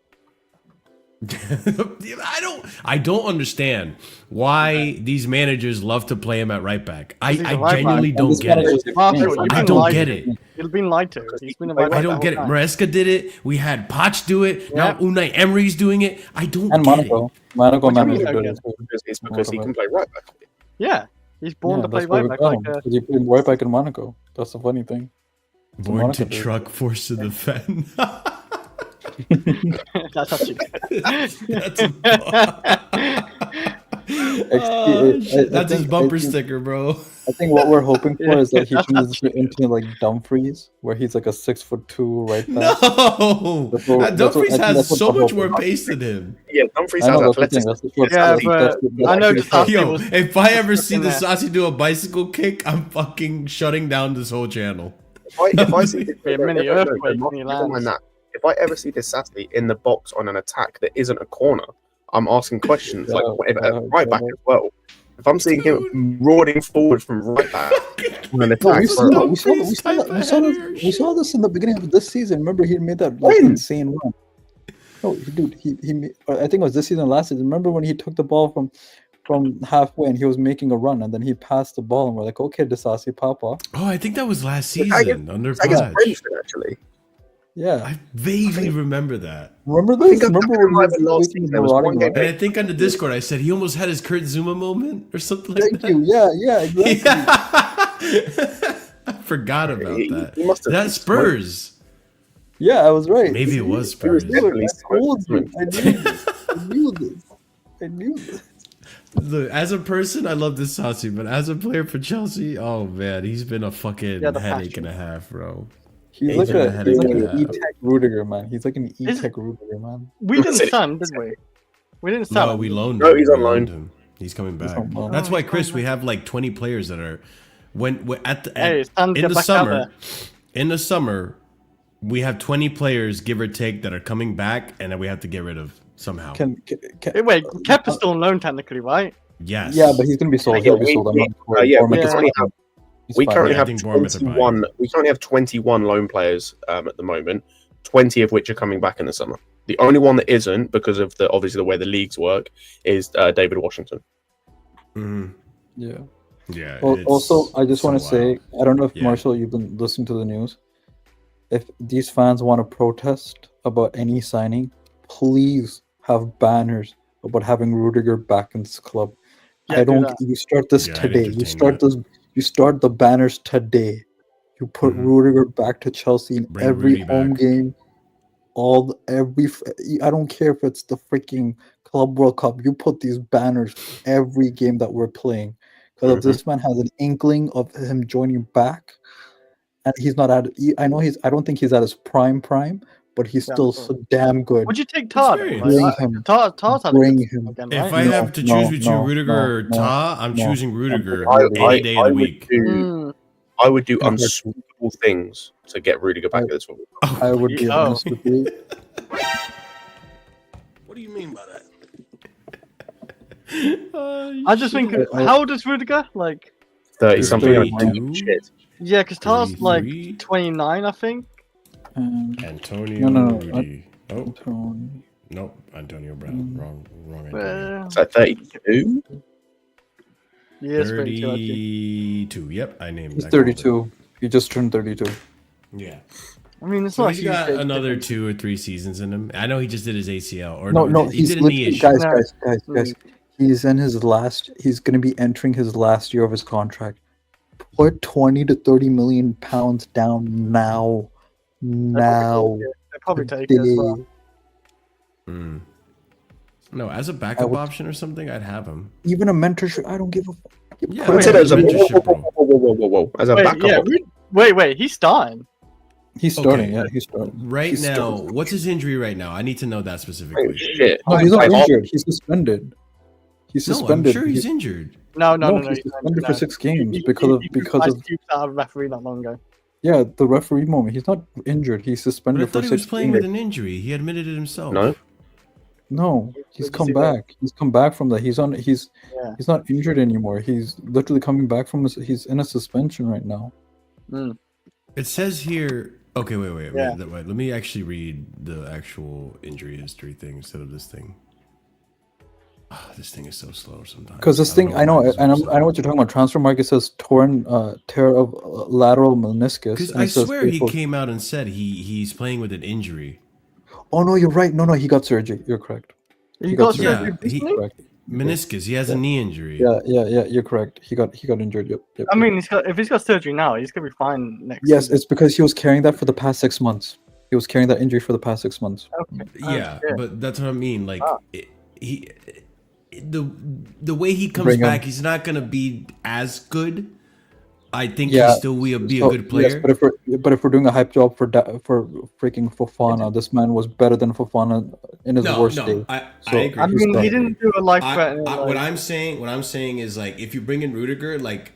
I don't understand why these managers love to play him at right back. He's a I right genuinely back. don't get it. Marshall, you've I been don't lied get to. it. You've been lied to. He's been a right back I don't the get it. whole time. Maresca did it. We had Poch do it. Now Unai Emery's doing it. I don't And get Monaco. it. Monaco What do you managed mean to do again? it. too. It's because he can play right back. Yeah, he's born to play that's why right we back. got Like, him, 'cause he played right back in Monaco. That's the funny thing. So Born Monaco to did it. truck, forced to defend. that's actually good. That's I his think- bumper I think- sticker, bro. I think what we're hoping for is that he That's turns actually into like Dumfries, where he's like a 6'2" right back. No, That's what- that's what- Dumfries I think has that's what so we're much hoping. more pace than him. Yeah, Dumfries I has know that's the thing. athleticism. That's the short. Yeah, that's the- but that's the- I know that's the- Disasi Yo, was if I ever see in the there. Sassi do a bicycle kick, I'm fucking shutting down this whole channel. If I see this, Be a mini earthquake when he lands. If I ever see this Sassy in the box on an attack that isn't a corner, I'm asking questions like right back as well. If I'm seeing him roaring forward from right back on an attack, We bro, saw this in the beginning of this season. Remember, he made that like, When? insane run. No, dude, he made, I think it was this season, or last season. Remember when he took the ball from halfway and he was making a run, and then he passed the ball, and we're like, okay, Disasi, papa. Oh, I think that was last I season under I guess Poch. Brentford actually. Yeah, I vaguely remember that. remember I think this? I Remember remember when the he last was season, making there the was one marauding game run? And I think on the Discord I said he almost had his Kurt Zuma moment or something like Thank that. you. Yeah, exactly. I forgot about that. He must have That's Spurs. Yeah, I was right. Maybe it was He was Spurs. definitely I told you. Spurs. I knew this. I knew this. I knew this. Look, as a person, I love this Sassi, but as a player for Chelsea, oh man, he's been a fucking Yeah, the headache passion. and a half, bro. He's He's like been a a headache and a half. E-Tech Rudiger, man. He's like an Is- E-Tech Rudiger, man. We didn't sign him, did we? We didn't sign No, him. we loaned No, him. he's We on loan. loaned him. He's coming back. on loan. That's why, he's Chris, on we have like 20 players that are when at the Hey, it's time to in get the back out summer. there. In the summer, we have 20 players, give or take, that are coming back, and that we have to get rid of somehow. Hey, wait, Kep is still on loan technically, right? Yes. Yeah, but he's gonna be sold. He'll be sold. I'm not yeah, Bournemouth we is currently fine. have It's we fine. currently I have think Bournemouth are buying 21. We currently have 21 loan players at the moment. 20 of which are coming back in the summer. The only one that isn't, because of the obviously the way the leagues work, is David Washington. Mhm. Yeah. Yeah. Well, it's also, I just so want to say, wild. I don't know if Yeah. Marshall, you've been listening to the news. If these fans want to protest about any signing, please have banners about having Rudiger back in this club. Yeah, I do don't. that. You start this Yeah, I'd today. You entertain start that. this. You start the banners today. You put Mhm. Rudiger back to Chelsea in Bring every Rudy home back. game. I don't care if it's the freaking Club World Cup. You put these banners every game that we're playing. Because if this man has an inkling of him joining back, and he's not at. I know he's. I don't think he's at his prime, but he's Yeah, still sure. so damn good. Would you take Tar? Experience. Bring him. Tar's had a Bring good him. again, If right? I No, have to no, choose between no, Rudiger or no, Ta, I'm no. choosing Rudiger I- any day of the week. I would do Yeah. unspeakable things to get Rudiger back at this football. I would be Oh. honest with you. What do you mean by that? I just think, how old is Rudiger? Like, 30 something. 32? Shit. yeah, because Tar's like 33? 29, I think. Antonio No, Rudy. Oh, Tony. nope. Antonio Brown. Wrong Antonio. Uh, Is that 32? yes, 32, I think. 32. Yep, I named He's I called it. 32. He just turned 32. Yeah. I mean, it's So not a he's huge got age another difference. 2 or 3 seasons in him. I know he just did his ACL. Or No, he he's did a knee literally, issue. guys. No. He's in his last. He's going to be entering his last year of his contract. Put 20 to 30 million pounds down now. Now. They'll probably take it as well. Mm. No, as a backup option or something, I'd have him. Even a mentorship, I don't give a fuck. Yeah, Consider as a mentorship role. whoa. As a backup. Wait, he's starting. He's starting, Okay. yeah, he's starting. Right He's now, starting. what's his injury right now? I need to know that Oh, specifically. shit. No, he's not injured. He's suspended. He's No, I'm suspended. sure he's injured. No. He's suspended for 6 games because of out of referee not long ago. yeah, the referee moment. He's not injured. He's But I suspended for thought he was 6 playing games. with an injury. He admitted it himself. No. No, he's Did you come see that? back. He's come back from that. He's Yeah. he's not injured anymore. He's literally coming back from he's in a suspension right now. It says here. Okay, wait. Yeah. Let me actually read the actual injury history thing instead of this thing. Oh, this thing is so slow sometimes. Because this thing, I know, why it's and so I know what you're talking about. Transfer market says torn tear of lateral meniscus. Because and I it says swear he April- came out and said he's playing with an injury. Oh no, you're right. No, he got surgery. You're correct. He got Yeah, surgery he- recently? Correct. Meniscus. He has a knee injury. Yeah. You're correct. He got injured. Yep. I mean, if he's got surgery now, he's gonna be fine next. Yes, season. it's because he was carrying that for the past 6 months. He was carrying that injury for the past 6 months. Okay. Yeah, shit. but that's what I mean. Like Ah. the way he comes Bring him. back, he's not gonna be as good. I think Yeah, he still will be a So, good player. Yes, but if we're doing a hype job for freaking Fofana, this man was better than Fofana in his worst day. I So, agree. I mean, he done. didn't do a life-threatening. What I'm saying is like if you bring in Rudiger, like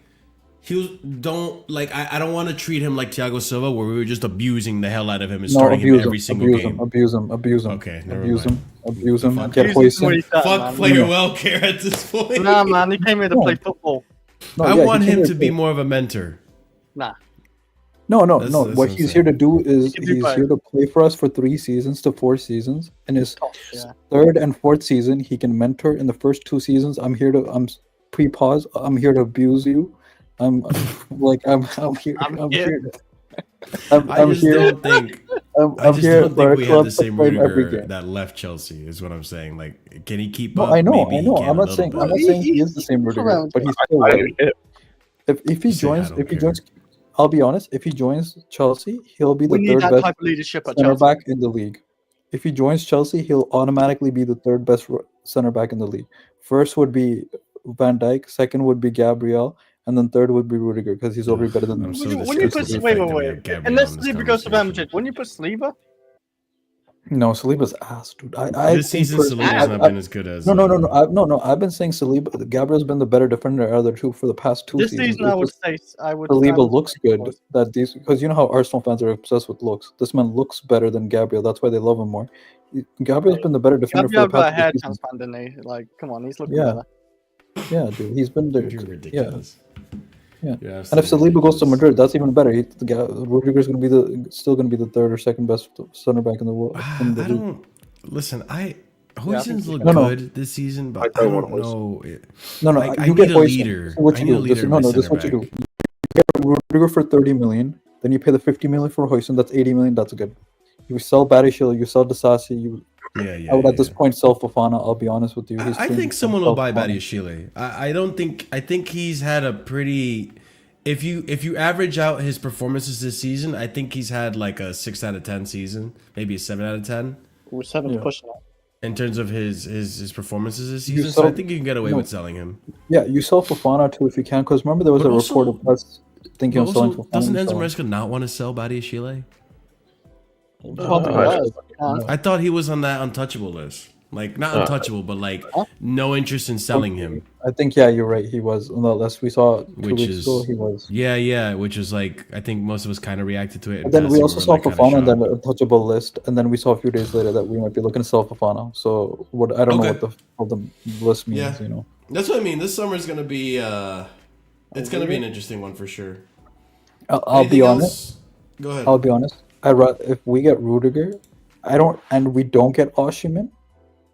I don't want to treat him like Thiago Silva, where we were just abusing the hell out of him and starting him every single game. Abuse him. Okay, never Abuse mind. him. Abuse him. Fuck. Get Abuse him when Hoyson. he's done, Fuck man. player welfare at this point. Nah, man, he came here to No. play football. No, I yeah, want he came him here to be more of a mentor. Nah. No. That's What what he's I'm here to do is can do he's both. here to play for us for 3 seasons to 4 seasons. In his Yeah. 3rd and 4th season, he can mentor. In the first 2 seasons, I'm pre-pause. I'm here to abuse you. I'm here. I'm I'm here. here. I just don't think. I I'm just here don't for a think we have club the to same play every Rudiger game. that left Chelsea. Is what I'm saying. Like, can he keep No, up? I know. Maybe he can I'm a not little saying. bit. I'm not saying he is the same Rudiger, around. but he's still. I don't care. If he Say, I joins, don't if he care. joins, I'll be honest. If he joins Chelsea, he'll be the We need 3rd that best type of leadership at center Chelsea. back in the league. If he joins Chelsea, he'll automatically be the 3rd best center back in the league. First would be Van Dijk, second would be Gabriel, and then 3rd would be Rudiger because he's already better than I'm them. so When you put disgusted wait, with the fact that we have Gabriel unless in this Saliba goes to Real conversation. Madrid, when you put Saliba, No, Saliba's ass, dude. I This think season, personally- Saliba's not been as good as. No. I've been saying Saliba. Gabriel's been the better defender out of the two for the past 2 this seasons. season It's I would just say I would. Saliba looks good. That these because you know how Arsenal fans are obsessed with looks. This man looks better than Gabriel. That's why they love him more. Gabriel's been the better defender Gabriel for got a the hair past 2 seasons. transplant, didn't he? Like, come on, he's looking Yeah. better. Yeah, dude, he's been there. You're Yeah, ridiculous. Yeah. You're and if absolutely Saliba goes to ridiculous. Madrid, that's even better. Rudiger's going to be still going to be the 3rd or 2nd best center back in the world. In the I league. don't listen. think Hoyson's he look can. No, no. good this season, but I I don't don't want know. No, Like, I you need get a Hoyson. leader. This is what I you need a do. leader This, in no, my no, this is what you center do. You get Rudiger for 30 million, then you pay the 50 million for Hoyson. That's 80 million. That's good. You sell Barishil, you sell Disasi. Yeah. I would at this point sell Fofana. I'll be honest with you. I think someone will buy Badiashile. I don't think. I think he's had a pretty. If you average out his performances this season, I think he's had like a 6 out of 10 season, maybe a 7 out of 10 We're 7 Yeah. pushing it. in terms of his performances this You season. So I sell- think you can get away no. with selling him. Yeah, you sell Fofana too if you can. Because remember there was But a also- report of us thinking But of selling also, Fofana. doesn't and Enzo selling. Maresca not want to sell Badiashile? Probably does. I thought he was on that untouchable list. Like not untouchable, but like no interest in selling him. I think you're right. He was on the list we saw 2 Which weeks is ago. He was. Yeah, which is like I think most of us kind of reacted to it. And then we passing, also were, saw like, kinda Fofana on shocked. the untouchable list, and then we saw a few days later that we might be looking to sell Fofana. So what I don't know Okay. what the list means. Yeah. You know. That's what I mean. This summer is gonna be it's gonna be an interesting one for sure. I'll be Anything honest. else? Go ahead. I'll be honest. If we get Rudiger, we don't get Osimhen,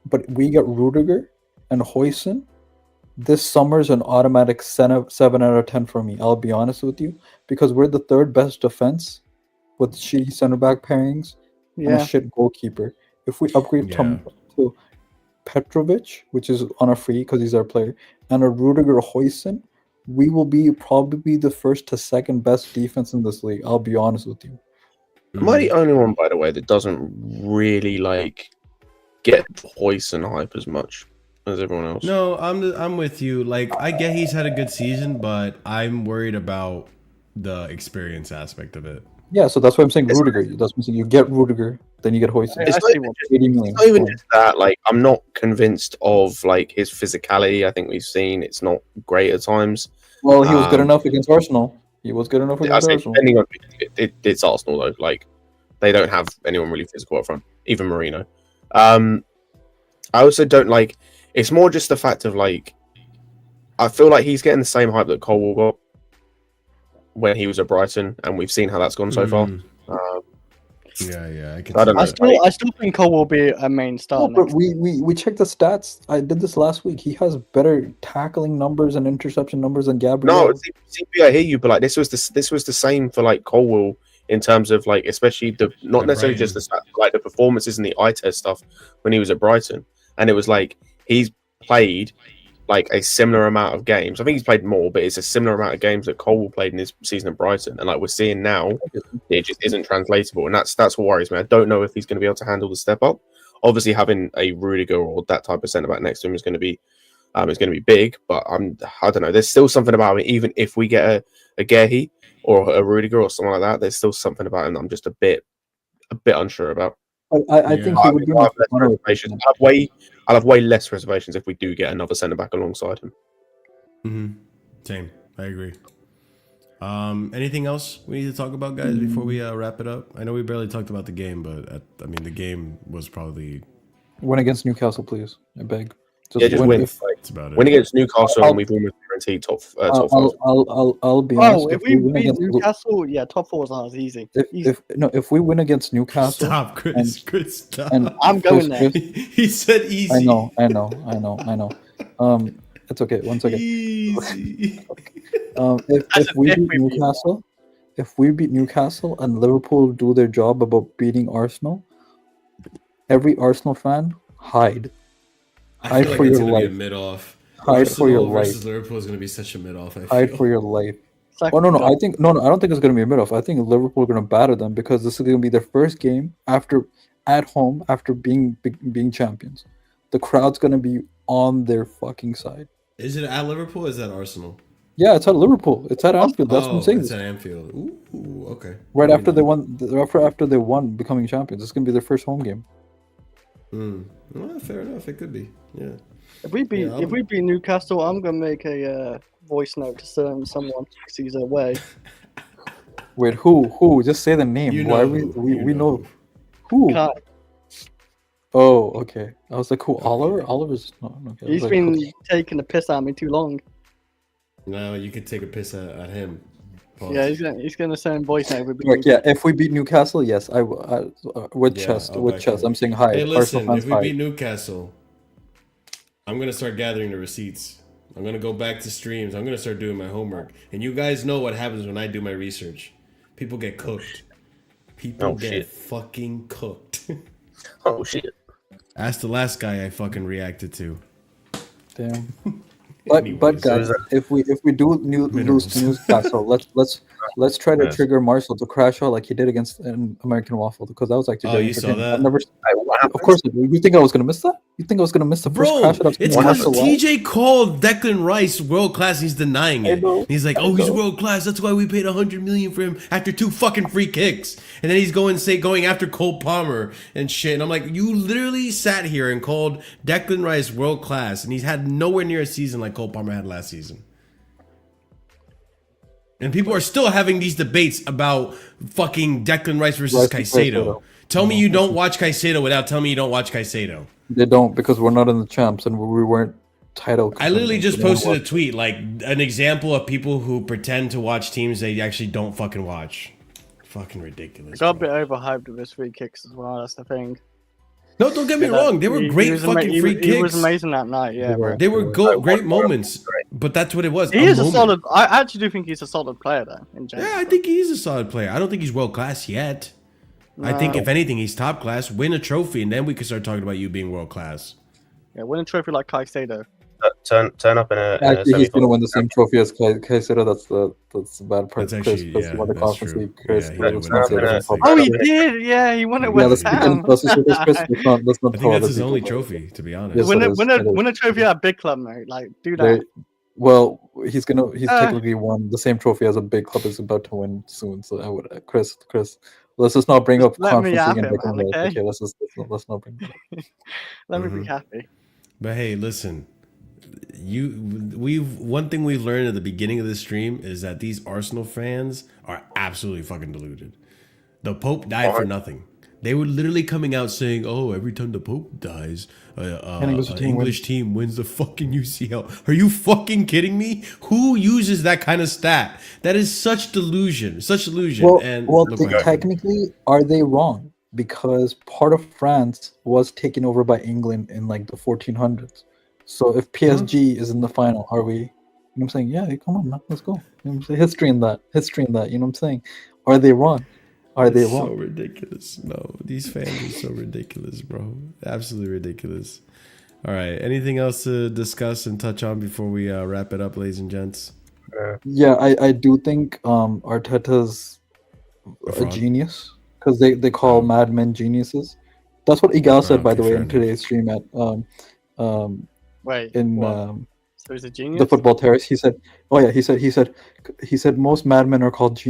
but we get Rudiger and Hoyson. This summer's an automatic 7 out of 10 for me. I'll be honest with you, because we're the 3rd best defense with shitty center back pairings and a Yeah. shit goalkeeper. If we upgrade to Petrovic, which is on a free because he's our player, and a Rudiger Hoyson, we will be probably the 1st to 2nd best defense in this league. I'll be honest with you. Am I the only one, by the way, that doesn't really like get Hoyson hype as much as everyone else. No, I'm with you. Like, I get he's had a good season, but I'm worried about the experience aspect of it. Yeah, so that's why I'm saying Rudiger. That's what I'm saying. You get Rudiger, then you get Hoyson. It's not even, 80 million. it's not even just that. Like, I'm not convinced of like his physicality. I think we've seen it's not great at times. Well, he was good enough against Arsenal. He was good enough I against say, Arsenal. depending on it's Arsenal though. Like, they don't have anyone really physical up front, even Marino. I also don't like. It's more just the fact of like, I feel like he's getting the same hype that Colwell got when he was at Brighton, and we've seen how that's gone so far. Yeah, I still think Cole will be a main star. No, but we checked the stats. I did this last week. He has better tackling numbers and interception numbers than Gabriel. No, CP, I hear you, but like this was the same for like Colwell in terms of like, especially the not necessarily just the stats, like the performances and the eye test stuff when he was at Brighton, and it was like he's played like a similar amount of games. I think he's played more, but it's a similar amount of games that Colwell played in his season at Brighton, and like we're seeing now, it just isn't translatable, and that's what worries me. I don't know if he's going to be able to handle the step up. Obviously, having a Rudiger or that type of centre back next to him is going to be big, but I don't know. There's still something about him, even if we get a Gehi or a Rudiger or something like that. There's still something about him that I'm just a bit unsure about. I think he would be I'll have way less reservations if we do get another centre back alongside him. Mm-hmm. Same, I agree. Anything else we need to talk about, guys, before we wrap it up? I know we barely talked about the game, but I mean, the game was probably win against Newcastle, please. I beg. Just win. That's about it. Win against Newcastle, and we've almost guaranteed top 5. I'll be honest. If we beat Newcastle, top 4 is not as easy. If we win against Newcastle, stop, Chris. Chris, stop. And I'm going there. He said easy. I know. It's okay. One second. Easy. If we beat Newcastle and Liverpool do their job about beating Arsenal, every Arsenal fan hide. I feel like for it's your gonna life. be a mid-off. Hide Arsenal for your versus life. Liverpool is gonna be such a mid-off. Hide for your life. Oh no! I don't think it's gonna be a mid-off. I think Liverpool are gonna batter them because this is gonna be their first game at home after being champions. The crowd's gonna be on their fucking side. Is it at Liverpool or is that Arsenal? Yeah, it's at Liverpool. It's at Anfield. That's what I'm saying. It's at Anfield. Ooh, okay. Right after they won, becoming champions. It's gonna be their first home game. Well, fair enough. It could be. Yeah. If we beat Newcastle, I'm gonna make a voice note to someone because he's away. Wait, who? Just say the name. You know Why who. we know who? Kai. Oh, okay. I was like, who? Oliver? Oliver's not. Okay. He's been taking the piss out of me too long. No, you could take a piss at him. Pause. Yeah, he's gonna send voice note. If we beat Newcastle, yes, I with chest. I'm saying hi. Hey, listen, if we hi. beat Newcastle, I'm gonna start gathering the receipts. I'm gonna go back to streams. I'm gonna start doing my homework. And you guys know what happens when I do my research. People get cooked. People get fucking cooked. Oh shit! Ask the last guy I fucking reacted to. Damn. But guys, if we do lose to Newcastle, let's try to trigger Marcel to crash out like he did against an American Waffle because that was actually. Oh, you saw that? Of course, you think I was gonna miss that? You think I was gonna miss the first crash out? It's because TJ called Declan Rice world class. He's denying it. He's like, "Oh, he's world class. That's why we paid $100 million for him after 2 fucking free kicks." And then he's going after Cole Palmer and shit. And I'm like, you literally sat here and called Declan Rice world class, and he's had nowhere near a season like Cole Palmer had last season. And people are still having these debates about fucking Declan Rice versus Caicedo. Tell me you don't watch Caicedo without telling me you don't watch Caicedo. They don't because we're not in the champs and we weren't title. I literally just posted a tweet, like an example of people who pretend to watch teams they actually don't fucking watch. Fucking ridiculous. Got a bit overhyped with his free kicks as well. That's the thing. No, don't get me wrong. They were great fucking free kicks. He was amazing that night. Yeah, they were great moments. But that's what it was. He is a solid. I actually do think he's a solid player, though. In general. Yeah, I think he's a solid player. I don't think he's world class yet. No. I think if anything, he's top class. Win a trophy, and then we can start talking about you being world class. Yeah, win a trophy like Caicedo. turn up in a Actually, he's gonna semi-final. win the same trophy as Caicedo. That's the bad part. That's actually Chris won the that's Conference true. League. Chris, Yeah, he Chris did was win not the saying Conference that League. public. Oh, he did. Yeah, he won it Yeah, with Let's Sam. just say this, Chris. Let's not I think tell that's other his people. only trophy, to be honest. Yes, win it a is. win a It is. win a trophy at a big club, mate. Like, do They, that. well, he's Uh, technically won the same trophy as a big club is about to win soon. So I would, Chris, let's just not bring Just up let me Conference League have and it, Declan man, Rice. okay? Okay, let's not bring that up. Let me Mm-hmm. be happy. But hey, listen, one thing we've learned at the beginning of this stream is that these Arsenal fans are absolutely fucking deluded. The Pope died for nothing. They were literally coming out saying, "Oh, every time the Pope dies, an English team wins the fucking UCL." Are you fucking kidding me? Who uses that kind of stat? That is such delusion, such delusion. And look what happened. Technically, are they wrong? Because part of France was taken over by England in like the 1400s. So if PSG is in the final, are we? You know what I'm saying? Yeah, come on, man, let's go. You know what I'm saying? History in that. You know what I'm saying? Are they wrong? Are they It's wrong? so ridiculous. No, these fans are so ridiculous, bro. Absolutely ridiculous. All right. Anything else to discuss and touch on before we wrap it up, ladies and gents? Yeah, I do think Arteta's a fraud? genius because they call madmen geniuses. That's what Igal said, by okay, the way, fair in enough. today's stream at Wait, in what? So he's a genius. the football terrace. He said, "Oh yeah," he said most madmen are called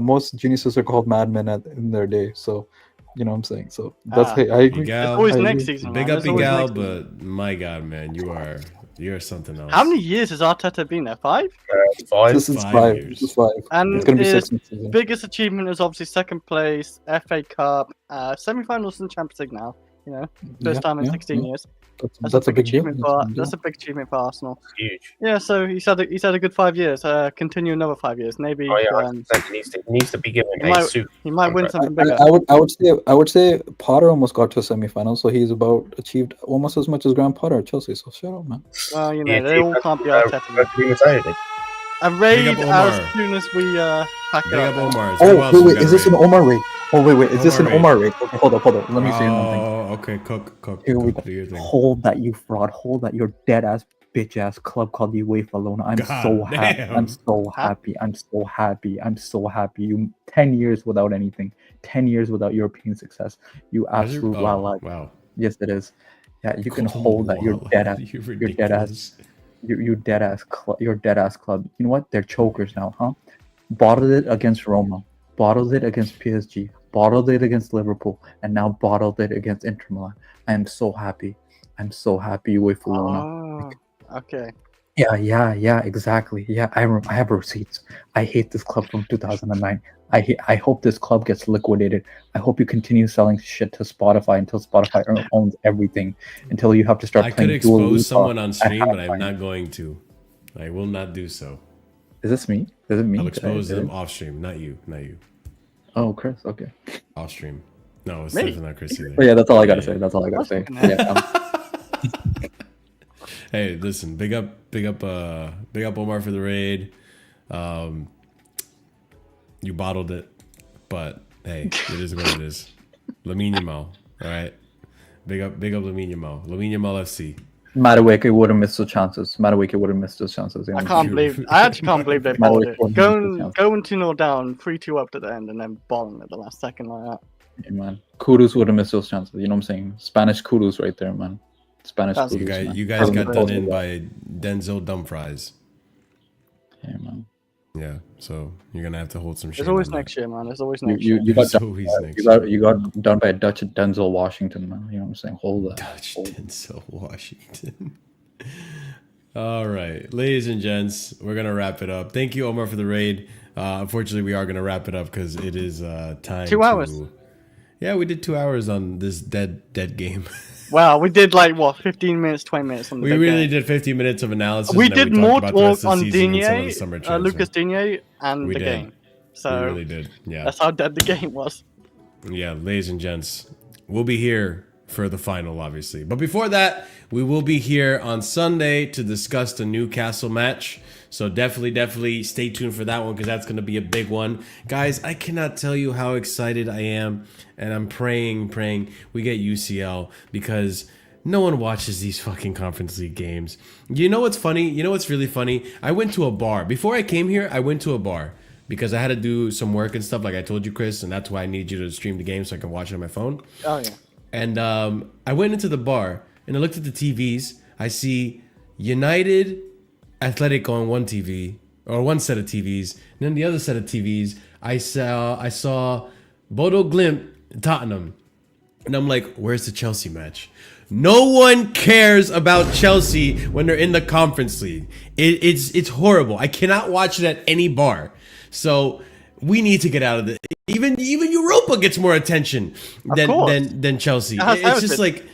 most geniuses are called madmen in their day. So, you know what I'm saying. So that's I agree. It's Igal, always I next agree. season. big man. up It's always Igal, next season. but my God, man, you're something else. How many years has Arteta been there? 5? 5. This is 5 5. years. This is 5. And It's gonna be his 6 next season. biggest achievement is obviously second place, FA Cup, semi-finals in Champions League now. You know, first time in 16 years. That's a big deal. achievement that's a big achievement for Arsenal. Huge. Yeah, so he's had a good 5 years. Continue another 5 years, maybe. Oh yeah, 100%. He needs to be given He a might- suit. He might win contract. something bigger. I would say Potter almost got to a semi-final, so he's about achieved almost as much as Graham Potter at Chelsea. So shut up, man. Well, you know, Yeah, they all can't be Arteta. Retired. A raid Big up as Omar. soon as we pack it Big up. up Omar. Oh wait, is this an Omar raid? Oh wait, is this an Omar Omar raid? Okay, hold up. Let me say one thing. Oh, okay. Cook. Here we Do your thing. Hold that, you fraud. Hold that, your dead ass bitch ass club called the UEFA Lona. I'm God so happy. damn. I'm so happy. I'm so happy. I'm so happy. You 10 years without anything. 10 years without European success. You absolute wild. Wow. Yes, it is. Yeah, you can Call hold them that. You're wild. dead ass. You're You're dead ass. ridiculous. Your dead ass club. Your dead ass club. You know what? They're chokers now, huh? Bottled it against Roma. Bottled it against PSG. Bottled it against Liverpool. And now bottled it against Inter Milan. I am so happy. I'm so happy with Lona. Oh, okay. Yeah, exactly. Yeah, I have receipts. I hate this club from 2009. I hope this club gets liquidated. I hope you continue selling shit to Spotify until Spotify owns everything. Until you have to start I playing could Dua expose Lipa someone on at stream, but I'm halftime. not going to. I will not do so. Is this me? Is it me? I'll expose Did I- them off stream, not you. Oh, Chris. Okay. Off stream. No, it's Me? definitely not Chris either. Oh yeah, that's all I gotta say. That's all I gotta say. Fucking hell. Yeah, Hey, listen, big up Omar for the raid. You bottled it, but hey, it is what it is. Lamine Yamal, all right. Big up Lamine Yamal. Lamine Yamal FC. Madueke would have missed those chances. Madueke would have missed those chances. I actually can't believe they My balled way it. forward Going is 2-0 down, 3-2 up to the end, and then balling at the last second like that. Yeah, man. Kudus would have missed those chances. You know what I'm saying? Spanish Kudus right there, man. Spanish That's- Kudus. man. You guys got done in Yeah, by Denzel Dumfries. man. Yeah, so you're gonna have to hold some shit. There's always next year, man. There's always next You year. got There's always next you got done by Dutch Denzel Washington, man. You know what I'm saying? Hold that. Dutch Denzel Washington. All right, ladies and gents, we're gonna wrap it up. Thank you, Omar, for the raid. Unfortunately, we are gonna wrap it up because it is time. 2 hours. Yeah, we did 2 hours on this dead game. Wow, we did like what, 15 minutes, 20 minutes on the We big really game. did 15 minutes of analysis. We and then did talked more about the rest talk of the on season and some of the summer Digne, Lucas transfer. Digne, and We the did. game. So We really did. Yeah. that's how dead the game was. Yeah, ladies and gents, we'll be here for the final, obviously. But before that, we will be here on Sunday to discuss the Newcastle match. So definitely stay tuned for that one because that's going to be a big one. Guys, I cannot tell you how excited I am. And I'm praying we get UCL because No one watches these fucking Conference League games. You know what's funny? You know what's really funny? I went to a bar. Before I came here, I went to a bar because I had to do some work and stuff, like I told you, Chris, and that's why I need you to stream the game so I can watch it on my phone. Oh, yeah. And I went into the bar and I looked at the TVs. I see United, Athletic on one TV, or one set of TVs. And then the other set of TVs, I saw Bodo Glimt, Tottenham. And I'm like, where's the Chelsea match? No one cares about Chelsea when they're in the Conference League. It's horrible. I cannot watch it at any bar. So we need to get out of it. Even Europa gets more attention than Chelsea. It's just like,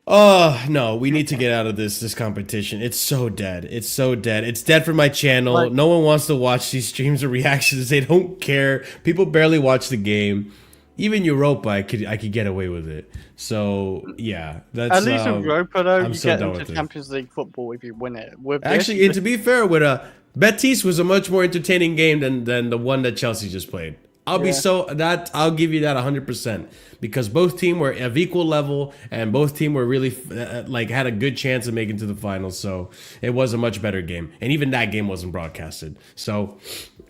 oh no, we need to get out of this competition. It's so dead. It's so dead. It's dead for my channel. Like, no one wants to watch these streams or reactions. They don't care. People barely watch the game. Even Europa, I could get away with it. So yeah, that's at least in Europa though, I'm you so get done into with Champions League football if you win it. With actually, and to be fair, with Betis was a much more entertaining game than the one that Chelsea just played. I'll give you that 100% because both teams were of equal level and both teams were really had a good chance of making to the finals. So it was a much better game, and even that game wasn't broadcasted. So,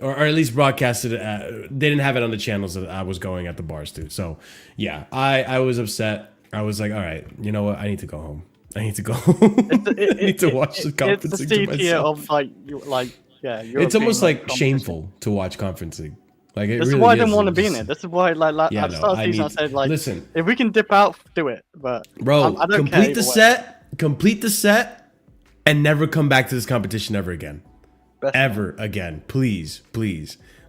or at least broadcasted. They didn't have it on the channels that I was going at the bars to. So yeah, I was upset. I was like, all right, you know what? I need to go home. I need to go home. I need to watch the Conference It's the League to C tier myself. of It's almost like shameful to watch Conference League. Like This really is why I didn't is. want to It's be in just- it. This is why, at the start of the season, I said, listen, if we can dip out, do it. But bro, I don't care complete either the set, and never come back to this competition ever again. Best Ever again. Please.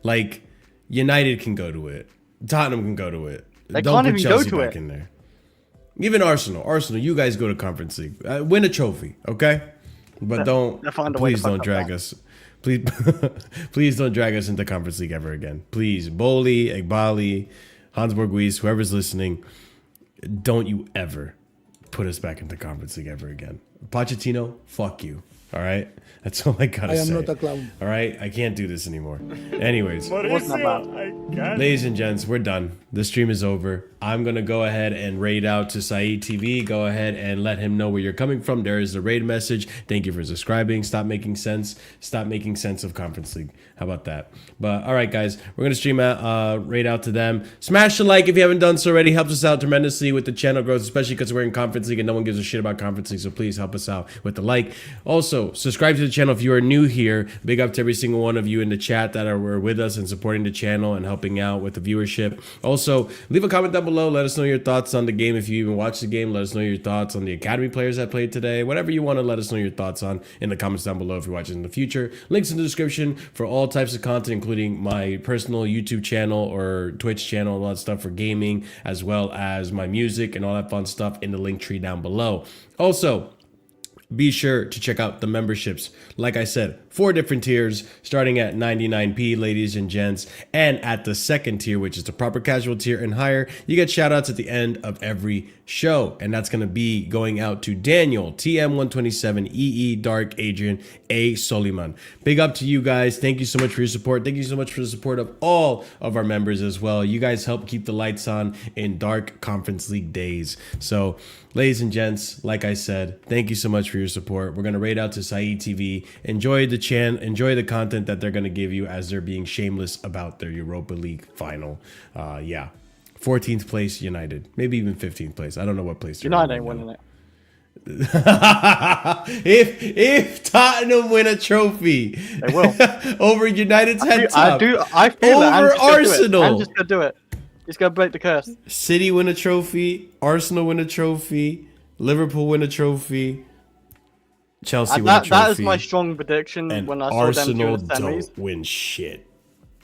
Like, United can go to it. Tottenham can go to it. They Don't can't put even go Chelsea to back it. in there. Even Arsenal, you guys go to Conference League. Win a trophy, okay? But They'll find a way to please fuck don't up drag that. us. Please, please don't drag us into Conference League ever again. Please, Boli, Egbali, Hansburg Weiss, whoever's listening, don't you ever put us back into Conference League ever again. Pochettino, fuck you. All right, that's all I gotta say. I am not a clown. All right, I can't do this anymore. Anyways, It wasn't that bad. ladies and gents, we're done. The stream is over. I'm going to go ahead and raid out to Saeed TV. Go ahead and let him know where you're coming from. There is the raid message. Thank you for subscribing. Stop making sense. Stop making sense of Conference League. How about that? But all right, guys, we're going to stream out, raid out to them. Smash the like if you haven't done so already. Helps us out tremendously with the channel growth, especially because we're in Conference League and no one gives a shit about Conference League. So please help us out with the like. Also, subscribe to the channel if you are new here. Big up to every single one of you in the chat that were with us and supporting the channel and helping out with the viewership. Also, leave a comment down below. Let us know your thoughts on the game. If you even watched the game, let us know your thoughts on the academy players that played today. Whatever you want to let us know your thoughts on in the comments down below if you're watching in the future. Links in the description for all types of content, including my personal YouTube channel or Twitch channel, all that stuff for gaming, as well as my music and all that fun stuff in the link tree down below. Also, be sure to check out the memberships. Like I said, 4 different tiers starting at 99p, ladies and gents. And at the second tier, which is the proper casual tier and higher, you get shout outs at the end of every show. And that's going to be going out to Daniel, TM127, EE, Dark, Adrian, A. Soliman. Big up to you guys. Thank you so much for your support. Thank you so much for the support of all of our members as well. You guys help keep the lights on in dark Conference League days. So, ladies and gents, like I said, thank you so much for your support. We're going to raid out to Saeed TV. Enjoy the content that they're going to give you as they're being shameless about their Europa League final. 14th place United, maybe even 15th place. I don't know what place they're United in ain't right winning now. it. if Tottenham win a trophy, They will. over United's head I top, feel it. over Arsenal. I'm just gonna do it. He's gonna break the curse. City win a trophy, Arsenal win a trophy, Liverpool win a trophy, Chelsea win a trophy. That is my strong prediction and when I saw Arsenal them during the semis. don't win shit.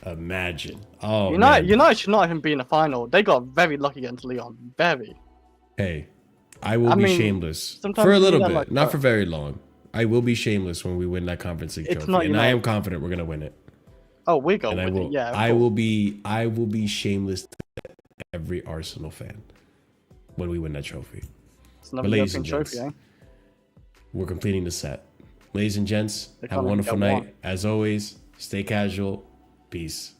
Imagine. Oh, United man. should not even be in the final. They got very lucky against Leon. Very. Hey, I will be shameless sometimes for a you little need that bit, like not that. for very long. I will be shameless when we win that Conference League It's trophy, not and I am United. confident we're gonna win it. Oh, we go And I with will. it. Yeah. of I course. will be shameless to every Arsenal fan when we win that trophy. It's another But ladies European and trophy, gents, eh? We're completing the set. Ladies and gents, They have a can't even wonderful get night. one. As always, stay casual. Peace.